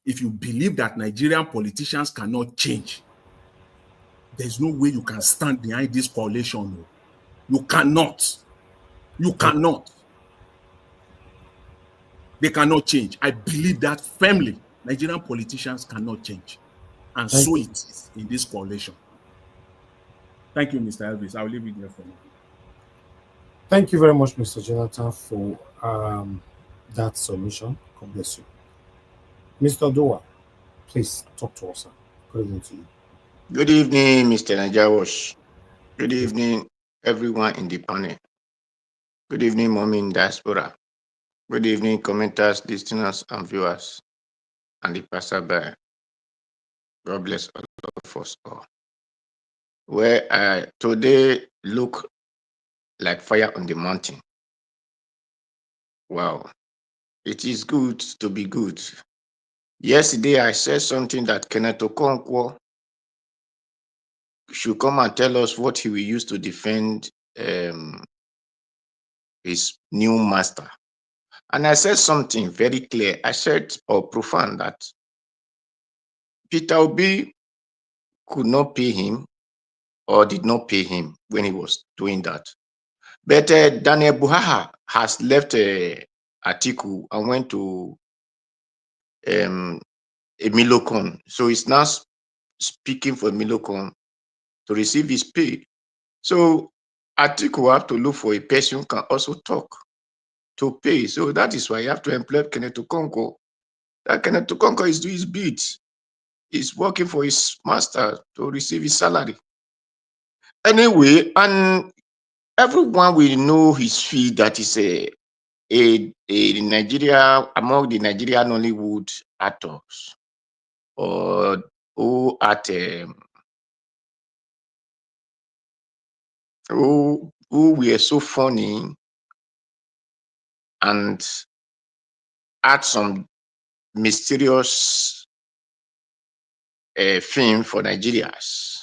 If you believe that Nigerian politicians cannot change, there's no way you can stand behind this coalition. You cannot. You cannot. They cannot change. I believe that firmly. Nigerian politicians cannot change. And so it is in this coalition. Thank you, Mr. Elvis. I'll leave it there for now. Thank you very much, Mr. Jonathan, for that submission. God bless you. Mr. Doa, please talk to us, sir. Good evening to you. Good evening, Mr. Najawash. Good evening, everyone in the panel. Good evening, Mommy in Diaspora. Good evening, commenters, listeners, and viewers, and the passerby. God bless all of us all. Where today look like fire on the mountain. Wow, it is good to be good. Yesterday, I said something that Kenneth Okonkwo should come and tell us what he will use to defend his new master. And I said something very clear. I said, or profound, that Peter Obi could not pay him or did not pay him when he was doing that. But Daniel Buhaha has left Atiku and went to Emilokon. So he's now speaking for Emilokon to receive his pay. So Atiku will have to look for a person who can also talk to pay. So that is why you have to employ Kenneth Okonkwo. That Kenneth Okonkwo is doing his bit. He's working for his master to receive his salary. Anyway, and everyone will know his fee that is a Nigeria, among the Nigerian Nollywood actors, or who were so funny and had some mysterious film for Nigerians.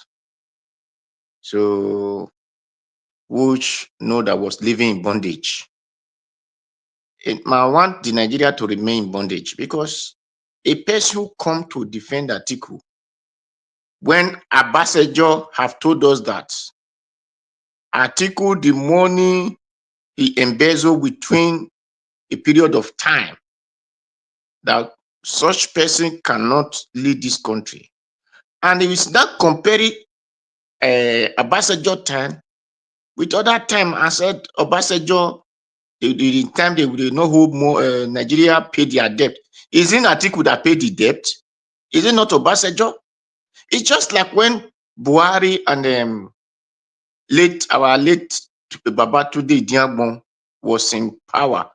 So, which know that was living in bondage. I want the Nigeria to remain in bondage because a person who come to defend Atiku, when Ambassador have told us that Atiku, the money he embezzled between a period of time, that such person cannot lead this country. And if it's not comparing Ambassador time with other time, I said Ambassador, the time they will not hold more, Nigeria paid their debt. Isn't Atiku that paid the debt? Is it not Obasanjo? It's just like when Buhari and our late Babatunde Diagbon was in power.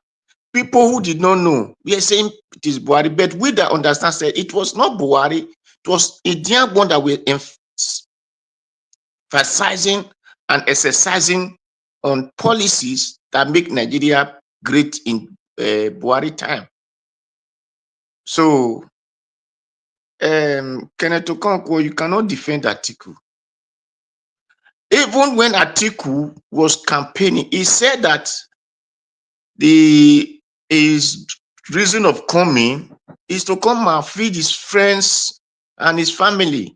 People who did not know, we are saying it is Buhari, but we that understand said it was not Buhari, it was a Diagbon that were emphasizing and exercising on policies that make Nigeria great in Buhari time. So, Kenneth Okonkwo, you cannot defend Atiku. Even when Atiku was campaigning, he said that his reason of coming is to come and feed his friends and his family.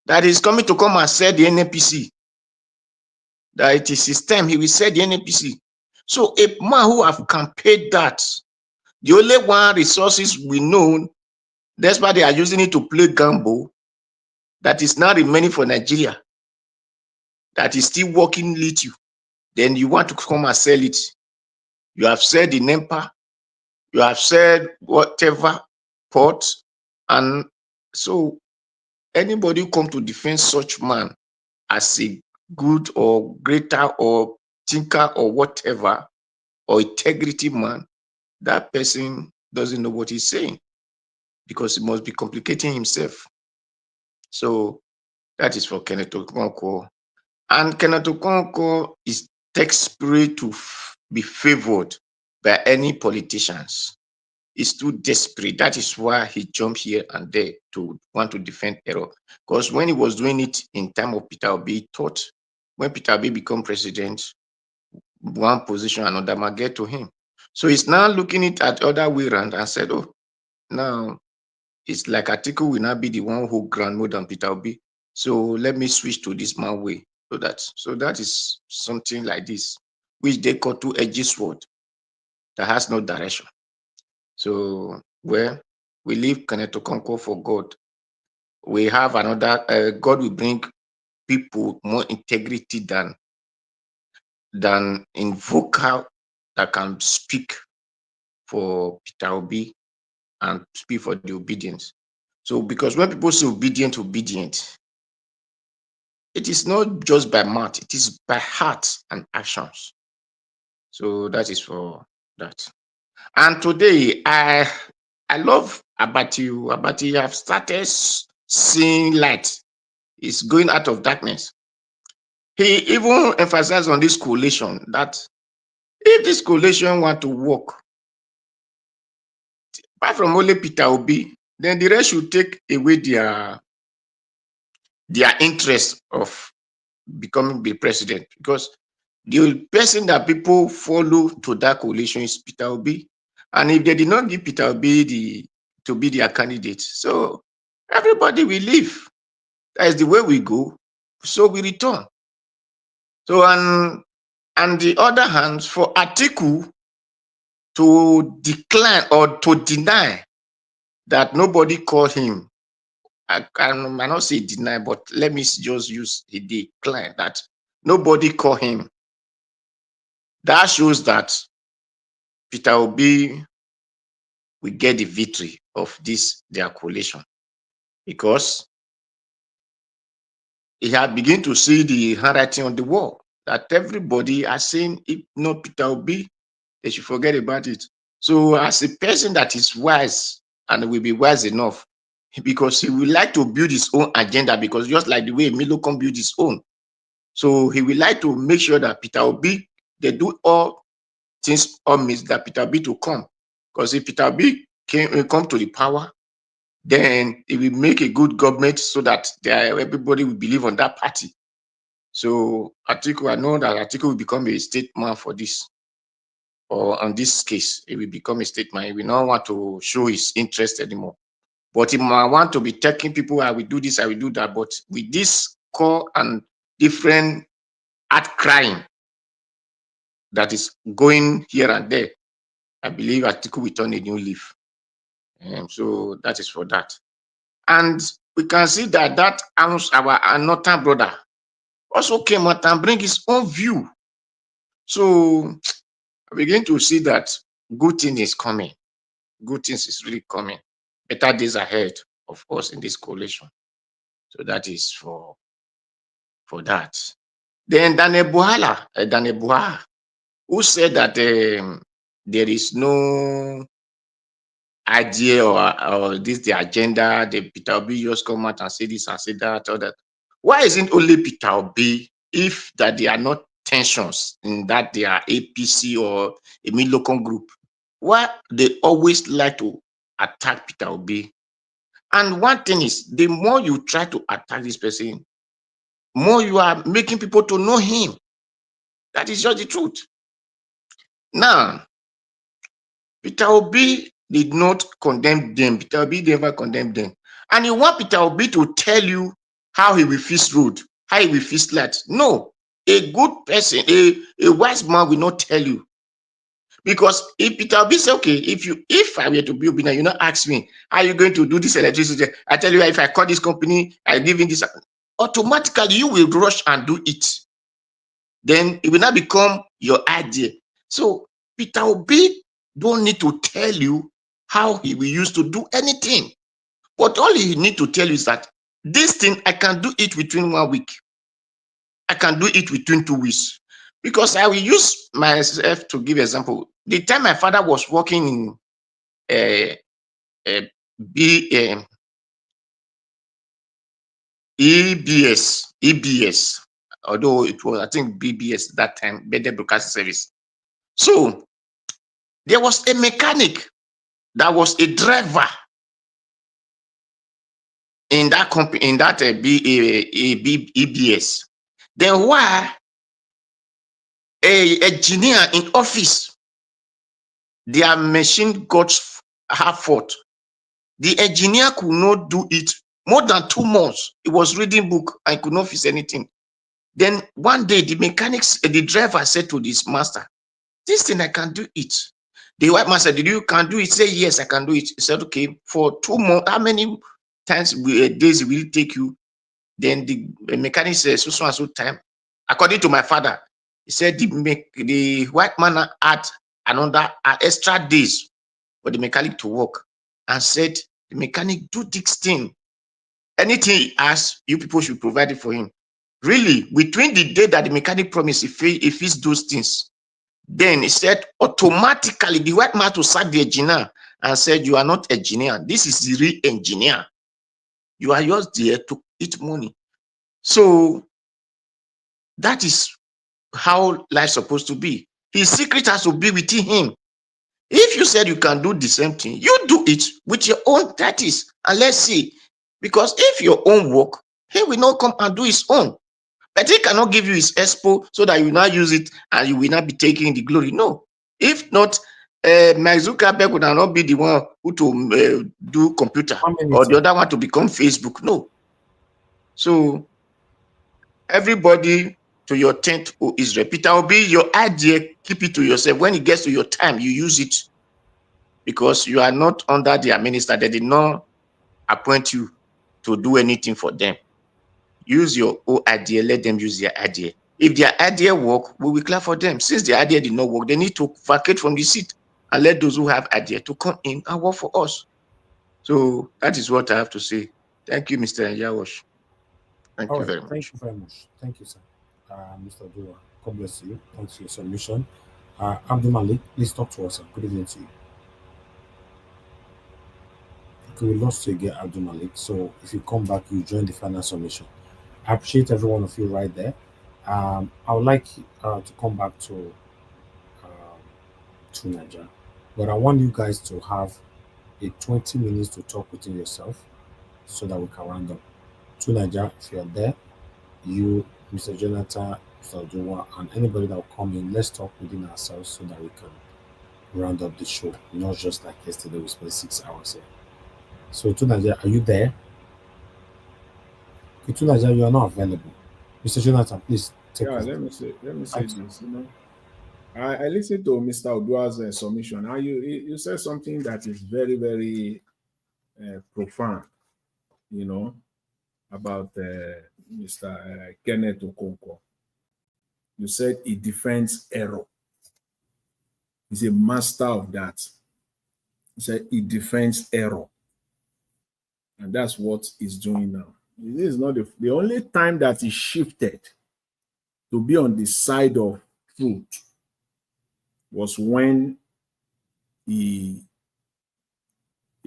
That he's coming to come and sell the NNPC. That it is his time, he will sell the NNPC. So a man who have campaigned that, the only one resources we know, that's why they are using it to play gamble, that is now remaining for Nigeria, that is still working little, then you want to come and sell it. You have said the NEMPA, you have said whatever port, and so anybody who come to defend such man as a good or greater or thinker or whatever, or integrity man, that person doesn't know what he's saying because he must be complicating himself. So that is for Kenneth Okonkwo. And Kenneth Okonkwo is desperate to be favored by any politicians. He's too desperate. That is why he jumped here and there to want to defend error. Because when he was doing it in time of Peter Obi, he thought when Peter Obi become president, one position another might get to him. So he's now looking at the other way around and said, oh, now it's like Atiku will not be the one who grant more than Peter Obi. So let me switch to this man way. So that is something like this, which they call two-edged sword that has no direction. So well, we leave Kenneth Okonkwo for God. We have another, God will bring people more integrity than in vocal that can speak for Peter Obi and speak for the obedience. So because when people say obedient, it is not just by mouth, it is by heart and actions. So that is for that. And today, I love Abati. Abati have started seeing light. It's going out of darkness. He even emphasized on this coalition that if this coalition want to work, apart from only Peter Obi, then the rest should take away their interest of becoming the president, because the person that people follow to that coalition is Peter Obi. And if they did not give Peter Obi to be their candidate, so everybody will leave. That is the way we go. So we return. So on the other hand, for Atiku to decline or to deny that nobody called him, I might not say deny, but let me just use a decline that nobody called him. That shows that Peter Obi will get the victory of their coalition, because he had begun to see the handwriting on the wall that everybody has seen. If not Peter Obi, they should forget about it. So as a person that is wise and will be wise enough, because he will like to build his own agenda, because just like the way Milo can build his own. So he will like to make sure that Peter Obi, they do all things or means that Peter Obi to come. Because if Peter Obi come to the power, then it will make a good government so that everybody will believe on that party. So Atiku, I know that Atiku will become a statesman for this, or on this case, he will become a statesman. He will not want to show his interest anymore. But he might want to be taking people, I will do this, I will do that. But with this core and different outcrying that is going here and there, I believe Atiku will turn a new leaf. So that is for that. And we can see that our northern brother also came out and bring his own view. So I begin to see that good thing is coming. Good things is really coming. Better days ahead of us in this coalition. So that is for that. Then Daniel Buhala, who said that there is no idea or this the agenda, the Peter Obi just come out and say this and say that or that. Why isn't only Peter Obi, if that there are not tensions in that they are APC or a mid-local group, why they always like to attack Peter Obi? And one thing is, the more you try to attack this person, more you are making people to know him. That is just the truth. Now, Peter Obi did not condemn them. Peter Obi never condemned them. And you want Peter Obi to tell you how he will fix road, how he will fix light. No, a good person, a wise man will not tell you. Because if Peter Obi say, okay, if I were to be Obi now, you not ask me, are you going to do this electricity? I tell you, if I call this company, I give in this, automatically you will rush and do it. Then it will not become your idea. So Peter Obi don't need to tell you how he will use to do anything. But all he need to tell you is that this thing, I can do it within 1 week. I can do it within 2 weeks. Because I will use myself to give example. The time my father was working in EBS, although it was, I think, BBS that time, Better Broadcast Service. So there was a mechanic that was a driver in that company, in that EBS. Then why a engineer in office, their machine got half fault. The engineer could not do it more than 2 months. He was reading book and could not fix anything. Then one day the driver said to this master, this thing I can do it. The white man said, you can do it? Say yes, I can do it. He said, okay, for 2 months, how many days will it take you? Then the mechanic said, so and so time. According to my father, he said the white man had another extra days for the mechanic to work, and said the mechanic do this thing. Anything he asks, you people should provide it for him. Really, between the day that the mechanic promised if he those things, then he said automatically the white man to sack the engineer and said, you are not engineer. This is the real engineer. You are just there to eat money. So that is how life is supposed to be. His secret has to be within him. If you said you can do the same thing, you do it with your own tactics, and let's see. Because if your own work, he will not come and do his own. But he cannot give you his expo so that you now use it and you will not be taking the glory. No. If not, Mark Zuckerberg would not be the one who to do computer, or the other one to become Facebook. No. So everybody to your tent who is Peter Obi, your idea, keep it to yourself. When it gets to your time, you use it, because you are not under their minister. They did not appoint you to do anything for them. Use your own idea, let them use their idea. If their idea work, we will clap for them. Since their idea did not work, they need to vacate from the seat and let those who have idea to come in and work for us. So that is what I have to say. Thank you, Mr. Yawash. Thank you very much. Thank you very much. Thank you, sir. Mr. Dura, God bless you. Thanks for your submission. Abdul Malik, please talk to us, sir. Good evening to you. Okay, we lost you again, Abdul Malik. So if you come back, you join the final submission. I appreciate every one of you right there. I would like to come back to Nigeria, but I want you guys to have a 20 minutes to talk within yourself so that we can round up. To Nigeria, if you're there, you, Mr. Jonathan, Mr. Jowa, and anybody that will come in, let's talk within ourselves so that we can round up the show, not just like yesterday we spent 6 hours here. So to Nigeria, are you there? Okay, to Nigeria, you are not available. Mr. Jonathan, please take it. Let me say this. You know, I listened to Mr. Odua's submission. Now you said something that is very, very profound, you know, about Mr. Kenneth Okonkwo. You said he defends error. He's a master of that. He said he defends error. And that's what he's doing now. This is not the only time that he shifted to be on the side of truth was when he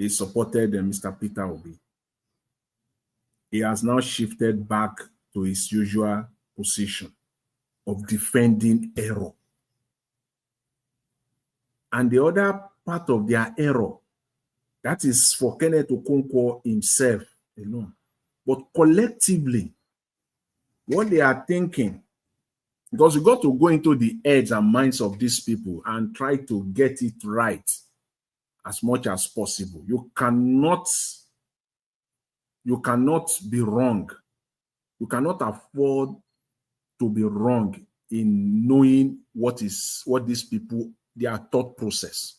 supported Mr. Peter Obi. He has now shifted back to his usual position of defending error. And the other part of their error, that is for Kenneth Okonkwo himself alone. But collectively, what they are thinking, because you got to go into the heads and minds of these people and try to get it right as much as possible. You cannot be wrong. You cannot afford to be wrong in knowing what these people their thought process.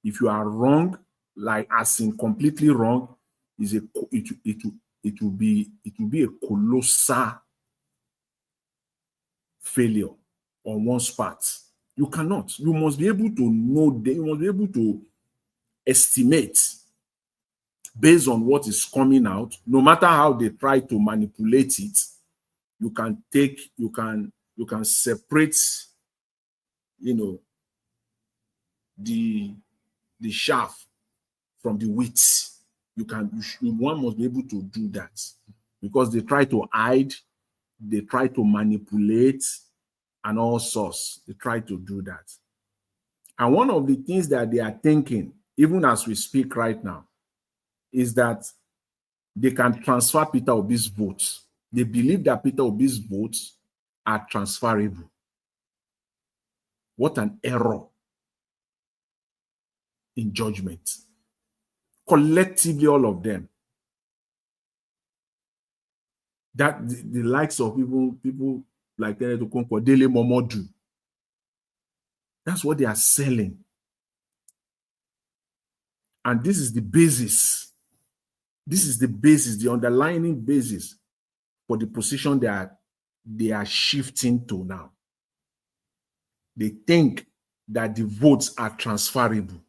If you are wrong, like as in completely wrong, it will be a colossal failure on one's part. You cannot. You must be able to know. You must be able to estimate based on what is coming out. No matter how they try to manipulate it, you can separate, the chaff from the wheat. One must be able to do that, because they try to hide, they try to manipulate, and all sorts. They try to do that. And one of the things that they are thinking, even as we speak right now, is that they can transfer Peter Obi's votes. They believe that Peter Obi's votes are transferable. What an error in judgment. Collectively, all of them. That the likes of people like Kenneth Okonkwo, Dele Momodu, that's what they are selling. And this is the basis. This is the basis, the underlying basis for the position that they are shifting to now. They think that the votes are transferable.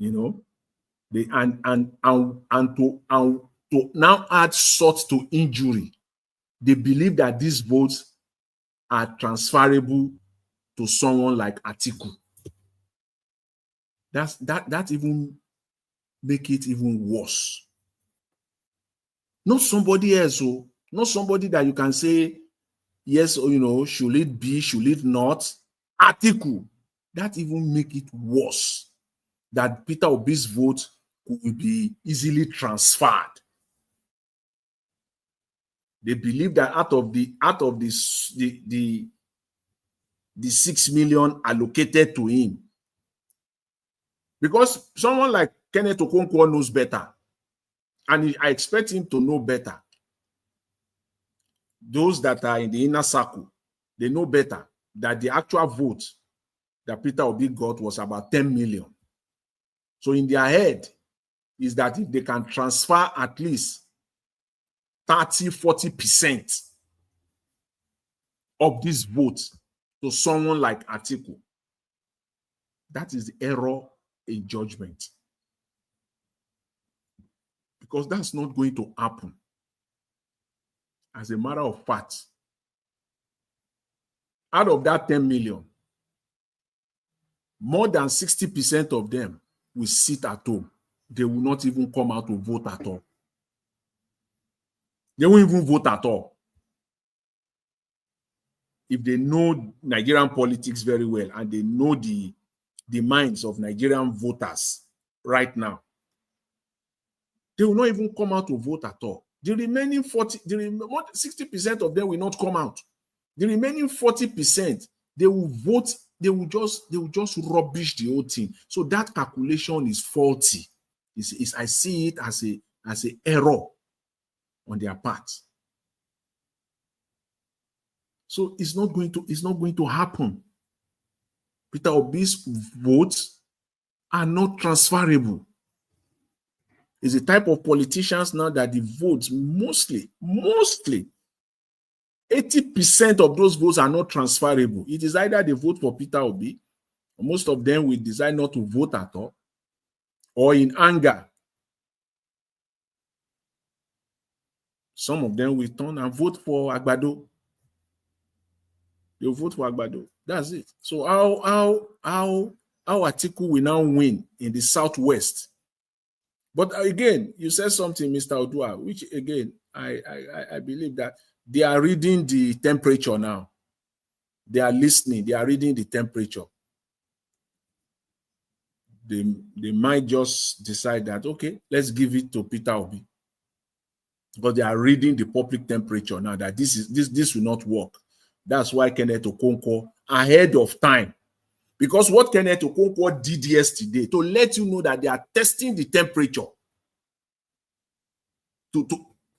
They and to now add salt to injury, they believe that these votes are transferable to someone like Atiku. That even make it even worse. Not somebody else, not somebody that you can say yes or should it be, should it not? Atiku. That even make it worse. That Peter Obi's vote will be easily transferred. They believe that out of the 6 million allocated to him, because someone like Kenneth Okonkwo knows better, and I expect him to know better. Those that are in the inner circle, they know better that the actual vote that Peter Obi got was about 10 million. So in their head is that if they can transfer at least 30-40% of this vote to someone like Atiku, that is the error in judgment. Because that's not going to happen. As a matter of fact, out of that 10 million, more than 60% of them will sit at home. They will not even come out to vote at all. They won't even vote at all. If they know Nigerian politics very well and they know the minds of Nigerian voters right now, they will not even come out to vote at all. The remaining 60% of them will not come out. The remaining 40%, they will vote. They will just rubbish the whole thing. So that calculation is faulty. I see it as an error on their part. So it's not going to happen. Peter Obi's votes are not transferable. It's a type of politicians now that the votes mostly 80% of those votes are not transferable. It is either they vote for Peter Obi, or most of them will decide not to vote at all, or in anger, some of them will turn and vote for Agbado. They'll vote for Agbado. That's it. So how Atiku will now win in the Southwest? But again, you said something, Mr. Odua, which again, I believe that they are reading the temperature now. They are listening. They are reading the temperature. They might just decide that, okay, let's give it to Peter Obi. Because they are reading the public temperature now that this will not work. That's why Kenneth Okonkwo, ahead of time, because what Kenneth Okonkwo did yesterday, to let you know that they are testing the temperature, to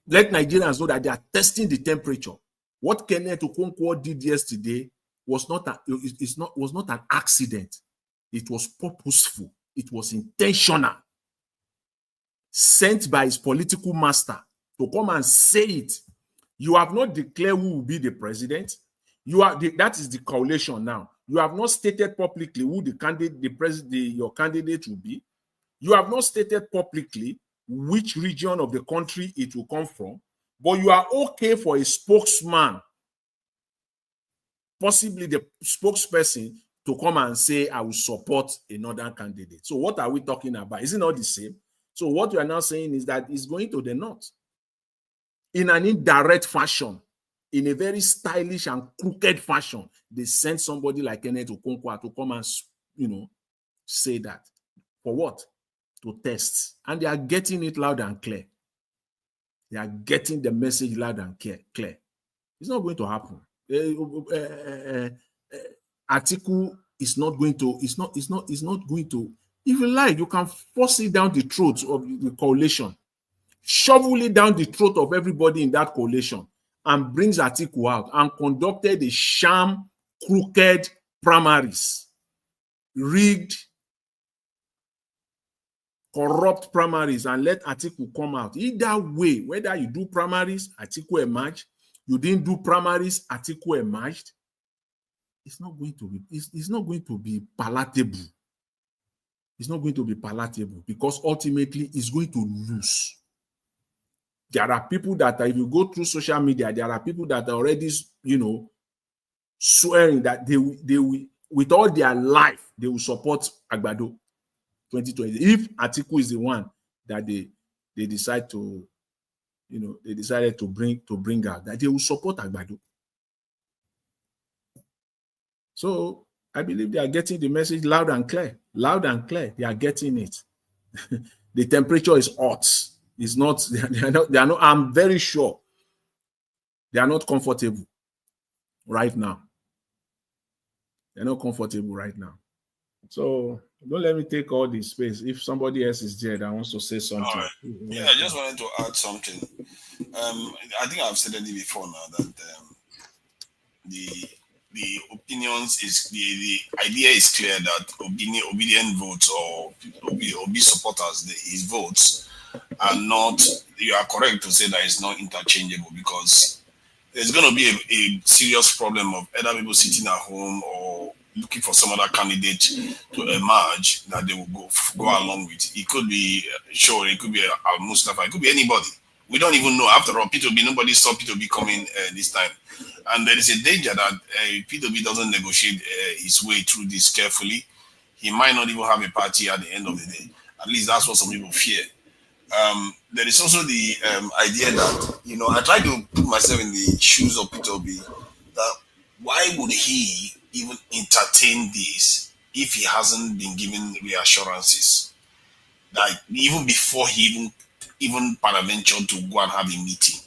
let Nigerians know that they are testing the temperature. What Kenneth Okonkwo did yesterday was not an accident. It was purposeful. It was intentional. Sent by his political master to come and say it. You have not declared who will be the president. That is the coalition now. You have not stated publicly who the candidate, your candidate will be. You have not stated publicly which region of the country it will come from, but you are okay for a spokesman, possibly the spokesperson, to come and say, I will support another candidate. So what are we talking about? Is it not the same? So what you are now saying is that it's going to the north in an indirect fashion, in a very stylish and crooked fashion. They send somebody like Kenneth Okonkwo to come and, say that. For what? To test. And they are getting it loud and clear. They are getting the message loud and clear. It's not going to happen. Atiku is not going to, it's not going to, if you like, you can force it down the throat of the coalition, shovel it down the throat of everybody in that coalition, and brings Atiku out and conducted a sham, crooked primaries, rigged, corrupt primaries, and let Atiku come out. Either way, whether you do primaries, Atiku emerged, you didn't do primaries, Atiku emerged, it's not going to be, it's not going to be palatable. It's not going to be palatable because ultimately it's going to lose. There are people that if you go through social media, there are people that are already, swearing that they will, with all their life, they will support Agbado 2020. If Atiku is the one that they decide to, they decided to bring out, that they will support Agbado. So I believe they are getting the message loud and clear. Loud and clear. They are getting it. The temperature is hot. It's not, they are not, I'm very sure they are not comfortable right now. They're not comfortable right now. So don't let me take all this space. If somebody else is there that wants to say something. All right. Yeah, I just wanted to add something. I think I've said it before now that the opinions is the idea is clear that obedient votes or Obi supporters, his votes are not. You are correct to say that it's not interchangeable because there's going to be a serious problem of either people sitting at home or looking for some other candidate to emerge that they will go along with. It could be sure, it could be Al-Mustafa, it could be anybody. We don't even know. After all, P2B, nobody saw P2B coming this time. And there is a danger that P2B doesn't negotiate his way through this carefully. He might not even have a party at the end of the day. At least that's what some people fear. There is also the idea that, I try to put myself in the shoes of P2B, that why would he even entertain this if he hasn't been given reassurances? Like, even before he even paraventured to go and have a meeting.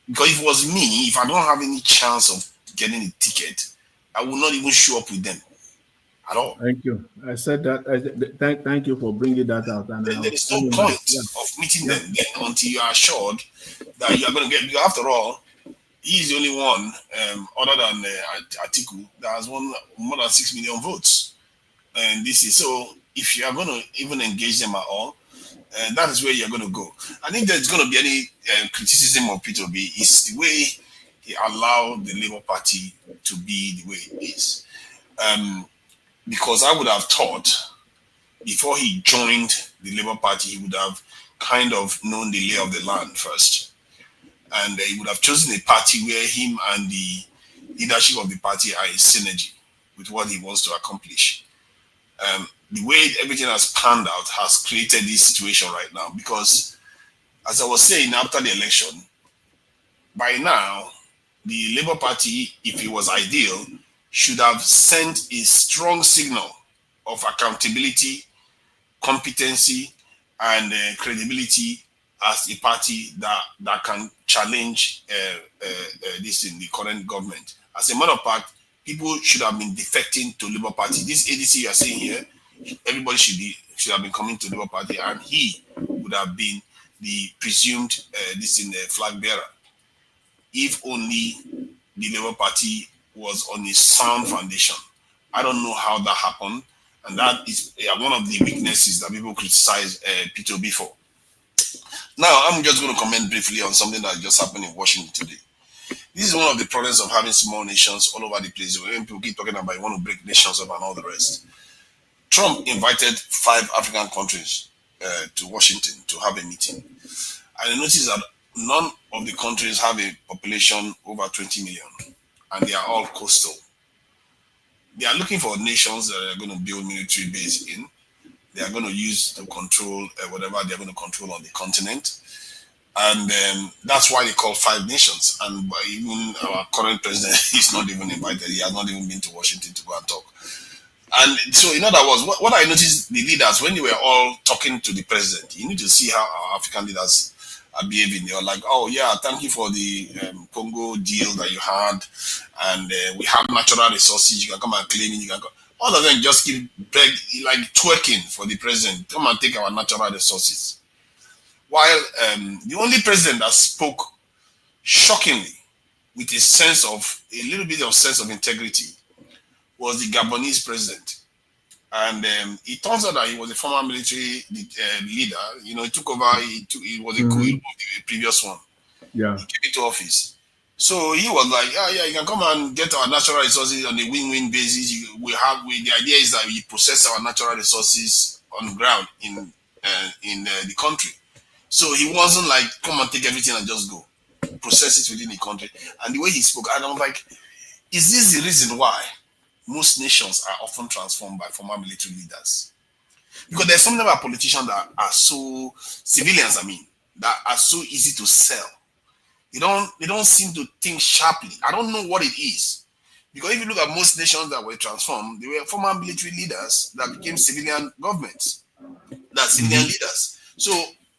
Because if it was me, if I don't have any chance of getting a ticket, I will not even show up with them at all. Thank you. I said that. Thank you for bringing that out. And there is no point of meeting them until you are assured that you are going to get. Because after all, he's the only one, other than Atiku, that has won more than 6 million votes. And this is so. If you are going to even engage them at all, that is where you're going to go. I think there's going to be any criticism of P2B is the way he allowed the Labour Party to be the way it is. Because I would have thought before he joined the Labour Party, he would have kind of known the lay of the land first. And he would have chosen a party where him and the leadership of the party are in synergy with what he wants to accomplish. The way everything has panned out has created this situation right now because, as I was saying after the election, by now, the Labour Party, if it was ideal, should have sent a strong signal of accountability, competency, and credibility as a party that can challenge this in the current government. As a matter of fact, people should have been defecting to Labour Party. This ADC you are seeing here, everybody should have been coming to Labour Party, and he would have been the presumed flag bearer. If only the Labour Party was on a sound foundation. I don't know how that happened, and that is one of the weaknesses that people criticize P2B for. Now, I'm just going to comment briefly on something that just happened in Washington today. This is one of the problems of having small nations all over the place. When people keep talking about you want to break nations up and all the rest. Trump invited 5 African countries to Washington to have a meeting. And I noticed that none of the countries have a population over 20 million, and they are all coastal. They are looking for nations that are going to build military base in. They are going to use to control whatever they are going to control on the continent. And that's why they call 5 nations. And even our current president is not even invited. He has not even been to Washington to go and talk. And so, in other words, what I noticed, the leaders, when they were all talking to the president, you need to see how our African leaders are behaving. They are like, oh, yeah, thank you for the Congo deal that you had. And we have natural resources. You can come and claim it. You can come. All of them just keep like twerking for the president. Come and take our natural resources. While the only president that spoke shockingly with a little bit of sense of integrity was the Gabonese president. And it turns out that he was a former military leader. You know, he took over, he was a coup of the previous one. Yeah. He came into office. So he was like, yeah, you can come and get our natural resources on a win-win basis. The idea is that we process our natural resources on the ground in the country. So he wasn't like, come and take everything and just go. Process it within the country. And the way he spoke, and I'm like, is this the reason why most nations are often transformed by former military leaders? Because there's something about politicians that are so, civilians, that are so easy to sell. They don't seem to think sharply. I don't know what it is. Because if you look at most nations that were transformed, they were former military leaders that became civilian governments. That's civilian leaders. So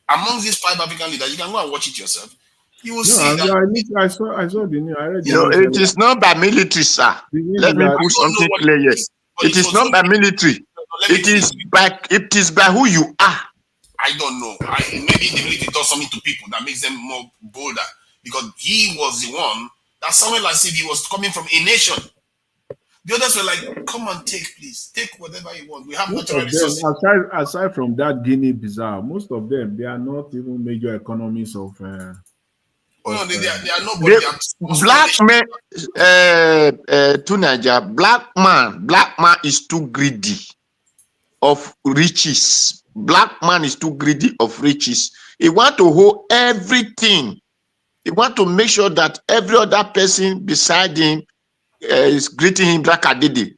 among these 5 African leaders, you can go and watch it yourself. You will see that. I saw the news. I read it is not by military, sir. Let me put something clear here. It is not by military. It is by who you are. I don't know. Maybe the military does something to people that makes them more bolder. Because he was the one that sounded like if he was coming from a nation. The others were like, come and take, please. Take whatever you want. We have natural resources. Aside from that Guinea-Bissau, most of them, they are not even major economies of... they are nobody. Black man to Nigeria, black man is too greedy of riches. Black man is too greedy of riches. He want to hold everything. He want to make sure that every other person beside him is greeting him like a did.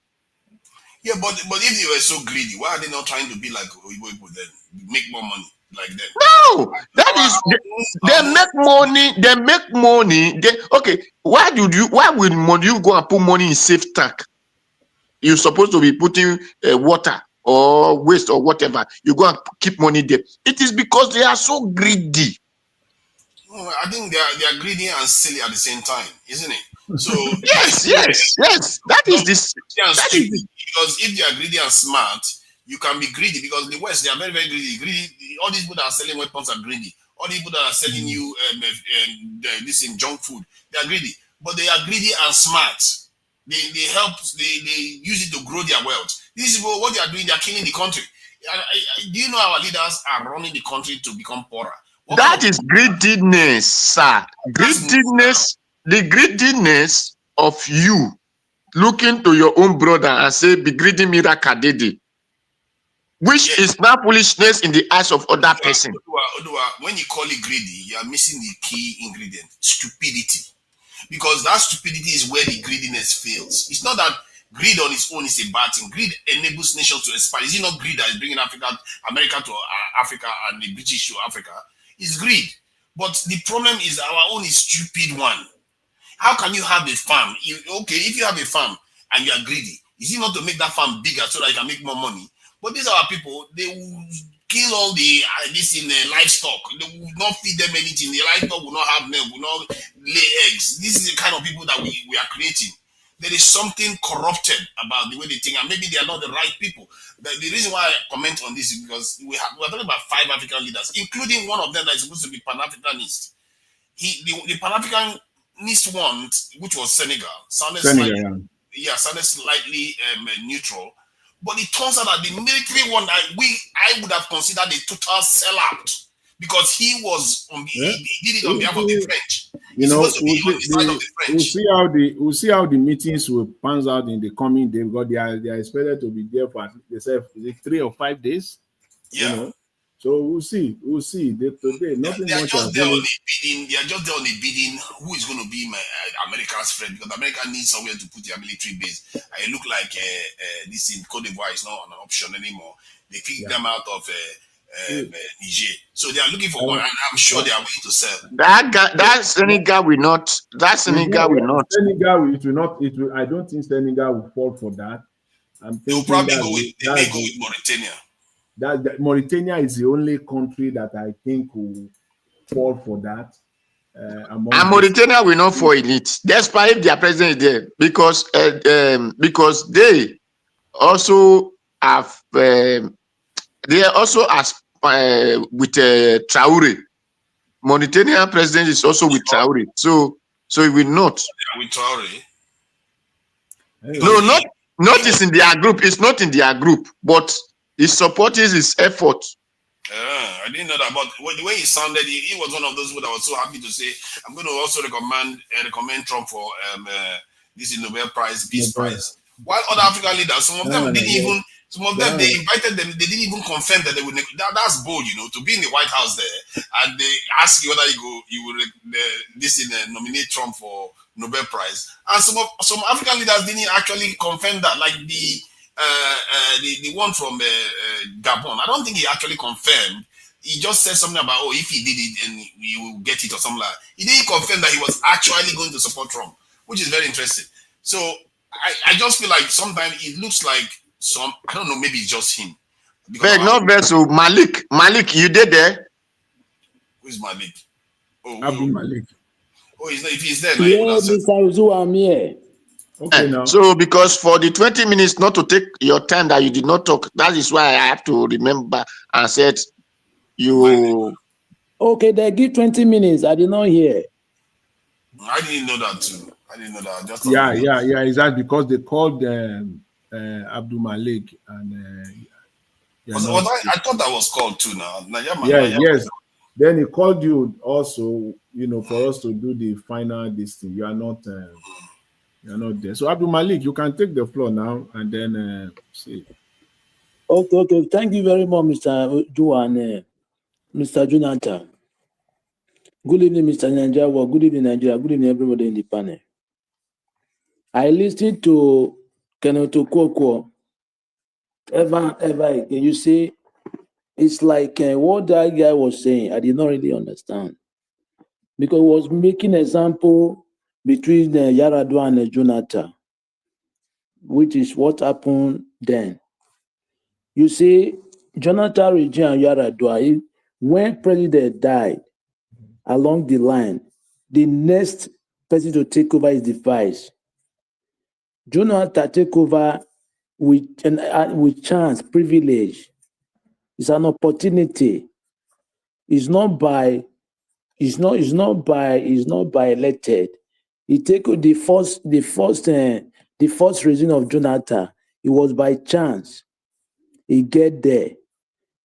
Yeah, but if they were so greedy, why are they not trying to be like Oyibo people then? Make more money like them? No, that is they make money. They make money. Okay, why would you go and put money in safe tank? You're supposed to be putting water or waste or whatever. You go and keep money there. It is because they are so greedy. I think they are greedy and silly at the same time, isn't it? So yes. That is this. Because if they are greedy and smart, you can be greedy. Because the West, they are very, very greedy. All these people that are selling weapons are greedy. All these people that are selling you this in junk food, they are greedy. But they are greedy and smart. They use it to grow their wealth. These people, what they are doing, they are killing the country. Do you know our leaders are running the country to become poorer? That is greediness, sir. Greediness, the greediness of you looking to your own brother and say, be greedy me rakadede, which is not foolishness in the eyes of other person. When you call it greedy, you are missing the key ingredient, stupidity. Because that stupidity is where the greediness fails. It's not that greed on its own is a bad thing. Greed enables nations to expand. Is it not greed that is bringing America to Africa and the British to Africa? It's greed. But the problem is our own is stupid one. How can you have a farm? If you have a farm and you are greedy, is it not to make that farm bigger so that you can make more money? But these are our people. They will kill all the livestock. They will not feed them anything. The livestock will not have milk, will not lay eggs. This is the kind of people that we are creating. There is something corrupted about the way they think, and maybe they are not the right people. The reason why I comment on this is because we are talking about 5 African leaders, including one of them that is supposed to be Pan-Africanist. The Pan-African this one, which was Senegal, sounded slightly neutral. But it turns out that the military one, I would have considered a total sellout because he was he did it on behalf of the French. You know, we'll see how the meetings will pan out in the coming day because they are expected to be there for themselves 3 or 5 days. Yeah. You know? So we'll see. Today, nothing they are much. just there on the bidding. They are just there on the bidding. Who is going to be my America's friend? Because America needs somewhere to put their military base. I look like this in Cote d'Ivoire is not an option anymore. They kicked them out of Niger, so they are looking for one, and I'm sure they are willing to sell. That Senegal will not. That Senegal will not. Senegal, it will not. It will. I don't think Senegal will fall for that. They will probably go with. They may go with Mauritania. That Mauritania is the only country that I think will fall for that. And Mauritania will not fall in it, despite if their president is there, because they also have they also with Traore. Mauritania president is also with Traore, so it will not. Yeah, with Traore. No, not is in their group. It's not in their group, but his supporting his effort. I didn't know that, but the way he sounded, he was one of those people that was so happy to say, "I'm going to also recommend Trump for this Nobel Prize, Peace Prize." While other African leaders, some of them didn't even. Some of them, they invited them. They didn't even confirm that they would. That's bold, you know, to be in the White House there, and they ask you whether you will nominate Trump for Nobel Prize. And some African leaders didn't actually confirm that, like the one from Gabon. I don't think he actually confirmed. He just said something about, if he did it, and you will get it or something like that. He didn't confirm that he was actually going to support Trump, which is very interesting. So I just feel like sometimes it looks like I don't know, maybe it's just him. Malik, you did there? Who is Malik? Abdul Malik. Oh, if he's there, I'm here. Okay, now. So because for the 20 minutes not to take your time that you did not talk, that is why I have to remember and said you. Okay, they give 20 minutes. I did not hear. I didn't know that too. I didn't know that. Just yeah. Exactly, because they called Abdul Malik and. I thought that was called too now. Yes. Then he called you also, for us to do the final this thing. You are not there. So Abdul Malik, you can take the floor now and then see. Okay. Thank you very much, Mr. Juan, Mr. Jonathan. Good evening, Mr. Nigeria. Good evening, Nigeria. Good evening, everybody in the panel. I listened to Kenneth Okonkwo ever again. You see, it's like what that guy was saying. I did not really understand because he was making example between Yaradua and Jonathan, which is what happened then. You see, Jonathan regime and Yaradua, when president died along the line, the next person to take over is the vice. Jonathan take over with chance, privilege. It's an opportunity. It's not by elected. He take the first regime of Jonathan. It was by chance. He get there.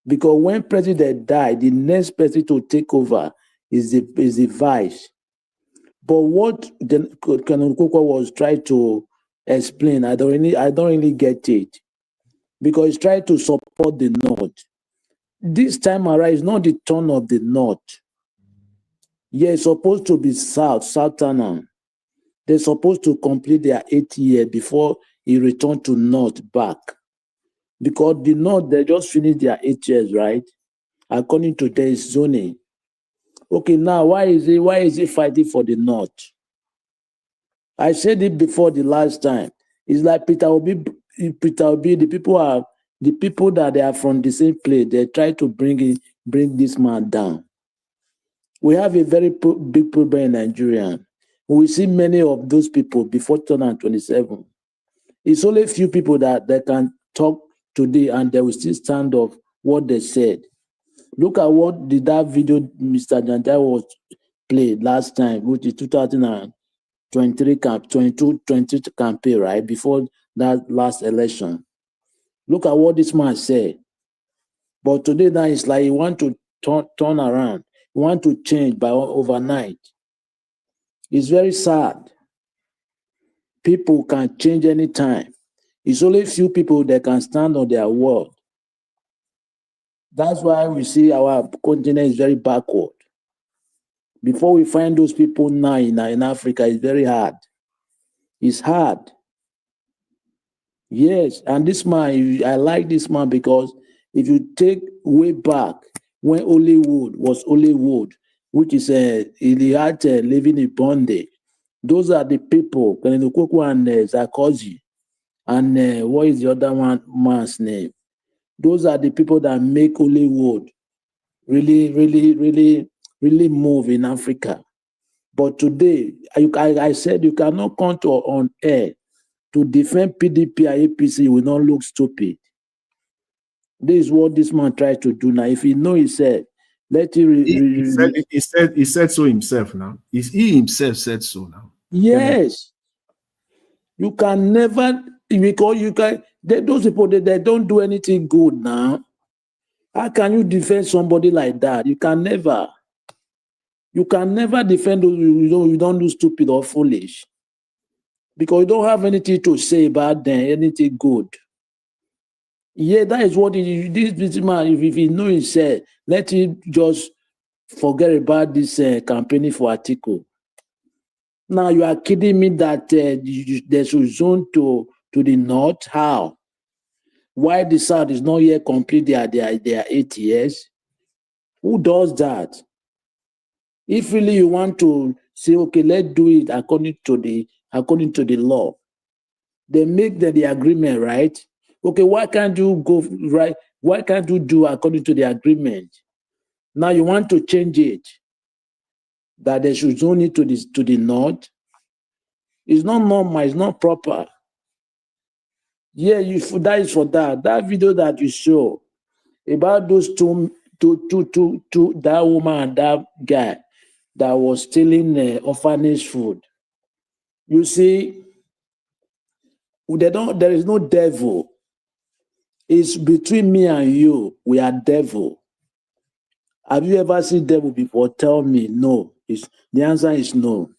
Because when president died, the next person to take over is the vice. But what Kenneth Okonkwo was trying to explain, I don't really get it. Because he's trying to support the North. This time around, it's not the turn of the North. Yeah, it's supposed to be Southern. They're supposed to complete their 8 years before he returned to North back. Because the North, they just finished their 8 years, right? According to their zoning. Okay, now why is he fighting for the North? I said it before the last time. It's like Peter Obi, the people that they are from the same place, they try to bring this man down. We have a very big problem in Nigeria. We see many of those people before 2027. It's only a few people that they can talk today and they will still stand up what they said. Look at that video Mr. Jantai was played last time, which is 2019. 22 campaign, right? Before that last election. Look at what this man said. But today now it's like you want to turn around. You want to change by overnight. It's very sad. People can change anytime. It's only few people that can stand on their word. That's why we see our continent is very backward. Before we find those people now in Africa, it's very hard. It's hard. Yes, and this man, I like this man because if you take way back when Hollywood was Hollywood, which is Iliate living in bondage, those are the people, Kenneth Okonkwo and Sarkozy, and what is the other man's name? Those are the people that make Hollywood really move in Africa. But today, I said you cannot come on air to defend PDP and APC. You will not look stupid. This is what this man tries to do now. If he know he said, let it. He said so himself now. He himself said so now. Yes. You can never, because those people, they don't do anything good now. How can you defend somebody like that? You can never. You can never defend those you don't do stupid or foolish. Because you don't have anything to say about them, anything good. Yeah, that is what this man, if he know he said, let him just forget about this campaigning for Atiku. Now you are kidding me that there's a zone to the north. How? Why the south is not yet complete their 8 years? Who does that? If really you want to say, okay, let's do it according to the law, they make the agreement, right? Okay, why can't you go right? Why can't you do according to the agreement? Now you want to change it, that they should zone it to the north. It's not normal, it's not proper. Yeah, that is for that. That video that you show about those two, that woman and that guy that was stealing orphanage food. You see, there is no devil. It's between me and you. We are devil. Have you ever seen devil before? Tell me. No. The answer is no.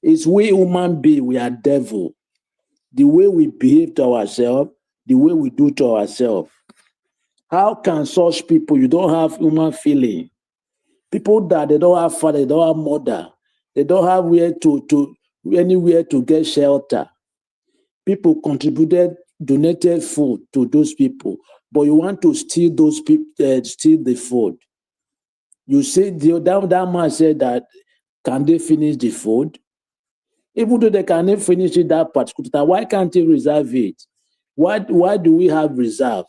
It's we human beings, we are devil. The way we behave to ourselves, the way we do to ourselves. How can such people, you don't have human feeling? People that they don't have father, they don't have mother, they don't have anywhere to get shelter. People contributed, donated food to those people, but you want to steal those people, steal the food. You say that man said that, can they finish the food? Even though they cannot finish it that particular time, why can't they reserve it? Why do we have reserve?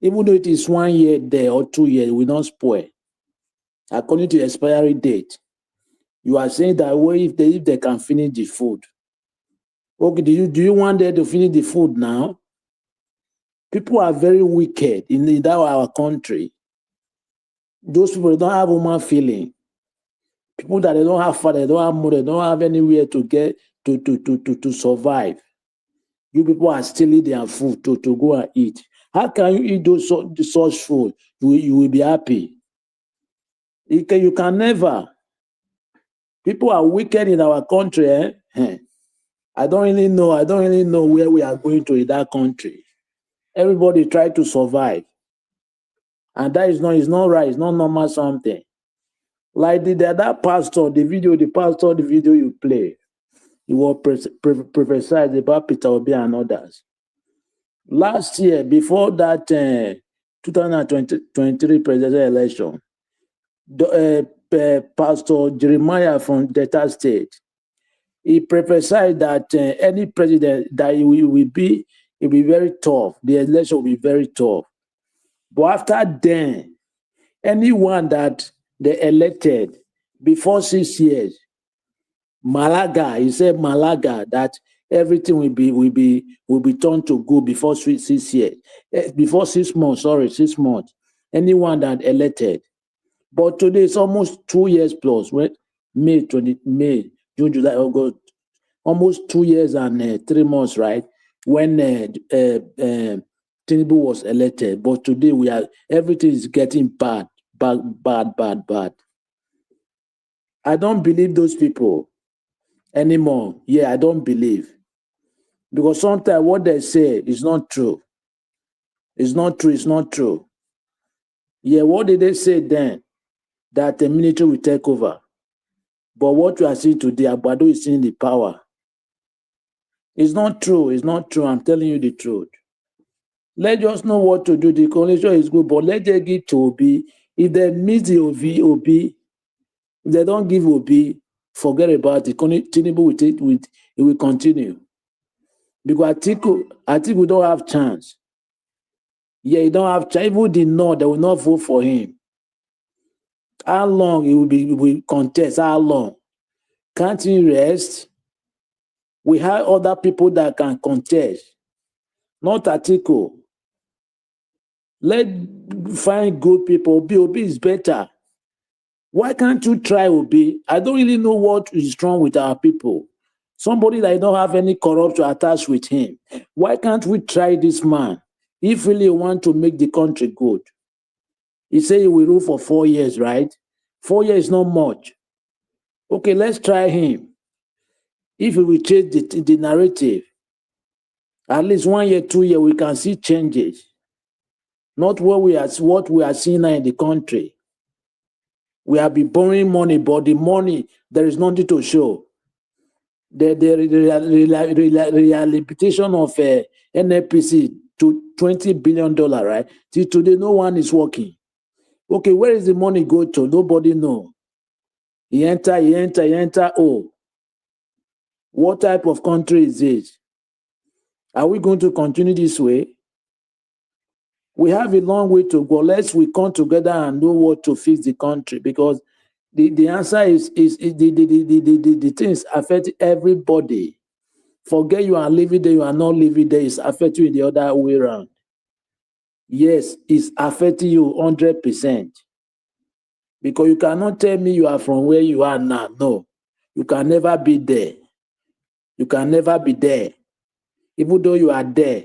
Even though it is 1 year there or 2 years, we don't spoil. According to the expiry date, you are saying that if they can finish the food. Okay, do you want them to finish the food now? People are very wicked in our country. Those people don't have human feeling. People that they don't have father, they don't have mother, they don't have anywhere to get to survive. You people are stealing their food to go and eat. How can you eat such food? You will be happy. You can never. People are wicked in our country. I don't really know where we are going to in that country. Everybody try to survive. And that is not right. It's not normal something. Like that pastor, the video you play, he was prophesied about Peter Obi and others. Last year, before that 2023 presidential election, Pastor Jeremiah from Delta State, he prophesied that any president that it will be very tough. The election will be very tough. But after then, anyone that they elected before 6 years, he said that everything will be turned to good before 6 years. Before 6 months, 6 months. Anyone that elected. But today it's almost 2 years plus. When June, June, July, August, almost 2 years and 3 months, right? When Tinubu was elected. But today everything is getting bad. I don't believe those people anymore. Yeah, I don't believe. Because sometimes what they say is not true. It's not true. Yeah, what did they say then? That the military will take over. But what we are seeing today, Agbado is seeing the power. It's not true. I'm telling you the truth. Let's just know what to do. The coalition is good, but let's just give to Obi. If they miss the Obi, if they don't give Obi, forget about it. Tinubu will continue. Because Atiku don't have chance. Yeah, he don't have chance. Even the North, they will not vote for him. How long he will contest? How long? Can't he rest? We have other people that can contest. Not Atiku. Let's find good people. Obi is better. Why can't you try Obi? I don't really know what is wrong with our people. Somebody that don't have any corruption attached with him. Why can't we try this man? If really want to make the country good. He said he will rule for 4 years, right? 4 years is not much. Okay, let's try him. If we will change the narrative, at least 1 year, 2 years, we can see changes. Not what we are seeing now in the country. We have been borrowing money, but the money, there is nothing to show. The rehabilitation of NFPC to $20 billion, right? Till today, no one is working. Okay, where is the money go to? Nobody know. He enter. Oh, what type of country is this? Are we going to continue this way? We have a long way to go. Let's we come together and know what to fix the country, because the answer is the things affect everybody. Forget you are living there, you are not living there. It's affecting you the other way around. Yes, it's affecting you 100%. Because you cannot tell me you are from where you are now. No, you can never be there. You can never be there. Even though you are there,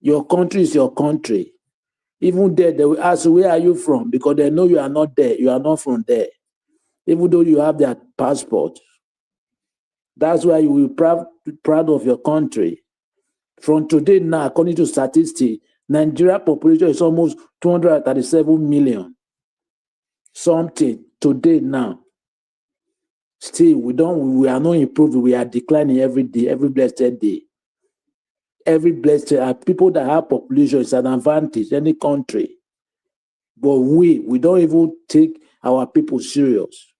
your country is your country. Even there, they will ask, where are you from? Because they know you are not there. You are not from there. Even though you have their passport. That's why you will be proud of your country. From today now, according to statistics, Nigeria population is almost 237 million. Something today now. Still, we are not improving. We are declining every day, every blessed day. Every blessed people that have population is an advantage, any country. But we don't even take our people serious.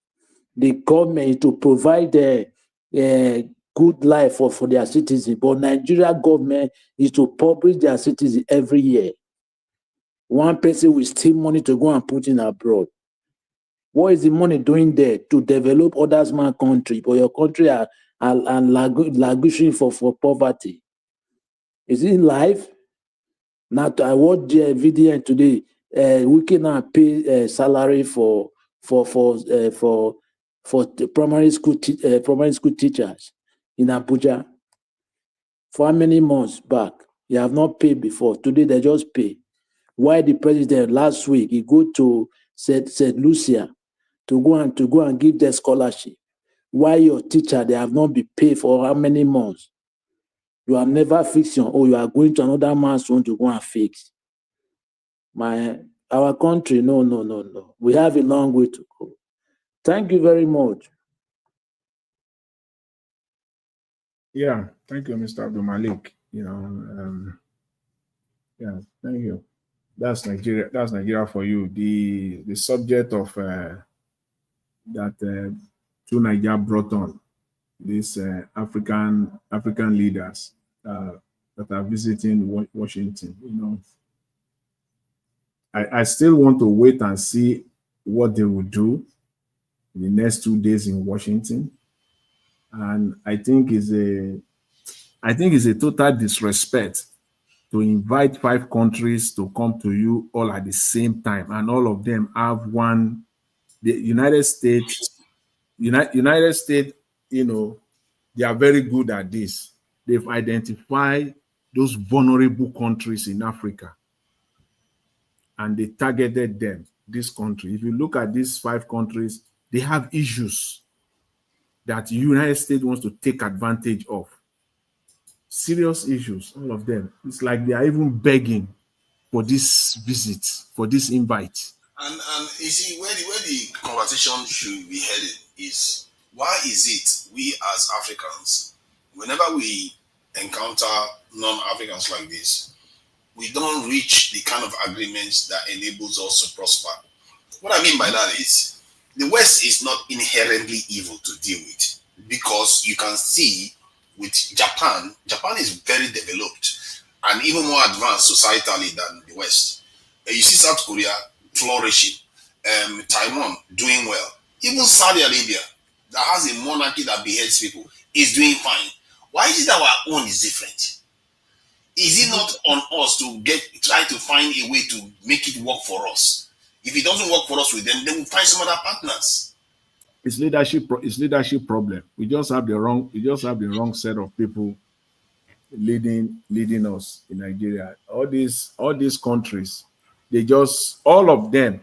The government is to provide a good life for their citizens, but Nigeria government is to publish their citizens every year. One person will steal money to go and put in abroad. What is the money doing there? To develop others' man country, but your country are languishing for poverty. Is it life? Now, I watched the video today. We cannot pay salary for primary school teachers in Abuja. For how many months back? You have not paid before. Today they just pay. Why the president last week he go to St. Lucia to go and give their scholarship? Why your teacher they have not been paid for how many months? You have never fixed your own. You are going to another man's own to go and fix. Our country, no. We have a long way to go. Thank you very much. Yeah, thank you, Mr. Abdul Malik. Yeah, thank you. That's Nigeria. That's Nigeria for you. The subject of that two Nigeria brought on these African leaders that are visiting Washington. I still want to wait and see what they will do in the next 2 days in Washington, and I think it's a total disrespect to invite 5 countries to come to you all at the same time, and all of them have one. The United States they are very good at this. They've identified those vulnerable countries in Africa and they targeted them, this country. If you look at these 5 countries, they have issues that the United States wants to take advantage of. Serious issues, all of them. It's like they are even begging for this visit, for this invite. And you see, where the conversation should be headed is, why is it we as Africans, whenever we encounter non-Africans like this, we don't reach the kind of agreements that enables us to prosper? What I mean by that is, the West is not inherently evil to deal with, because you can see with Japan is very developed and even more advanced societally than the West. You see South Korea flourishing, Taiwan doing well, even Saudi Arabia that has a monarchy that beheads people is doing fine. Why is it that our own is different? Is it not on us to try to find a way to make it work for us? If it doesn't work for us with them, then we'll find some other partners. It's leadership problem. We just have the wrong set of people leading us in Nigeria. All these countries, all of them.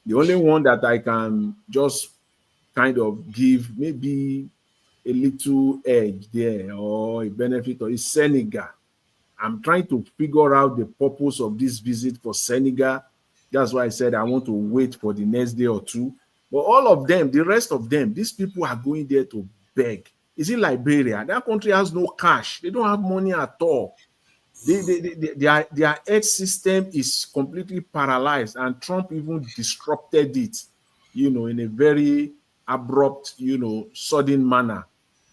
The only one that I can just kind of give maybe a little edge there or a benefit is Senegal. I'm trying to figure out the purpose of this visit for Senegal. That's why I said I want to wait for the next day or two. But all of them, the rest of them, these people are going there to beg. Is it Liberia? That country has no cash. They don't have money at all. Their health system is completely paralyzed, and Trump even disrupted it, in a very abrupt, sudden manner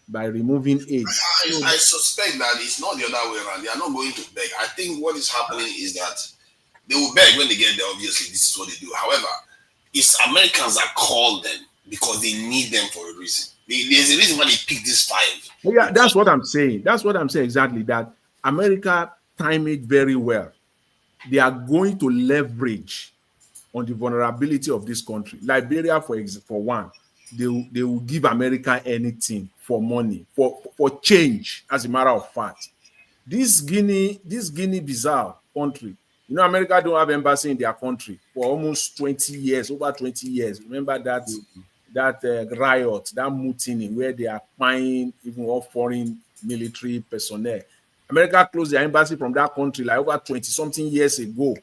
by removing aid. I suspect that it's not the other way around. They are not going to beg. I think what is happening is that they will beg when they get there. Obviously, this is what they do. However, it's Americans that call them because they need them for a reason. There's a reason why they pick these 5. Yeah, that's what I'm saying. That's what I'm saying exactly. That America timed it very well. They are going to leverage on the vulnerability of this country. Liberia, for one, they will give America anything for money, for change, as a matter of fact. This Guinea-Bissau country, America don't have embassy in their country for almost 20 years, over 20 years. Remember that riot, that mutiny where they are buying even all foreign military personnel. America closed their embassy from that country like over 20-something years ago.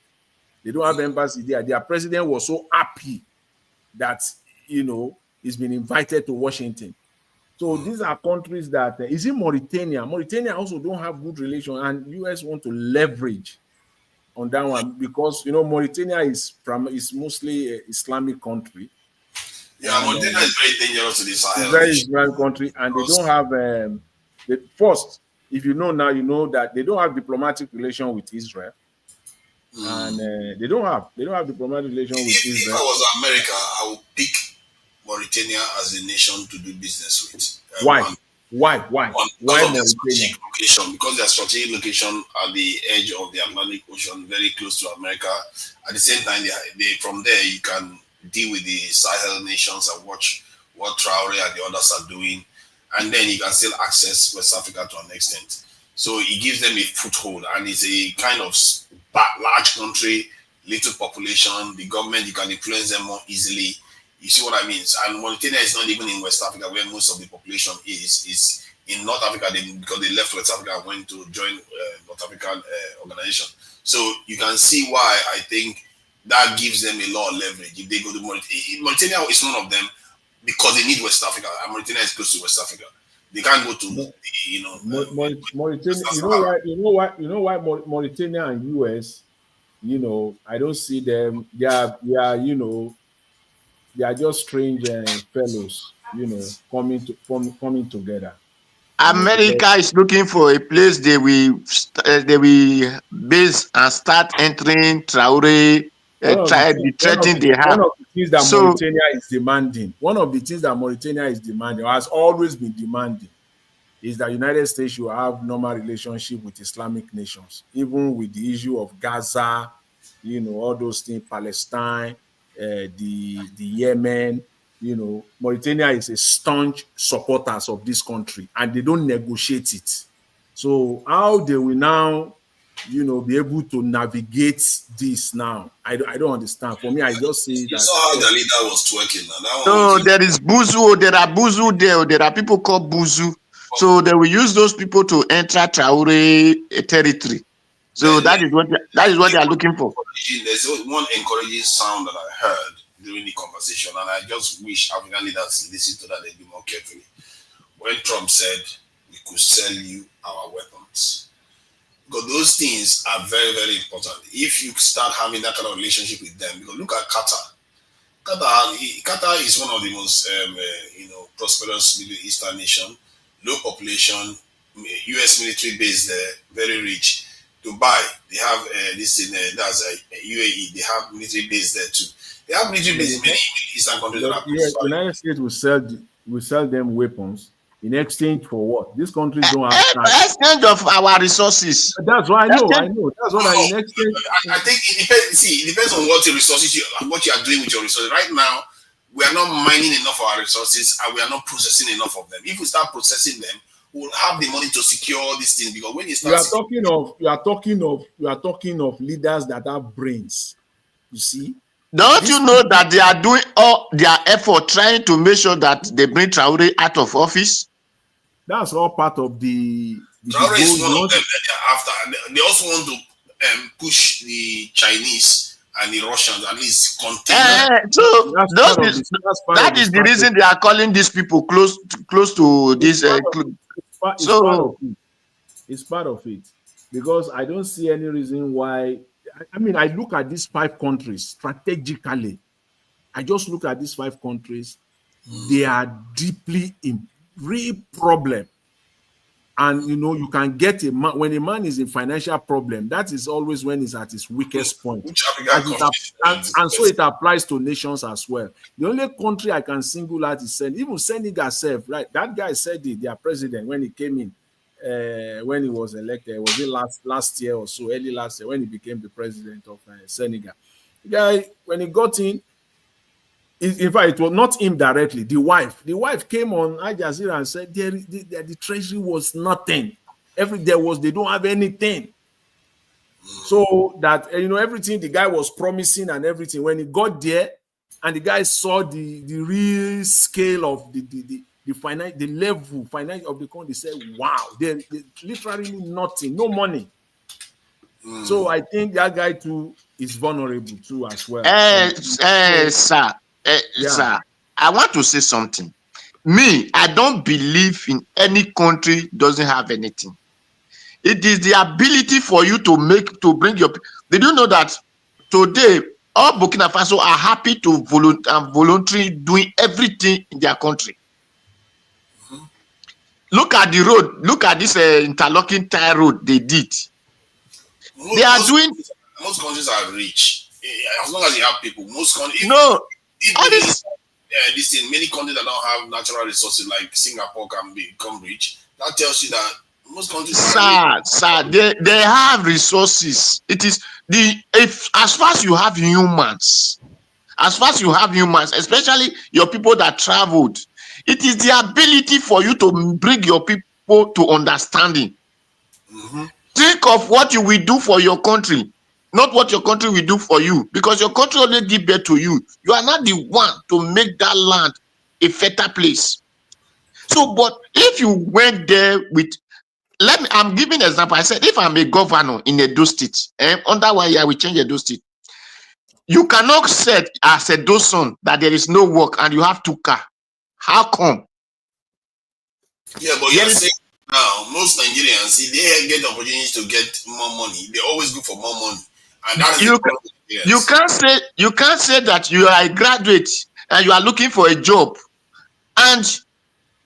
They don't have embassy there. Their president was so happy that, he's been invited to Washington. So these are countries that, is it Mauritania? Mauritania also don't have good relations, and US want to leverage on that one because, Mauritania is mostly an Islamic country. Yeah, Mauritania is very dangerous to the Sahel. Very Islamic country, and they don't have, first, if you know now, you know that they don't have diplomatic relation with Israel. And they don't have diplomatic relation with Israel. If I was America, I would pick Mauritania as a nation to do business with. Why? Why Mauritania? Location, because their strategic location at the edge of the Atlantic Ocean, very close to America. At the same time, they from there you can deal with the Sahel nations and watch what Traore and the others are doing, and then you can still access West Africa to an extent. So it gives them a foothold, and it's a kind of large country, little population. The government, you can influence them more easily. You see what I mean? And Mauritania is not even in West Africa, where most of the population is. It's in North Africa, because they left West Africa and went to join North African organization. So you can see why I think that gives them a lot of leverage. If they go to Mauritania is one of them because they need West Africa. And Mauritania is close to West Africa. They can't go to Mauritania. You know why Mauritania and US, I don't see them. They are just strange fellows, coming together. America is looking for a place they will base and start entering Traore, the threatening they have. One of the things that Mauritania is demanding, or has always been demanding, is that United States should have normal relationship with Islamic nations, even with the issue of Gaza, all those things, Palestine, the Yemen, Mauritania is a staunch supporters of this country, and they don't negotiate it. So how they will now, be able to navigate this now, I don't understand. For me, I just say You that. saw how the leader was twerking. And that No, there is Buzu. There are Buzu there. There are people called Buzu. So they will use those people to enter Traore territory. So that is what they are looking for. There's one encouraging sound that I heard during the conversation, and I just wish African leaders listen to that a bit more carefully. When Trump said we could sell you our weapons, because those things are very, very important. If you start having that kind of relationship with them, because look at Qatar. Qatar is one of the most prosperous Middle Eastern nation, low population, U.S. military base there, very rich. Dubai, they have this in UAE. They have military base there too. They have military base in many Eastern countries. The United States will sell them weapons in exchange for what? These countries don't have exchange of our resources. That's why I know. That's what I exchange. I think it depends. See, it depends on what your resources, what you are doing with your resources. Right now, we are not mining enough of our resources, and we are not processing enough of them. If we start processing them, we'll have the money to secure these things. Because when you start, you are talking of leaders that have brains. You see. Don't you know that they are doing all their effort trying to make sure that they bring Traore out of office? That's all part of the Traore is one of them that they're after. And they also want to push the Chinese and the Russians at least contain. So that is the reason they are calling these people close to this. It's part of it, because I don't see any reason why. I mean, I look at these 5 countries strategically. I just look at these 5 countries. They are deeply in real problem. And, you can get when a man is in financial problem, that is always when he's at his weakest point. And so it applies to nations as well. The only country I can single out is even Senegal self, right? That guy said it, their president, when he came in. When he was elected, was it last year or so, early last year, when he became the president of Senegal. The guy, when he got in fact, it was not him directly, the wife came on Al Jazeera and said the treasury was nothing. They don't have anything. So that, everything the guy was promising and everything, when he got there and the guy saw the real scale of the level finance of the country, said, wow, they literally nothing, no money. So I think that guy too is vulnerable too as well. Sir, I want to say something. Me, I don't believe in any country doesn't have anything. It is the ability for you to bring your. Did you know that today all Burkina Faso are happy to voluntarily doing everything in their country? Look at the road. Look at this interlocking tie road they did. Most countries are rich. As long as you have people, most countries. This in many countries that don't have natural resources like Singapore can become rich. That tells you that most countries. They have resources. It is as far as you have humans, especially your people that traveled. It is the ability for you to bring your people to understanding. Think of what you will do for your country, not what your country will do for you, because your country only give birth to you. You are not the one to make that land a better place. So, but if you went there with, I'm giving an example. I said, if I'm a governor in Edo State, under 1 year we change Edo State. You cannot say as a son that there is no work and you have 2 cars. How come? Yeah, but you're saying now most Nigerians, if they get the opportunity to get more money, they always go for more money, and that is you can't say that you are a graduate and you are looking for a job, and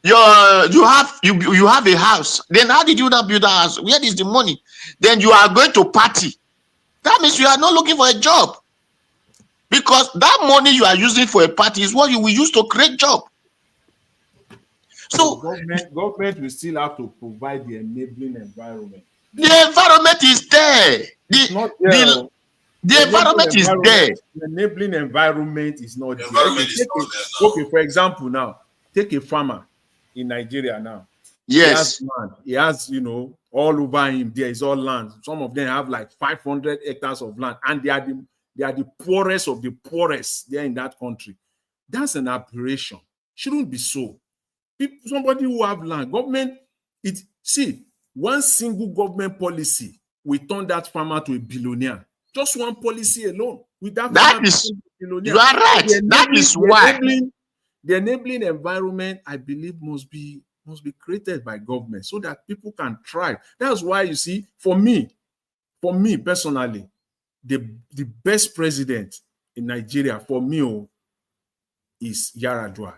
you have a house. Then how did you not build a house? Where is the money? Then you are going to party. That means you are not looking for a job, because that money you are using for a party is what you will use to create job. So government will still have to provide the enabling environment. The environment is there. The environment is there. The enabling environment is not The there. environment is not there now. Okay, for example, now take a farmer in Nigeria now. Yes. He has land. He has, all over him there is all land. Some of them have like 500 hectares of land, and they are the poorest of the poorest there in that country. That's an aberration. Shouldn't be so. Somebody who have land, government, one single government policy will turn that farmer to a billionaire. Just one policy alone. With that is, you are right. That is why the enabling environment, I believe, must be created by government so that people can thrive. That's why you see, for me personally, the best president in Nigeria for me is Yar'Adua.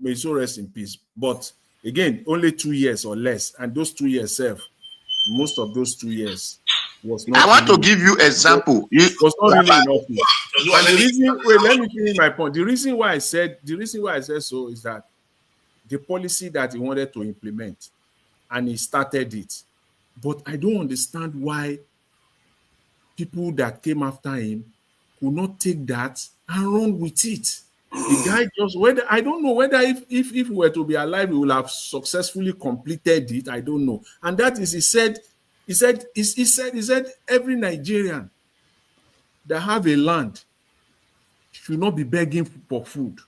May so rest in peace. But again, only 2 years or less, and those 2 years most of those 2 years was not. I want to give you example. Was not really enough. And the reason, let me finish my point. The reason why I said so is that the policy that he wanted to implement, and he started it. But I don't understand why people that came after him could not take that and run with it. The guy I don't know whether if he were to be alive, he will have successfully completed it. I don't know. And that is, he said every Nigerian that have a land should not be begging for food.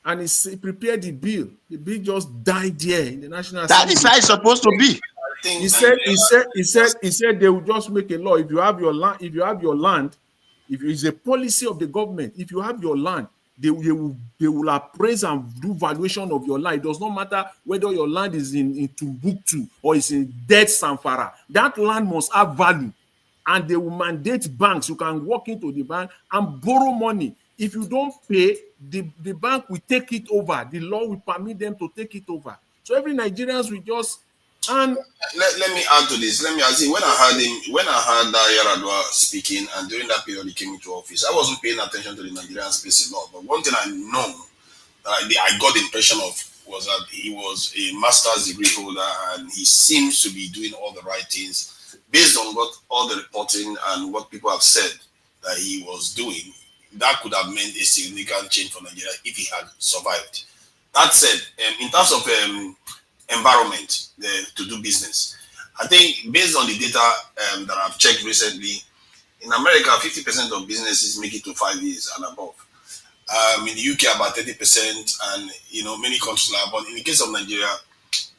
And he prepared the bill. The bill just died there in the National Assembly. That is how it's supposed to be. He said they will just make a law. If you have your land, if it's a policy of the government, if you have your land, they will appraise and do valuation of your land. It does not matter whether your land is in Timbuktu or it's in dead Zamfara. That land must have value, and they will mandate banks. You can walk into the bank and borrow money. If you don't pay, the bank will take it over. The law will permit them to take it over. So every Nigerians will just. And let me add to this. Let me add. When I heard that Yar'Adua speaking, and during that period he came into office, I wasn't paying attention to the Nigerian space a lot. But one thing I know that I got the impression of was that he was a master's degree holder, and he seems to be doing all the right things based on what all the reporting and what people have said that he was doing. That could have meant a significant change for Nigeria if he had survived. That said, in terms of environment to do business, I think based on the data that I've checked recently, in America, 50% of businesses make it to 5 years and above. In the UK, about 30%, and many countries like. But in the case of Nigeria,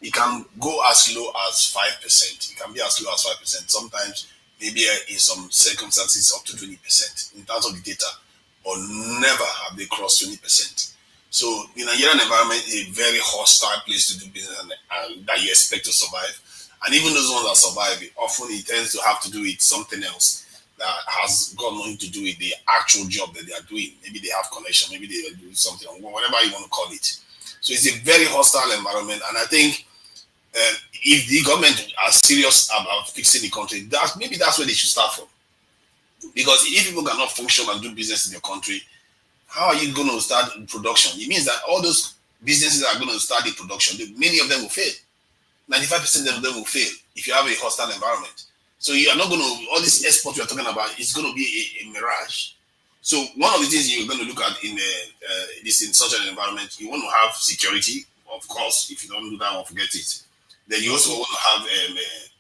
it can go as low as 5%. It can be as low as 5%. Sometimes, maybe in some circumstances, up to 20% in terms of the data. But never have they crossed 20%. So the Nigerian environment is a very hostile place to do business, and that you expect to survive. And even those ones that survive, often it tends to have to do with something else that has got nothing to do with the actual job that they are doing. Maybe they have connection, maybe they are doing something, whatever you want to call it. So it's a very hostile environment. And I think if the government are serious about fixing the country, maybe that's where they should start from. Because if people cannot function and do business in the country, how are you going to start production? It means that all those businesses that are going to start the production, many of them will fail. 95% of them will fail if you have a hostile environment. So you are not going to, all this export you are talking about, it's going to be a mirage. So one of the things you're going to look at in such an environment, you want to have security, of course. If you don't do that, I'll forget it. Then you also want to have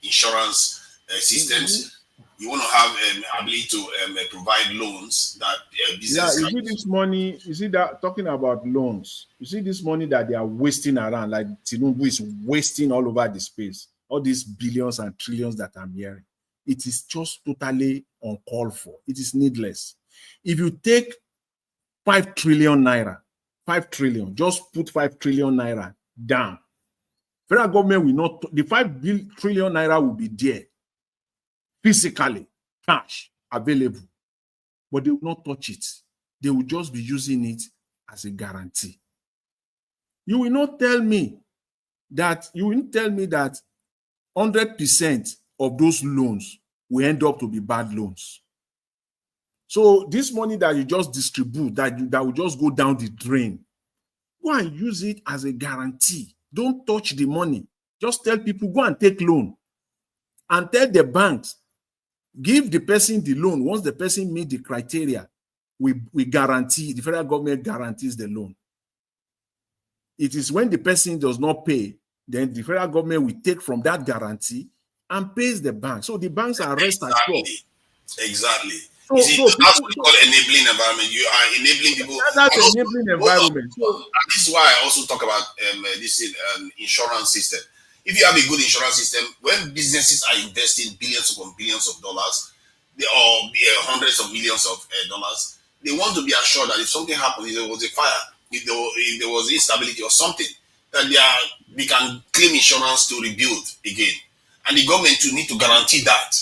insurance systems. You want to have ability to provide loans that business. Yeah, you see this money. You see that talking about loans. You see this money that they are wasting around, like Tinubu is wasting all over the space. All these billions and trillions that I'm hearing, it is just totally uncalled for. It is needless. If you take 5 trillion naira, 5 trillion, just put 5 trillion naira down. Federal government will not. The 5 trillion naira will be there. Physically, cash available, but they will not touch it. They will just be using it as a guarantee. You will not tell me that 100% of those loans will end up to be bad loans. So this money that you just distribute, that will just go down the drain, go and use it as a guarantee. Don't touch the money. Just tell people, go and take loan, and tell the banks, Give the person the loan. Once the person meet the criteria, we guarantee, the federal government guarantees the loan. It is when the person does not pay, then the federal government will take from that guarantee and pays the bank. So the banks are rest assured. Exactly. So, you see, so that's what we call enabling environment. You are enabling people. That's enabling environment. And this is why I also talk about this insurance system. If you have a good insurance system, when businesses are investing billions upon billions of dollars, or hundreds of millions of dollars, they want to be assured that if something happens, if there was a fire, if there was instability or something, that they can claim insurance to rebuild again. And the government will need to guarantee that.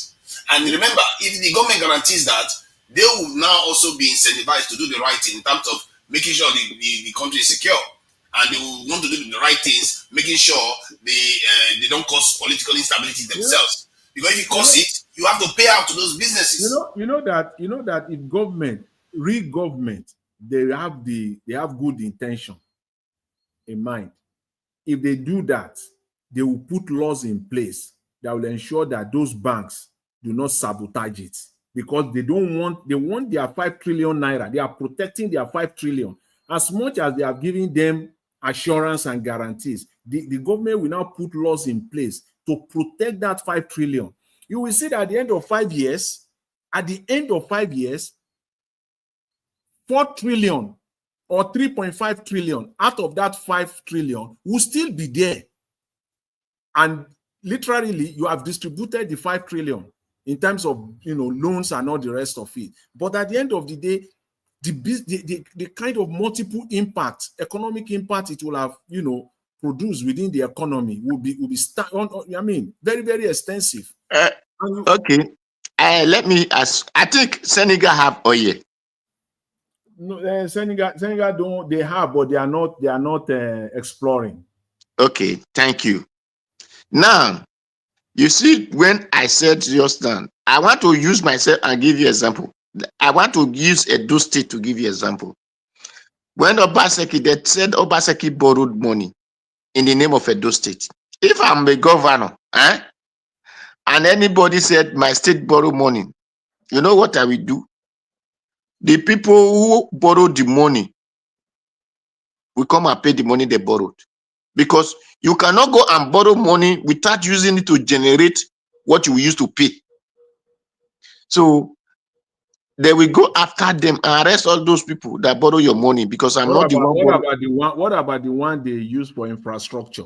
And remember, if the government guarantees that, they will now also be incentivized to do the right thing in terms of making sure the country is secure. And they will want to do the right things, making sure they don't cause political instability themselves. Because if you cause it, you have to pay out to those businesses. You know that if government, real government, they have good intention in mind. If they do that, they will put laws in place that will ensure that those banks do not sabotage it, because they want their 5 trillion naira. They are protecting their 5 trillion. As much as they are giving them assurance and guarantees, the government will now put laws in place to protect that 5 trillion. You will see that at the end of 5 years, 4 trillion or 3.5 trillion out of that 5 trillion will still be there. And literally, you have distributed the 5 trillion in terms of loans and all the rest of it. But at the end of the day, the kind of multiple impact, economic impact it will have, produced within the economy will be very, very extensive. Okay. Let me ask. I think Senegal have oil. No, Senegal don't. They have, but they are not exploring. Okay, thank you. Now, you see, when I said just now, I want to use myself and give you an example. I want to use Edo State to give you an example. When Obaseki, they said Obaseki borrowed money in the name of Edo State. If I'm a governor, and anybody said my state borrow money, you know what I will do? The people who borrowed the money will come and pay the money they borrowed. Because you cannot go and borrow money without using it to generate what you used to pay. So they will go after them and arrest all those people that borrow your money, because I'm not the one. What about the one they use for infrastructure?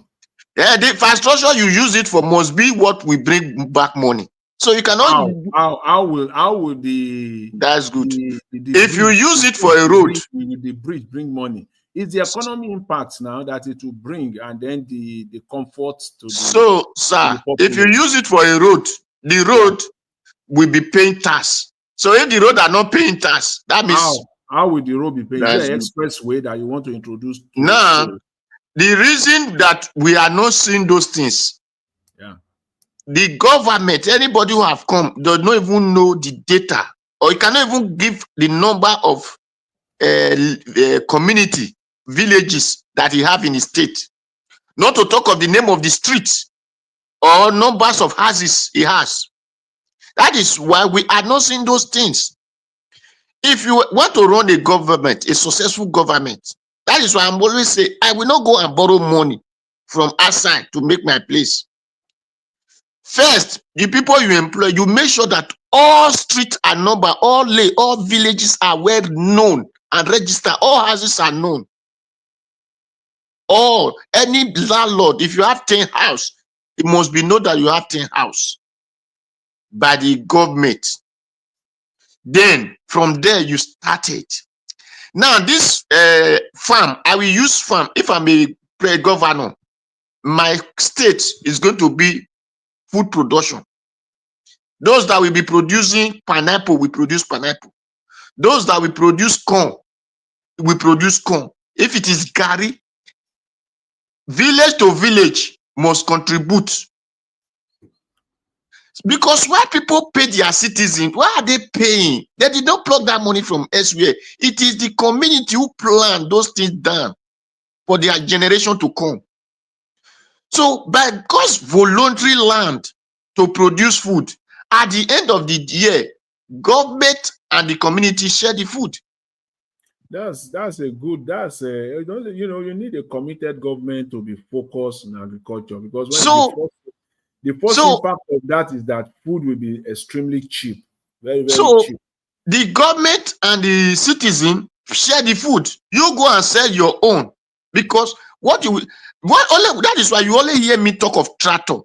Yeah, the infrastructure you use it for must be what we bring back money. So you cannot. How will the? That's good. If you use it for a road, the bridge bring money. It's the economy impacts now that it will bring, and then the comfort to the. So, sir, if you use it for a road, the road will be paying tax. So if the road are not paying tax, that means how will the road be paying? Is there an expressway that you want to introduce? Now, the reason that we are not seeing those things, the government, anybody who have come, does not even know the data, or you cannot even give the number of community, villages that he have in his state. Not to talk of the name of the streets or numbers of houses he has. That is why we are not seeing those things. If you want to run a government, a successful government, that is why I'm always saying, I will not go and borrow money from outside to make my place. First, the people you employ, you make sure that all streets are numbered, all villages are well known and registered, all houses are known. Any landlord, if you have 10 houses, it must be known that you have 10 houses by the government. Then from there you start it. Now this farm, I will use farm. If I'm a governor, my state is going to be food production. Those that will be producing pineapple will produce pineapple. Those that will produce corn will produce corn. If it is Gary, village to village must contribute. Because why people pay their citizens, why are they paying? They did not plug that money from elsewhere. It is the community who plan those things down for their generation to come. So because voluntary land to produce food At the end of the year, government and the community share the food. That's a good, you need a committed government to be focused on agriculture, because when the first impact of that is that food will be extremely cheap, very, very cheap. The government and the citizen share the food. You go and sell your own, because that is why you only hear me talk of tractor.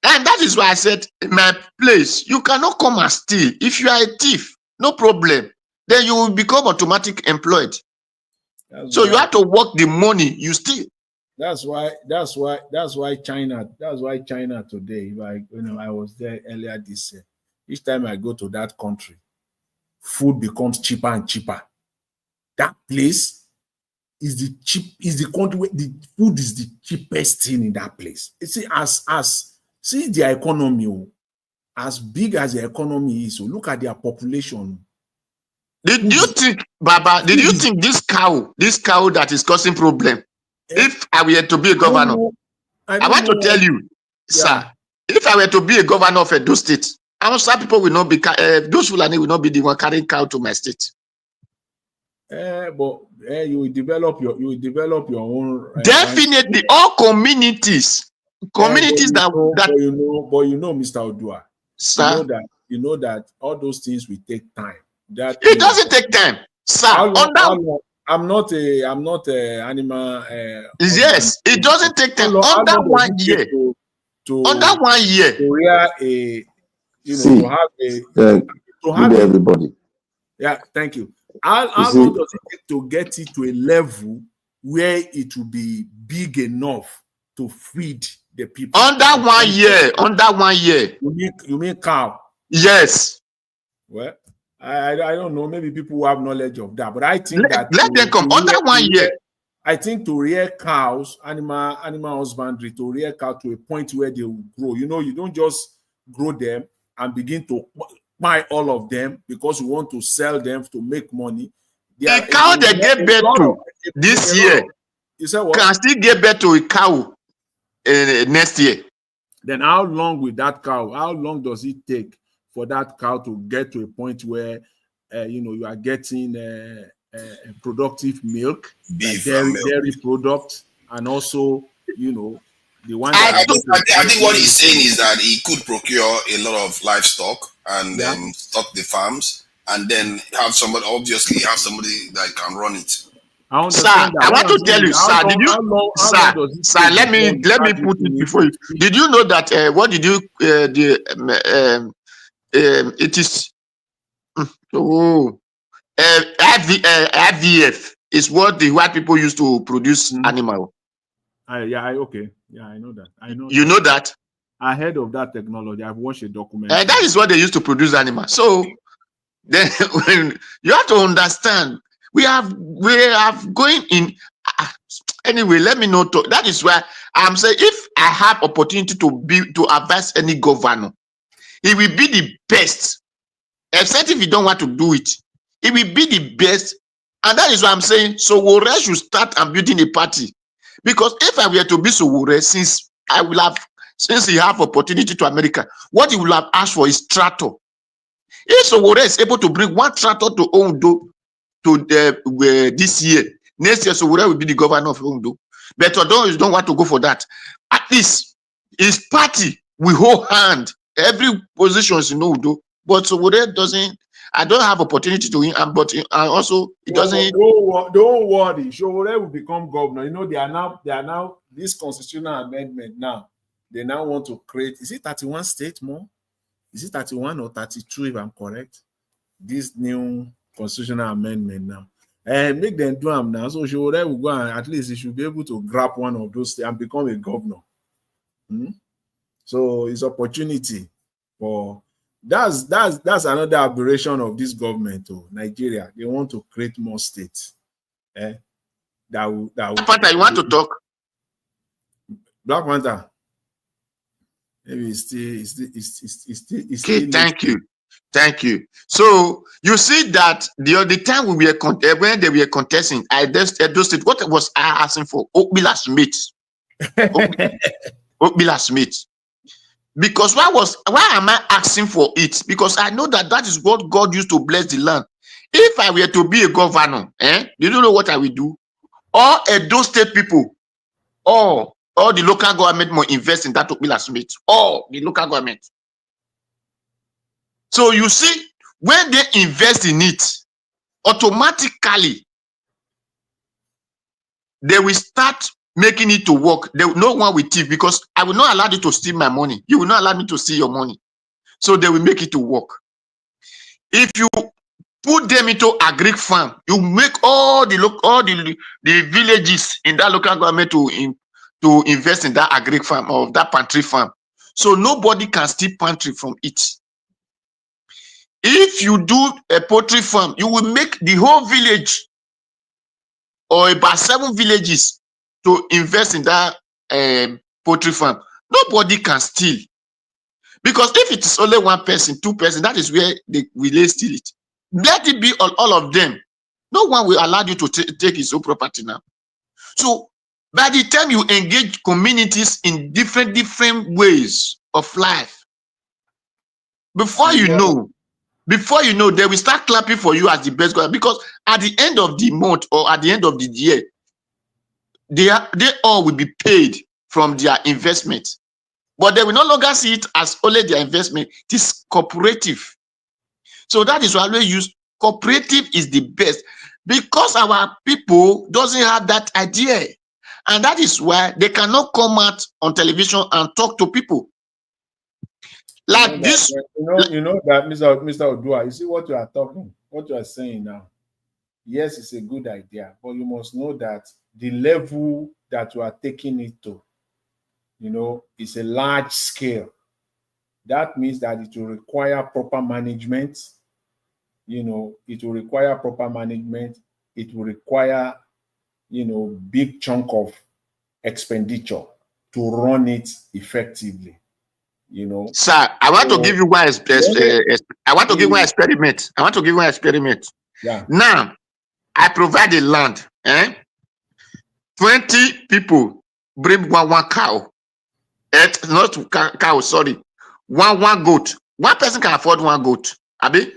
And that is why I said, in my place, you cannot come and steal. If you are a thief, no problem. Then you will become automatic employed. You have to work the money you steal. That's why China today, I was there earlier this year. Each time I go to that country, food becomes cheaper and cheaper. That place is the country where the food is the cheapest thing in that place. You see, their economy, as big as their economy is, so look at their population. Did you think this cow that is causing problem? If I were to be a governor, I want to tell you, sir, if I were to be a governor of Edo State, some people will not be, those Fulani will not be the one carrying cow to my state. But you will develop your own. Definitely, all communities that you know, Mr. Odua, sir, you know that all those things will take time. It doesn't take time, sir. I'm not a animal. Yes, it doesn't take time. Under 1 year, under 1 year, to have everybody. Yeah, thank you. How long does it take to get it to a level where it will be big enough to feed the people? Under 1 year. Under 1 year. You mean cow? Yes. Well, I don't know. Maybe people who have knowledge of that, but I think let them come under 1 year. I think to rear cows, animal husbandry, to rear cows to a point where they will grow. You know, you don't just grow them and begin to buy all of them because you want to sell them to make money. The cow they get birth to this year, you say what? Can still get birth to a cow next year. Then how long will that cow? How long does it take for that cow to get to a point where you are getting productive milk, beef, dairy products, and also the one. I think what he's saying is that he could procure a lot of livestock and then stock the farms, and then have somebody that can run it. Sir, I want to tell you, sir. Sir, let me put it before you. Did you know that? What did you? It is. IVF is what the white people used to produce animal. Okay. Yeah, I know that. You know that? I heard of that technology. I've watched a document. That is what they used to produce animals. So then, when you have to understand, we have going in. Anyway, let me know. That is why I'm saying, if I have opportunity to advise any governor, it will be the best. Except if you don't want to do it, it will be the best. And that is why I'm saying Sowore should start and building a party. Because if I were to be Sowore, since he have opportunity to America, what he will have asked for is tractor. If Sowore is able to bring one tractor to Ondo to this year, next year Sowore will be the governor of Ondo. But although you don't want to go for that, at least his party will hold hand every position in Ondo. But Sowore doesn't. I don't have opportunity to him, but also it doesn't. Don't worry. Sowore will become governor. You know, they are now this constitutional amendment now. They now want to create. Is it 31 states more? Is it 31 or 32? If I'm correct, this new constitutional amendment now, and make them do them now. So Sowore will go and at least he should be able to grab one of those and become a governor. So it's opportunity for. That's another aberration of this government. Nigeria, they want to create more states. That will. Black Panther, you want to talk? Black Panther. Maybe it's still. Okay, thank you. So you see that the other time when they were contesting, Edo State, what was I asking for? Oakbilas Smith. Oakbilas Smith. Because why am I asking for it? Because I know that is what God used to bless the land. If I were to be a governor, you don't know what I will do. All Edo State people, all the local government will invest in that Okpila Smith. All the local government. So you see, when they invest in it, automatically they will start making it to work. No one will thief, because I will not allow you to steal my money. You will not allow me to steal your money. So they will make it to work. If you put them into agric farm, you make all the villages in that local government to invest in that agric farm or that pantry farm. So nobody can steal pantry from it. If you do a poultry farm, you will make the whole village or about 7 villages to invest in that poultry farm. Nobody can steal. Because if it is only 1 person, 2 person, that is where they will steal it. Let it be all of them. No one will allow you to take his own property now. So by the time you engage communities in different ways of life, before you know, they will start clapping for you as the best guy. Because at the end of the month or at the end of the year, they all will be paid from their investment. But they will no longer see it as only their investment. It is cooperative. So that is why I always use cooperative is the best, because our people doesn't have that idea. And that is why they cannot come out on television and talk to people. Like you know this. That, you know that, Mr. Odua, you see what you are talking, what you are saying now. Yes, it's a good idea, but you must know that the level that you are taking it to, is a large scale. That means that it will require proper management. It will require proper management. It will require, big chunk of expenditure to run it effectively. Sir, I want to give you one experiment. I want to give you one experiment. Yeah. Now, I provide the land. 20 people bring one cow. Not cow, sorry. One goat. One person can afford 1 goat. Abi?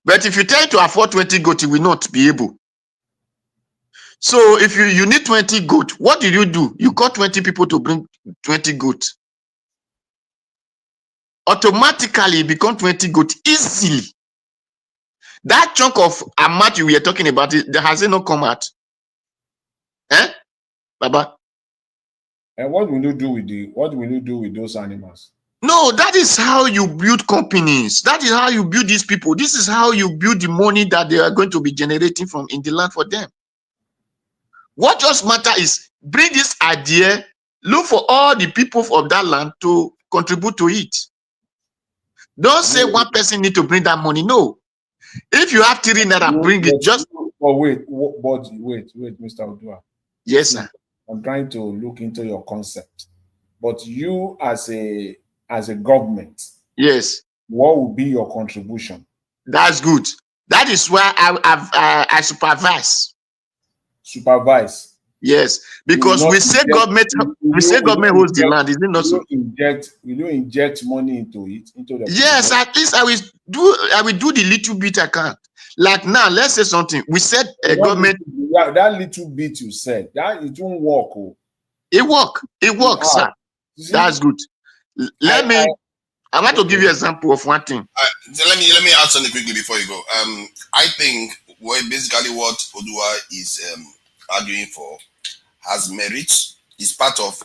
But if you try to afford 20 goats, you will not be able. So if you need 20 goats, what do? You call 20 people to bring 20 goats. Automatically become 20 goats easily. That chunk of amount you were talking about, has it not come out? Baba? And what will you do with those animals? No, that is how you build companies. That is how you build these people. This is how you build the money that they are going to be generating from in the land for them. What just matter is bring this idea, look for all the people of that land to contribute to it. Don't say one person need to bring that money. No. If you have 3 naira, bring it. Just. But wait, Mr. Odua. Yes, sir. I'm trying to look into your concept. But you as a government, yes, what will be your contribution? That's good. That is why I supervise. Supervise. Yes, because we say government holds the land, is it not so? Will you inject money into it? Yes, at least I will do the little bit I can. Like now, let's say something. We said government. That little bit you said, that it won't work. Oh. It works, sir. That's good. I want to give you an example of one thing. Let me add something quickly before you go. I think basically what Odua is arguing for has merit. It's part of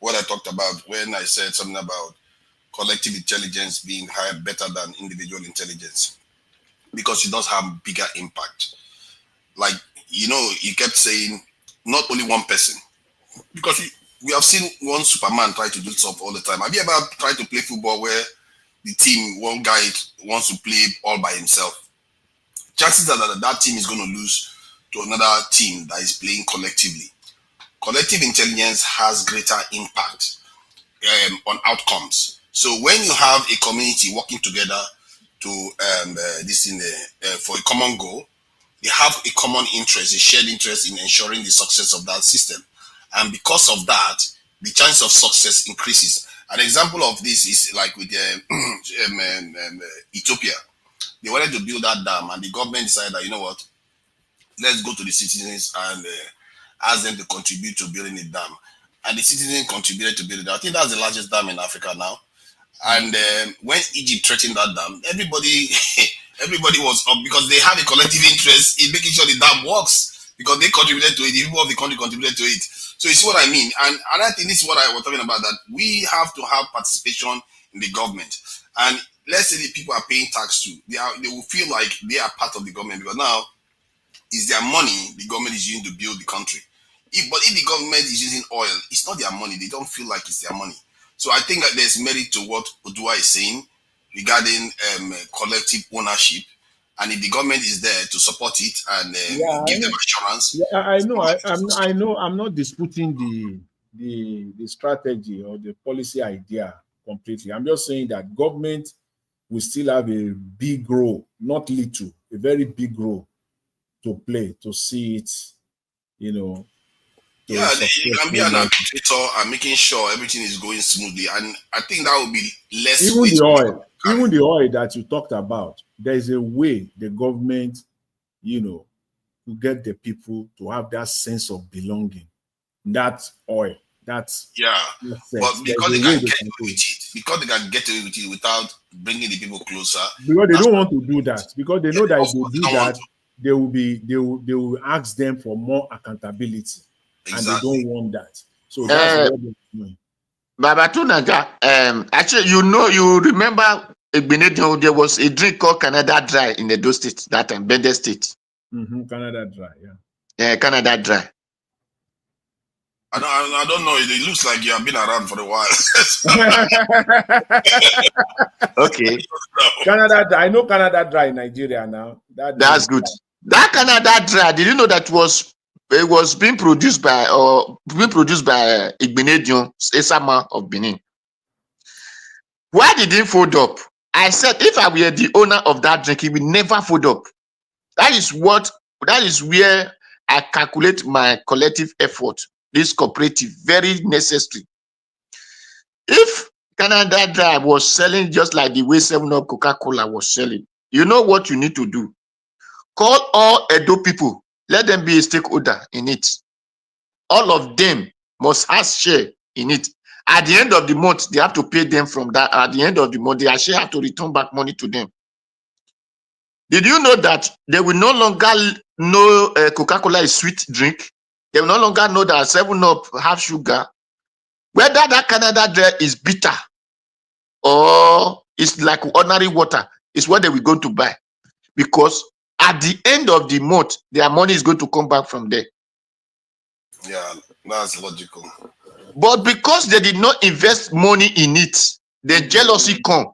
what I talked about when I said something about collective intelligence being higher, better than individual intelligence, because it does have bigger impact. Like, he kept saying not only one person, because we have seen one Superman try to do stuff all the time. Have you ever tried to play football where the team, one guy wants to play all by himself? Chances are that team is going to lose to another team that is playing collectively. Collective intelligence has greater impact on outcomes. So when you have a community working together to for a common goal, they have a common interest, a shared interest in ensuring the success of that system. And because of that, the chance of success increases. An example of this is like with Ethiopia. They wanted to build that dam, and the government decided that, you know what, let's go to the citizens and ask them to contribute to building the dam. And the citizens contributed to build it. I think that's the largest dam in Africa now. And when Egypt threatened that dam, everybody was up because they have a collective interest in making sure the dam works because they contributed to it. The people of the country contributed to it. So you see what I mean? And I think this is what I was talking about, that we have to have participation in the government. And let's say the people are paying tax too. They will feel like they are part of the government because now it's their money the government is using to build the country. But if the government is using oil, it's not their money. They don't feel like it's their money. So I think that there's merit to what Odua is saying regarding collective ownership. And if the government is there to support it and give them assurance. Yeah, I know. I'm not disputing the strategy or the policy idea completely. I'm just saying that government will still have a big role, not little, a very big role to play, to see it, you know. Yeah, you can be an arbitrator and making sure everything is going smoothly. And I think that would be less. Even the oil that you talked about, there is a way the government, you know, to get the people to have that sense of belonging. That oil, that's but because they can get away with it, because they can get away with it without bringing the people closer. Because they don't want to do that. Because they know that if they do that, they will ask them for more accountability. Exactly. And they don't want that. So that's what they're doing. Babatunaga, actually, you remember there was a drink called Canada Dry in Edo State that time, Bende State. Canada Dry, yeah, Canada Dry. I don't know. It looks like you have been around for a while. Okay. Canada Dry. I know Canada Dry in Nigeria now. That's good. That Canada Dry, did you know that it was being produced by Igbenedion, Esama of Benin? Why did he fold up? I said, if I were the owner of that drink, he will never fold up. That is where I calculate my collective effort. This cooperative, very necessary. If Canada Dry was selling just like the way 7-Up Coca-Cola was selling, you know what you need to do? Call all Edo people. Let them be a stakeholder in it. All of them must have share in it. At the end of the month, they have to pay them from that. At the end of the month, their share have to return back money to them. Did you know that they will no longer know Coca-Cola is sweet drink? They will no longer know that 7-Up have sugar. Whether that Canada Dry is bitter or it's like ordinary water is what they will go to buy. Because at the end of the month, their money is going to come back from there. Yeah, that's logical. But because they did not invest money in it, the jealousy come.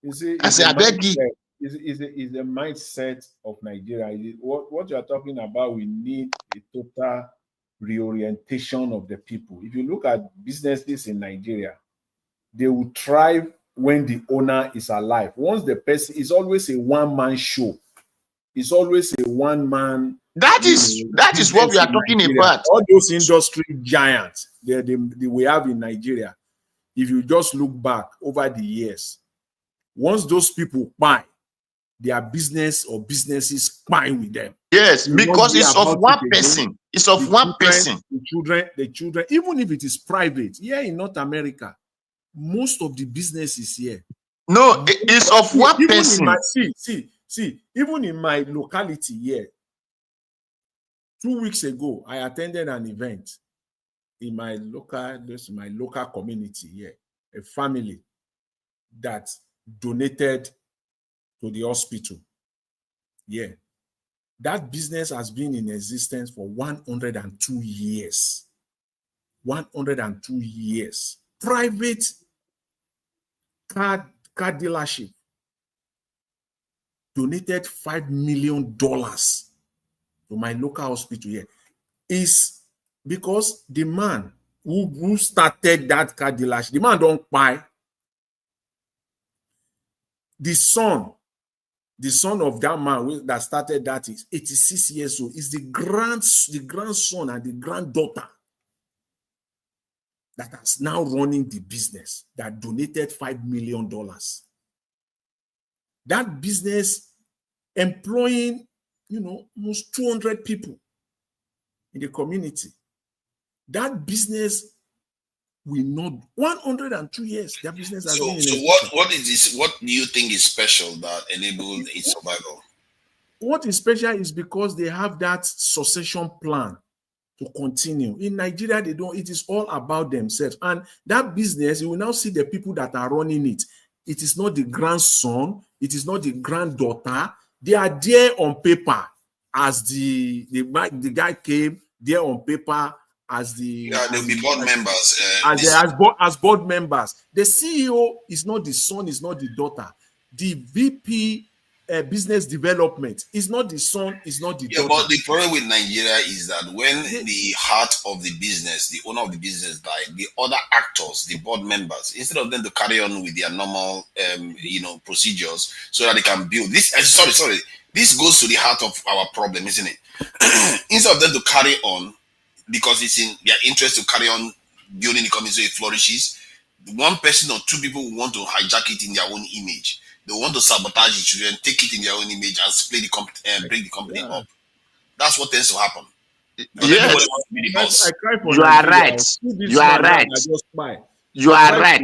You see, I say, I beg you. Is the mindset of Nigeria. What you are talking about, we need a total reorientation of the people. If you look at businesses in Nigeria, they will thrive when the owner is alive. Once the person is always a one-man show. It's always a one-man. That is what we are talking about. All those industry giants that we have in Nigeria. If you just look back over the years, once those people buy, their business or businesses buy with them. Yes, because it's of one person. It's of one person. The children, even if it is private, here in North America, most of the businesses here. No, it's of one person. See, even in my locality here, 2 weeks ago, I attended an event in my local community here, a family that donated to the hospital. Yeah. That business has been in existence for 102 years. 102 years. Private car dealership donated $5 million to my local hospital here. Is because the man who started that car dealership, the man don't buy. The son of that man that started that is 86 years old. Is the grandson and the granddaughter that is now running the business that donated $5 million. That business employing, almost 200 people in the community. That business will not 102 years. That business has been in So what is this? What do you think is special that enabled its survival? What is special is because they have that succession plan to continue. In Nigeria, they don't. It is all about themselves. And that business, you will now see the people that are running it. It is not the grandson. It is not the granddaughter. They are there on paper as the guy came there on paper as the they'll be board members. As board members. The CEO is not the son, is not the daughter. The VP business development is not the son, is not the daughter. But the problem with Nigeria is that when the heart of the business, the owner of the business died, the other actors, the board members, instead of them to carry on with their normal procedures so that they can build this. Sorry. This goes to the heart of our problem, isn't it? Instead of them to carry on, because it's in their interest to carry on building the company so it flourishes, one person or two people want to hijack it in their own image. They want to sabotage it, children, take it in their own image and split the company and break the company up. That's what tends to happen. Yes, you are right. You are right. You are right.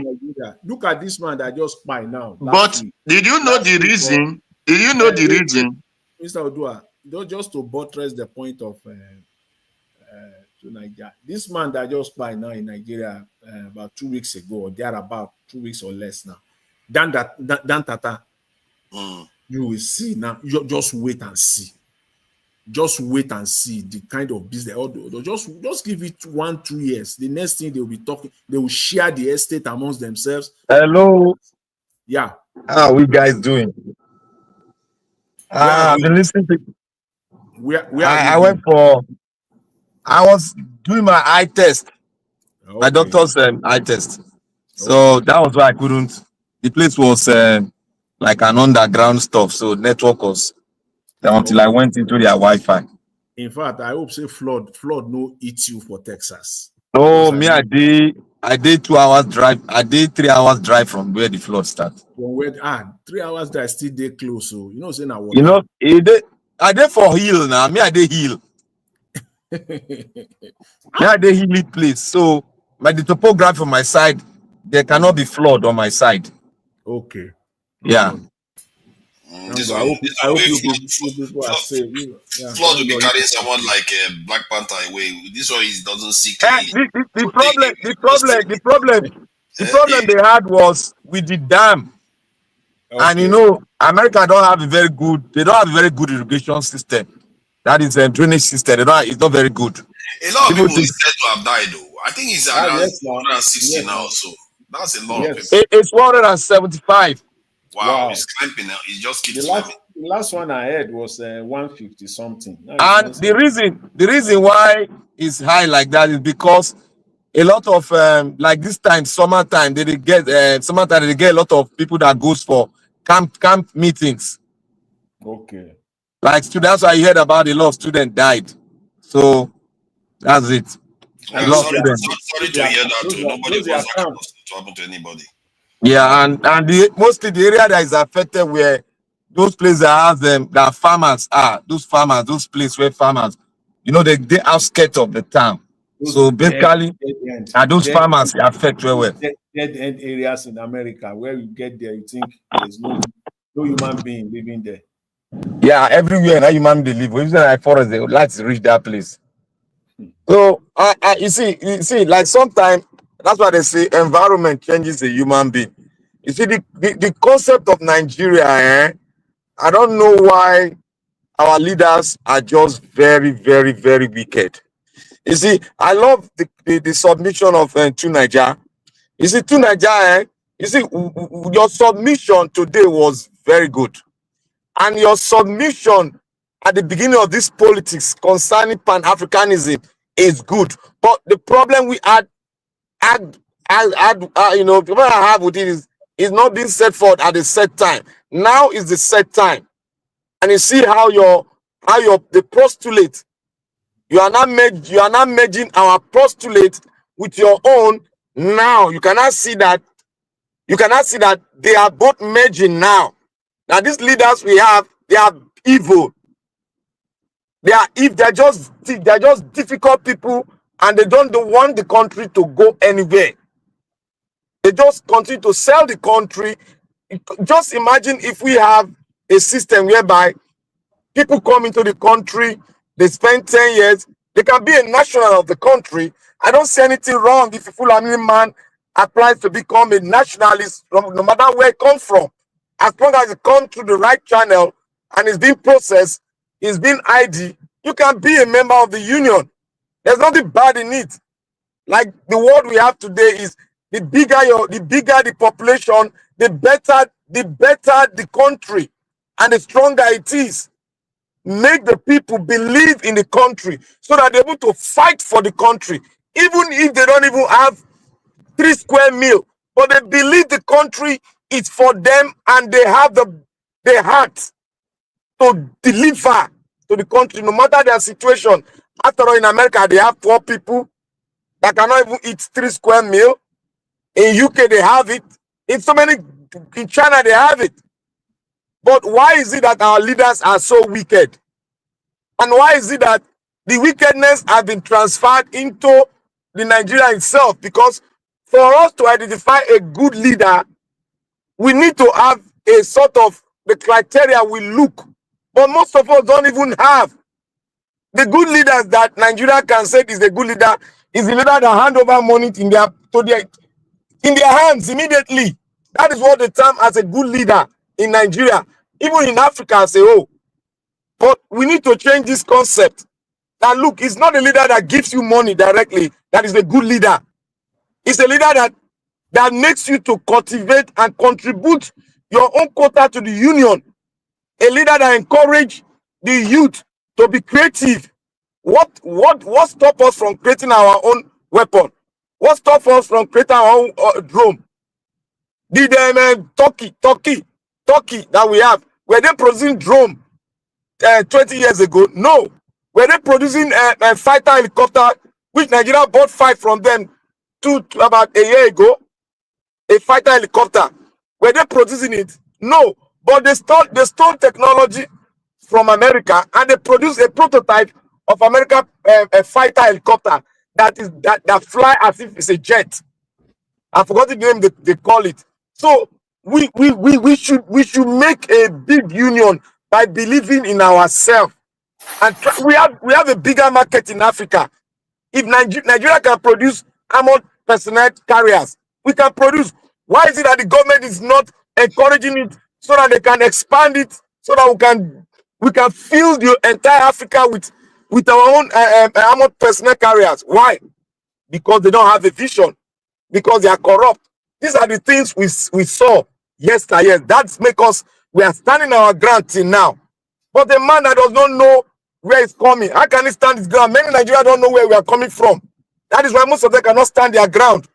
Look at this man that just spy now. But did you know the reason? Did you know the reason? Mr. Odua, just to buttress the point of to Nigeria. This man that just spy now in Nigeria about 2 weeks ago, or there about 2 weeks or less now. Dan Tata, you will see now. Just wait and see. Just wait and see the kind of business. Just give it 1-2 years. The next thing they will be talking, they will share the estate amongst themselves. Hello. Yeah. How are we guys doing? I've been listening to. I was doing my eye test, my doctor's eye test. So that was why I couldn't. The place was like an underground stuff, so network was until I went into their Wi-Fi. In fact, I hope say flood no eat you for Texas. Oh, me, I did 2 hours drive. I did 3 hours drive from where the flood started. From where 3 hours drive still dey close. So say now. I did for hill now. Me, I did hill. Me, I did hilly place. So by the topography on my side, there cannot be flood on my side. Okay. Yeah. I hope people are safe. Flood will be carrying someone like Black Panther away. This one doesn't see clearly. The problem they had was with the dam. Okay. And America don't have a very good irrigation system. That is a drainage system. It's not very good. A lot of people said to have died though. I think it's around 160 now, so that's a lot of people. It's 175. Wow, it's climbing now. It just keeps climbing. The last one I heard was 150 something. And the reason why it's high like that is because a lot of like this time, summertime, they get a lot of people that goes for camp meetings. Okay. Like students, I heard about a lot of students died. So that's it. Sorry to hear that too. Nobody wants that to happen to anybody. Yeah, and mostly the area that is affected where those places that farmers are, those places where farmers, they outskirts of the town. So basically, those farmers affect very well. Dead end areas in America where you get there, you think there's no human being living there. Yeah, everywhere, no human being live. Even like forest, they would like to reach that place. So you see, like sometimes that's why they say environment changes a human being. You see, the concept of Nigeria, I don't know why our leaders are just very, very, very wicked. You see, I love the submission of to Nigeria. You see, to Nigeria, you see, your submission today was very good. And your submission at the beginning of this politics concerning Pan-Africanism is good. But the problem we the problem I have with it is not being set forth at the set time. Now is the set time. And you see how the postulate, you are not merging our postulate with your own Now you cannot see that they are both merging now. Now these leaders we have, they are evil. They're just difficult people, and they don't want the country to go anywhere. They just continue to sell the country. Just imagine if we have a system whereby people come into the country, they spend 10 years, they can be a national of the country. I don't see anything wrong if a Fulani man applies to become a nationalist, no matter where it comes from. As long as it comes through the right channel and is being processed, is being ID, you can be a member of the union. There's nothing bad in it. Like the world we have today is the bigger the population, the better the country, and the stronger it is. Make the people believe in the country so that they're able to fight for the country, even if they don't even have 3 square meal, but they believe the country is for them and they have the heart to deliver to the country, no matter their situation. After all, in America, they have poor people that cannot even eat 3 square meal. In UK, they have it. In China, they have it. But why is it that our leaders are so wicked? And why is it that the wickedness has been transferred into the Nigeria itself? Because for us to identify a good leader, we need to have a sort of the criteria we look. But most of us don't even have. The good leaders that Nigeria can say is the good leader is the leader that hand over money in their hands immediately. That is what they term as a good leader in Nigeria. Even in Africa as a whole. But we need to change this concept. That look, it's not a leader that gives you money directly that is a good leader. It's a leader that makes you to cultivate and contribute your own quota to the union. A leader that encourages the youth to be creative. What stops us from creating our own weapon? What stops us from creating our own drone? The Turkey that we have, were they producing drone 20 years ago? No. Were they producing a fighter helicopter, which Nigeria bought 5 from them about a year ago? A fighter helicopter. Were they producing it? No. But they stole technology from America, and they produced a prototype of America a fighter helicopter that fly as if it's a jet. I forgot the name they call it. So we should make a big union by believing in ourselves, and we have a bigger market in Africa. If Nigeria can produce armored personnel carriers, we can produce. Why is it that the government is not encouraging it so that they can expand it, so that we can fill the entire Africa with our own armored personnel carriers? Why? Because they don't have a vision. Because they are corrupt. These are the things we saw yesterday. That make us, we are standing our ground till now. But the man that does not know where it's coming, how can he stand his ground? Many Nigerians don't know where we are coming from. That is why most of them cannot stand their ground.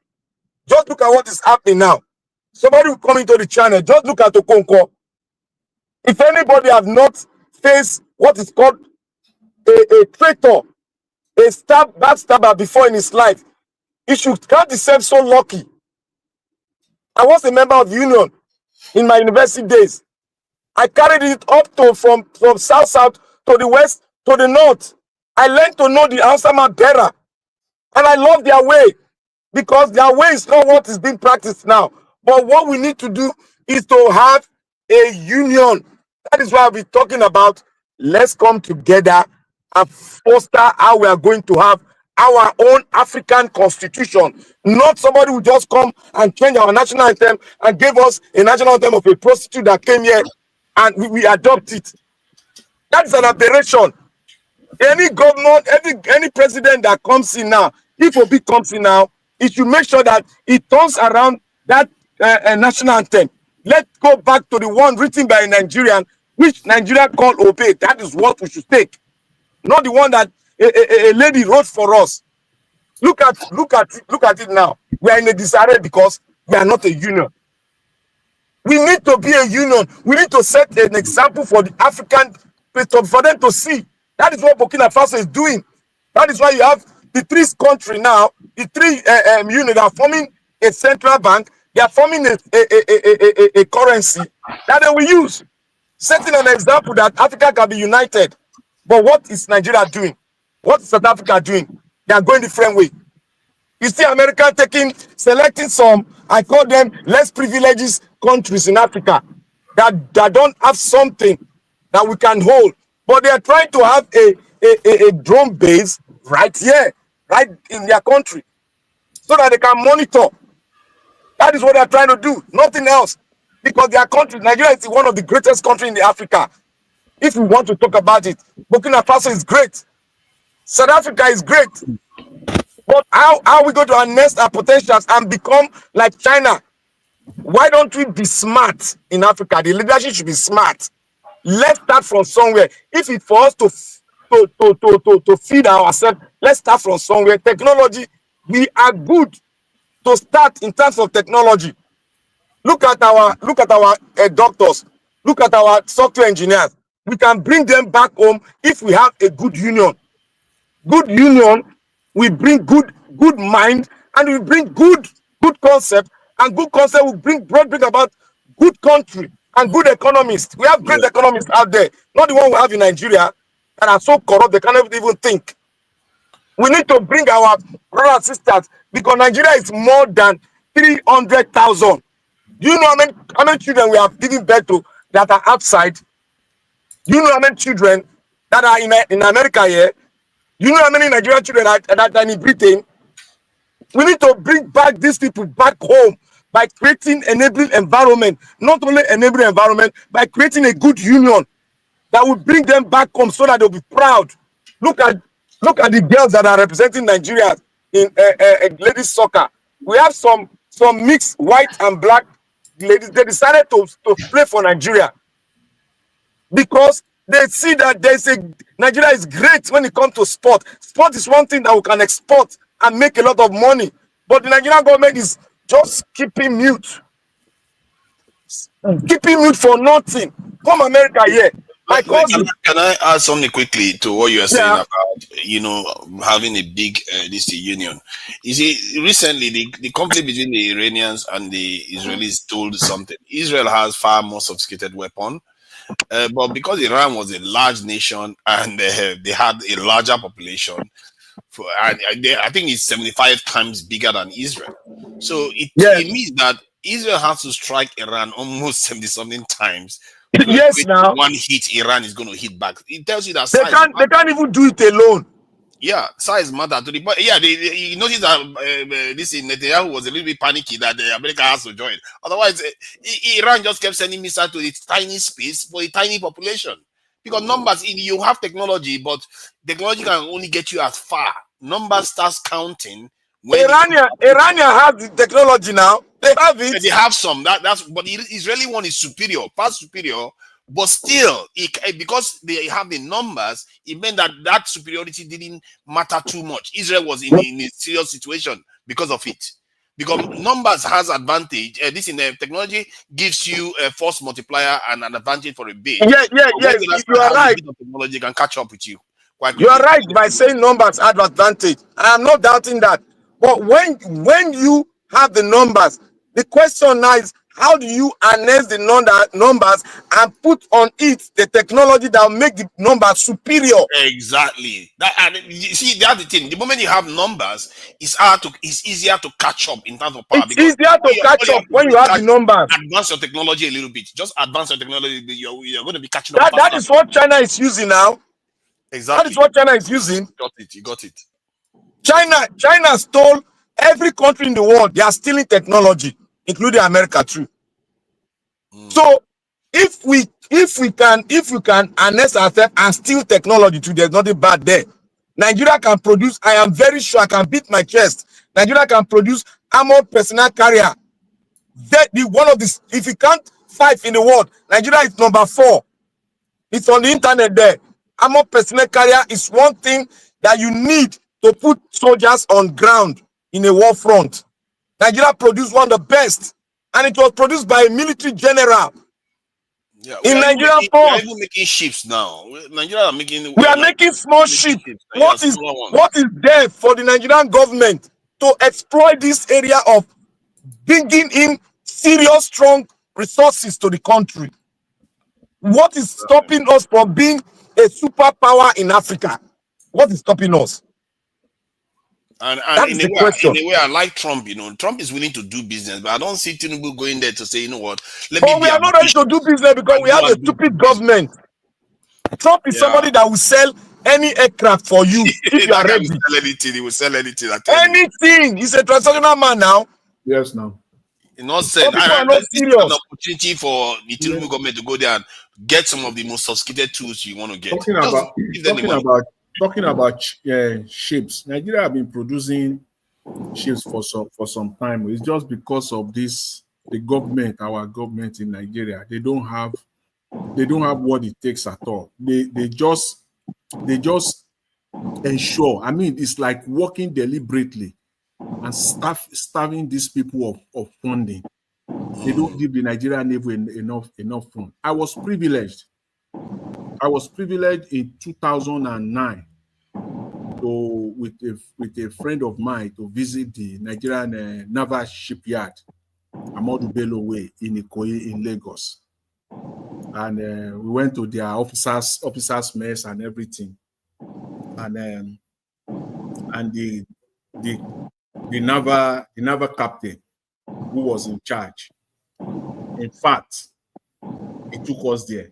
Just look at what is happening now. Somebody will come into the channel. Just look at Okonkwo. If anybody have not faced what is called a traitor, a backstabber before in his life, he should count himself so lucky. I was a member of the union in my university days. I carried it up to from south to the west to the north. I learned to know the Hausa man better. And I love their way, because their way is not what is being practiced now. But what we need to do is to have a union. That is why we're talking about, let's come together and foster how we are going to have our own African constitution. Not somebody who just come and change our national anthem and give us a national anthem of a prostitute that came here and we adopt it. That is an aberration. Any government, any president that comes in now, if Obi comes in now, it should make sure that it turns around that national anthem. Let's go back to the one written by a Nigerian, which Nigeria called Obey. That is what we should take. Not the one that a lady wrote for us. Look at it now. We are in a disarray because we are not a union. We need to be a union. We need to set an example for the African people, for them to see. That is what Burkina Faso is doing. That is why you have the three country now, the three units are forming a central bank. They are forming a currency that they will use, setting an example that Africa can be united. But what is Nigeria doing? What is South Africa doing? They are going different way. You see America selecting some, I call them less privileged countries in Africa that don't have something that we can hold. But they are trying to have a drone base right here, right in their country, so that they can monitor. That is what they are trying to do, nothing else. Because their country, Nigeria is one of the greatest countries in the Africa. If we want to talk about it, Burkina Faso is great. South Africa is great. But how are we going to harness our potentials and become like China? Why don't we be smart in Africa? The leadership should be smart. Let's start from somewhere. If it's for us to feed ourselves, let's start from somewhere. Technology, we are good to start in terms of technology. Look at our doctors. Look at our software engineers. We can bring them back home if we have a good union. Good union, we bring good mind, and we bring good concept, and good concept will bring about good country and good economists. We have great economists out there, not the one we have in Nigeria that are so corrupt they cannot even think. We need to bring our brothers and sisters, because Nigeria is more than 300,000. Do you know how many children we have given birth to that are outside? Do you know how many children that are in America here? You know how many Nigerian children that are in Britain? We need to bring back these people back home by creating enabling environment. Not only enabling environment, by creating a good union that will bring them back home so that they'll be proud. Look at the girls that are representing Nigeria in ladies soccer. We have some mixed white and black ladies. They decided to play for Nigeria because they see that Nigeria is great when it comes to sport. Sport is one thing that we can export and make a lot of money. But the Nigerian government is just keeping mute. Keeping mute for nothing. Come America here. My cousin. Can I add something quickly to what you are saying about, having a big this union? You see, recently the conflict between the Iranians and the Israelis told something. Israel has far more sophisticated weapons. But because Iran was a large nation and they had a larger population, I think it's 75 times bigger than Israel. So it means that Israel has to strike Iran almost 70-something times. Yes, now one hit, Iran is going to hit back. It tells you that they can't even do it alone. Yeah, size matter to the point. Yeah, you notice that this Netanyahu was a little bit panicky that America has to join. Otherwise, Iran just kept sending missiles to its tiny space for a tiny population. Because numbers, you have technology, but technology can only get you as far. Numbers starts counting. Iranian has the technology now. They have it. They have some. But the Israeli one is superior, far superior. But still, because they have the numbers, it meant that superiority didn't matter too much. Israel was in a serious situation because of it. Because numbers has advantage. This in technology gives you a force multiplier and an advantage for a bit. Yeah. You are right. Technology can catch up with you. You are right by saying numbers have advantage. I am not doubting that. But when you have the numbers, the question now is, how do you harness the numbers and put on it the technology that will make the numbers superior? Exactly. You see, that's the thing. The moment you have numbers, it's easier to catch up in terms of power. It's easier to catch up when you have the numbers. Advance your technology a little bit. Just advance your technology. You're going to be catching up. That is what China is using now. Exactly. That is what China is using. You got it. China stole every country in the world. They are stealing technology, including America too. So if we can harness ourselves and steal technology too, there's nothing bad there. Nigeria can produce, I am very sure, I can beat my chest. Nigeria can produce armored personnel carrier. If you count 5 in the world, Nigeria is number 4. It's on the internet there. Armored personnel carrier is one thing that you need to put soldiers on ground in a war front. Nigeria produced one of the best, and it was produced by a military general. Yeah, in Nigerian we are ports. even making ships now. Nigeria are making. We are making small ships. Yeah, What is smaller ones. there for the Nigerian government to exploit this area of bringing in serious, strong resources to the country? What is stopping us from being a superpower in Africa? What is stopping us? And That is the question. in a way, I like Trump. Trump is willing to do business, but I don't see Tinubu going there to say, you know what, let me But be we are not ready to do business because we have a stupid government. Trump is somebody that will sell any aircraft for you if you are that guy ready. will sell anything. He will sell anything. I tell you. Anything. He's a transactional man now. Yes, now. Not said. People are And not this is serious. an opportunity for the Tinubu government to go there and get some of the most sophisticated tools you want to get. Talking about ships. Nigeria have been producing ships for some time. It's just because of this, our government in Nigeria, they don't have what it takes at all. They just ensure. I mean, it's like working deliberately and starving these people of funding. They don't give the Nigerian Navy enough fund. I was privileged in 2009 with a friend of mine to visit the Nigerian naval shipyard, Amadu Bello Way in Ikoyi in Lagos, and we went to their officers mess and everything, and the naval captain who was in charge. In fact, he took us there.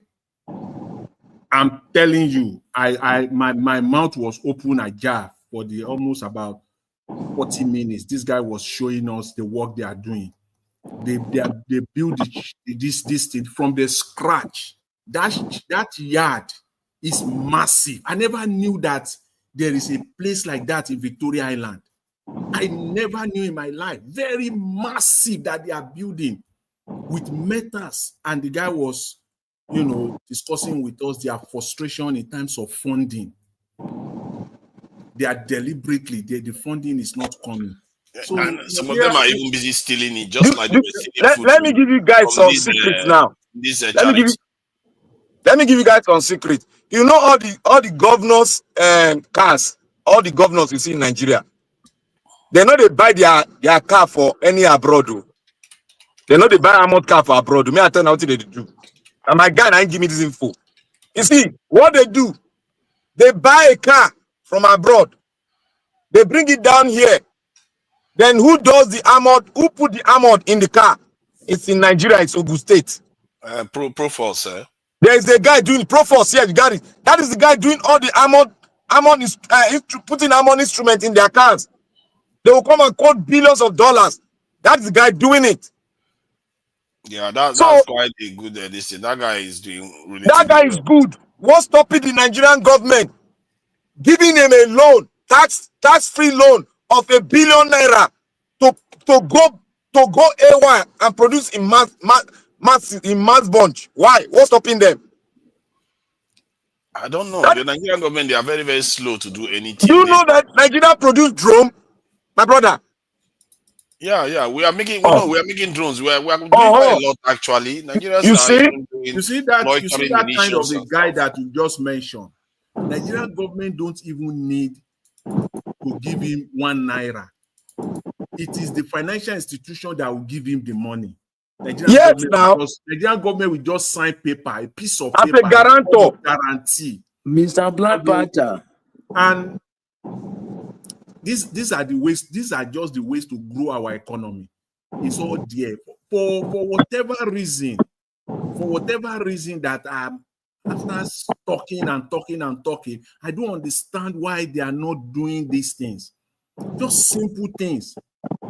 I'm telling you, my mouth was open ajar for the almost about 40 minutes. This guy was showing us the work they are doing. They build this thing from the scratch. That yard is massive. I never knew that there is a place like that in Victoria Island. I never knew in my life. Very massive that they are building with metals. And the guy was, discussing with us their frustration in terms of funding. They are deliberately, the funding is not coming. So and some of them are even busy stealing it, just like they were stealing food. Let me give you guys some secrets now. Let me give you guys some secrets. You know all the governors cars, all the governors you see in Nigeria, they know they buy their car for any abroad. They know they buy armored car for abroad. Me I tell you what they do. And my guy ain't give me this info. You see, what they do, they buy a car from abroad. They bring it down here. Then who does the armored? Who put the armored in the car? It's in Nigeria. It's Ogun State. Proforce, sir. There is a guy doing Proforce. Yeah, you got it. That is the guy doing all the putting armored instrument in their cars. They will come and quote billions of dollars. That's the guy doing it. Yeah, that's quite a good addition. That guy is doing really. That guy is good. What's stopping the Nigerian government giving him a loan, tax-free loan of ₦1 billion to go AY and produce in mass bunch? Why? What's stopping them? I don't know. The Nigerian government, they are very, very slow to do anything. Do you know that Nigeria produced drone, my brother? Yeah, we are making. We are making drones. We are doing quite a lot actually. Nigerians you see that kind of a guy that you just mentioned. Nigerian government don't even need to give him ₦1. It is the financial institution that will give him the money. Nigerian government will just sign paper, a piece of paper, as a guarantor, guarantee. Mr. Black Panther. And these are the ways. These are just the ways to grow our economy. It's all there for whatever reason. For whatever reason that after talking, I don't understand why they are not doing these things. Just simple things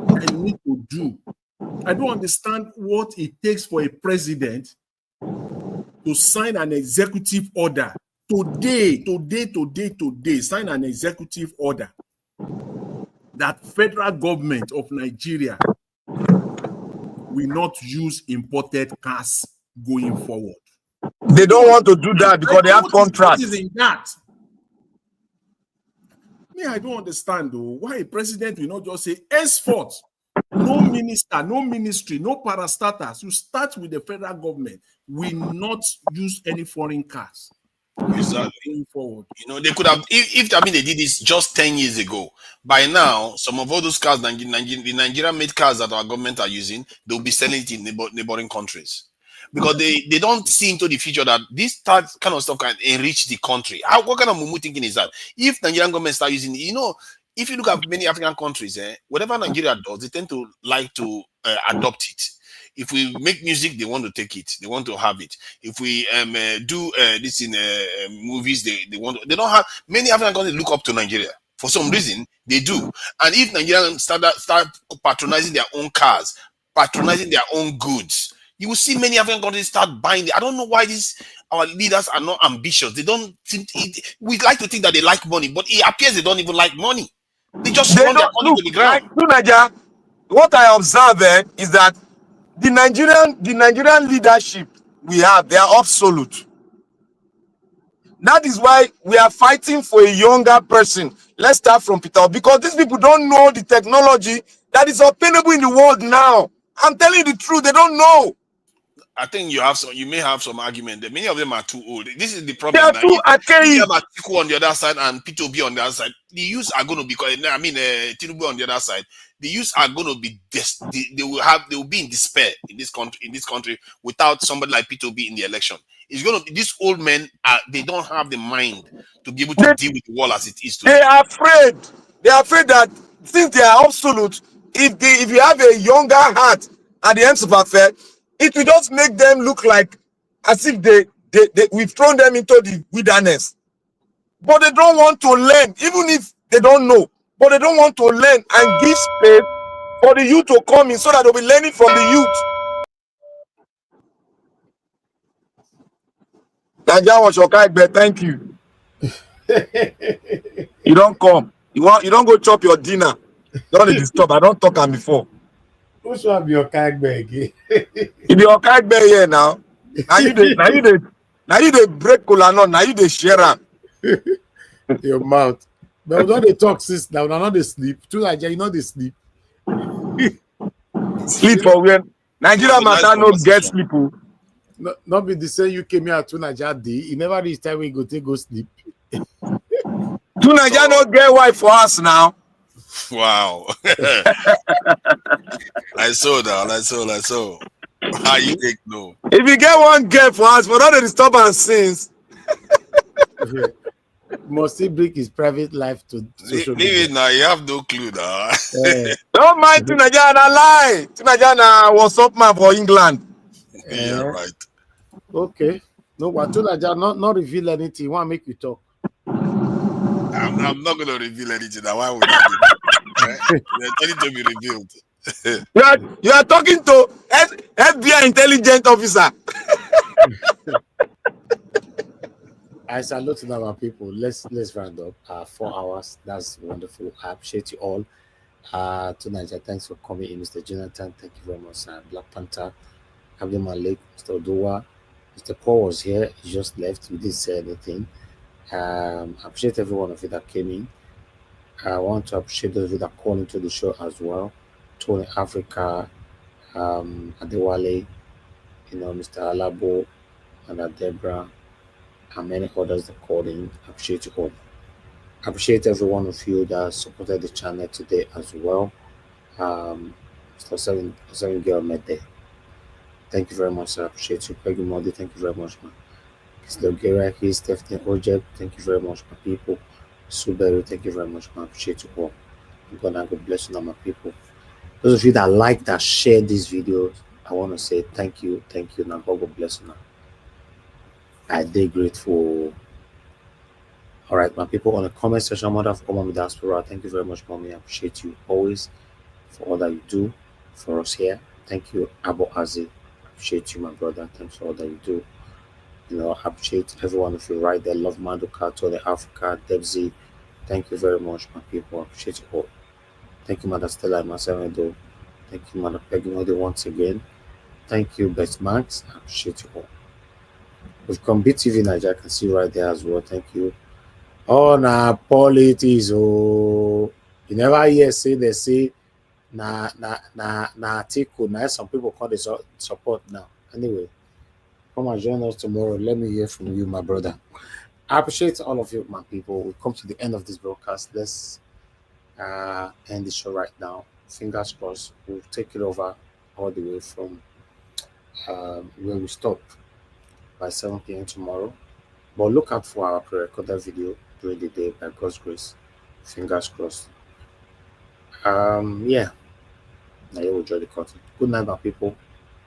that you need to do. I don't understand what it takes for a president to sign an executive order today, sign an executive order that federal government of Nigeria will not use imported cars going forward. They don't want to do that because they have contracts. What is in that? I don't understand though why a president will not just say henceforth No minister, no ministry, no parastatals. You start with the federal government. We not use any foreign cars. Exactly. Going forward. You know, they could have, if I mean, they did this just 10 years ago. By now, some of all those cars, the Nigerian-made cars that our government are using, they'll be selling it in neighboring countries. Because they don't see into the future that this kind of stuff can enrich the country. What kind of mumu thinking is that? If Nigerian government start using it, you know, if you look at many African countries, whatever Nigeria does, they tend to like to adopt it. If we make music, they want to take it. They want to have it. If we do this in movies, they want to, they don't have many African countries look up to Nigeria. For some reason, they do. And if Nigerians start patronizing their own cars, patronizing their own goods, you will see many African countries start buying it. I don't know why our leaders are not ambitious. They don't seem we like to think that they like money, but it appears they don't even like money. They just run their money to the ground. Like, what I observe is that the Nigerian leadership we have, they are absolute. That is why we are fighting for a younger person. Let's start from Peter, because these people don't know the technology that is obtainable in the world now. I'm telling you the truth, they don't know. I think you may have some argument that many of them are too old. This is the problem. They are too archaic. If you have Atiku on the other side and P2B on the other side, the youths are going to be, Tinubu on the other side, the youths are going to be, they will be in despair in this country without somebody like P2B in the election. It's going to be, these old men, they don't have the mind to be able to deal with the world as it is today. They are afraid. They are afraid that since they are absolute, if you have a younger heart at the ends of affair, it will just make them look like as if we've thrown them into the wilderness. But they don't want to learn, even if they don't know. But they don't want to learn and give space for the youth to come in so that they'll be learning from the youth. Thank you. You don't come. You don't go chop your dinner. Don't disturb. I don't talk am before. Who's one be your kagbe again? You be your kagbe here now. Now you dey break kola nut. Now you dey share am. Your mouth. But don't they talk since now? Now they sleep. Too like you know they sleep. Sleep for when Nigeria matter no get sleep. Not be the same you came here to Nigeria day. You never reach time when you go sleep. To Nigeria no get wife for us now. Wow. I saw. How you take no? If you get one girl for us, for all the disturbance since. Must he bring his private life to social media? Now you have no clue now. Don't mind to Nigeria lie. To Nigeria was up man for England. Yeah, right. Okay. No, but to Nigeria not reveal anything. Want to make you talk? I'm not going to reveal anything. Now why would I do that? They're telling to be revealed. You are talking to FBI intelligence officer. I salute to our people. Let's round up. 4 hours. That's wonderful. I appreciate you all. To Nigeria, thanks for coming in, Mr. Jonathan. Thank you very much. Black Panther, Abdul Malik, Mr. Odowa, Mr. Paul was here. He just left. We didn't say anything. I appreciate every one of you that came in. I want to appreciate those of you that called into the show as well. Tony Africa, Adewale, Mr. Alabo, and Deborah, and many others that called in. I appreciate you all. I appreciate every one of you that supported the channel today as well. Mr. Seven Girl Mete. Thank you very much, sir. I appreciate you. Peggy Modi, thank you very much, man. Kilogera, Stephanie Ojek, thank you very much, my people. Subaru, thank you very much, man. I appreciate you all. God bless you, now, my people. Those of you that like, that share these videos, I want to say thank you. Now, God bless you now. I did grateful. All right, my people, on the comment section, Mother of Common Diaspora, thank you very much, Mommy. I appreciate you always for all that you do for us here. Thank you, Abu Aziz. I appreciate you, my brother. Thanks for all that you do. I appreciate every one of you right there. Love Maduka, to the Africa, Debzi. Thank you very much, my people. I appreciate you all. Thank you, Mother Stella and Masemedo. Thank you, Mother Peggy Modi once again. Thank you, Best Max. I appreciate you all. We've come BTV Nigeria, I can see right there as well. Thank you. Oh, politics. Oh, you never hear they say Atiku. Now some people call this support now. Anyway, come and join us tomorrow. Let me hear from you, my brother. I appreciate all of you, my people. We come to the end of this broadcast. Let's end the show right now. Fingers crossed. We'll take it over all the way from where we stop by 7 p.m. tomorrow. But look out for our pre-recorded video during the day by God's grace. Fingers crossed. Yeah. Now you will enjoy the content. Good night, my people,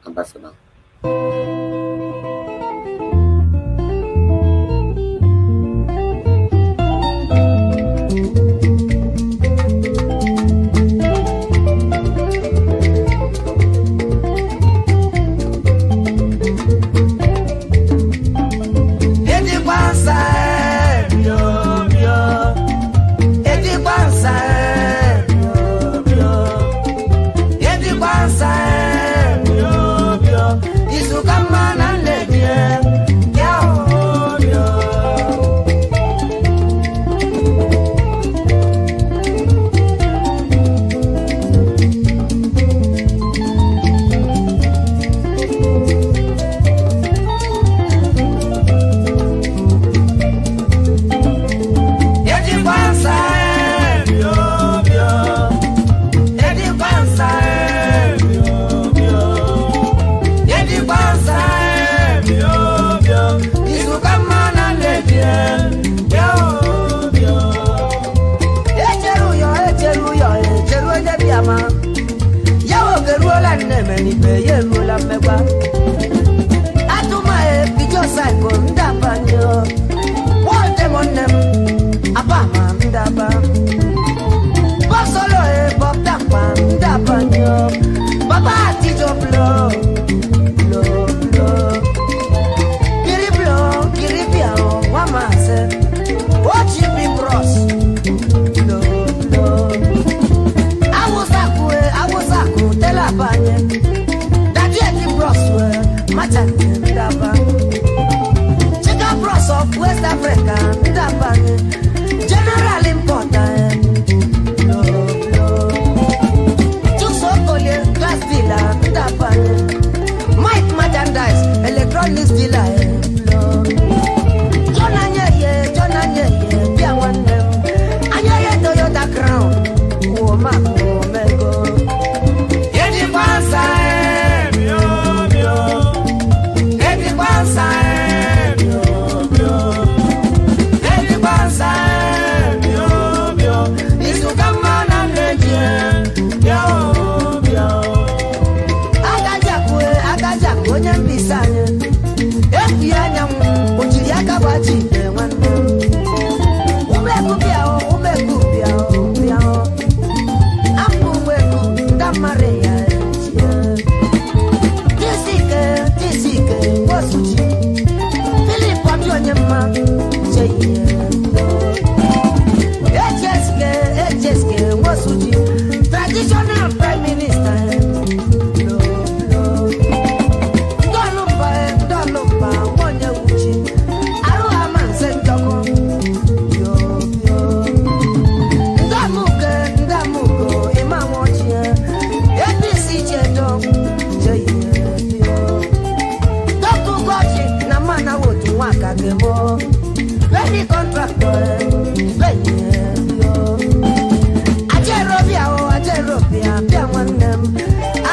and bye for now.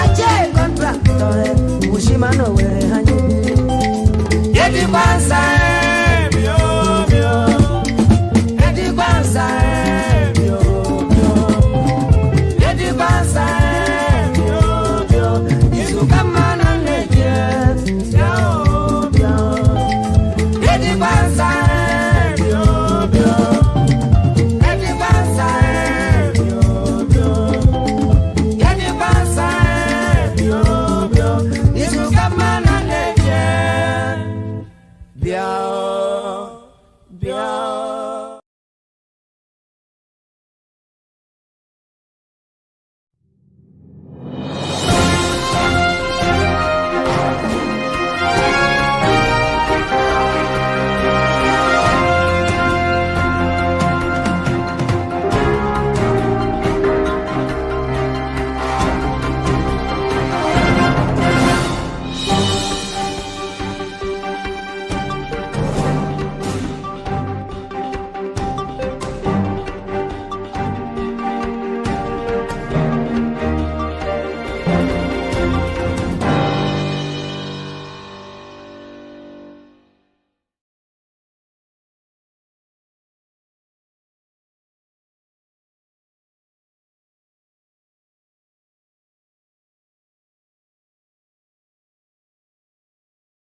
Ajay contractor, Ushimano, where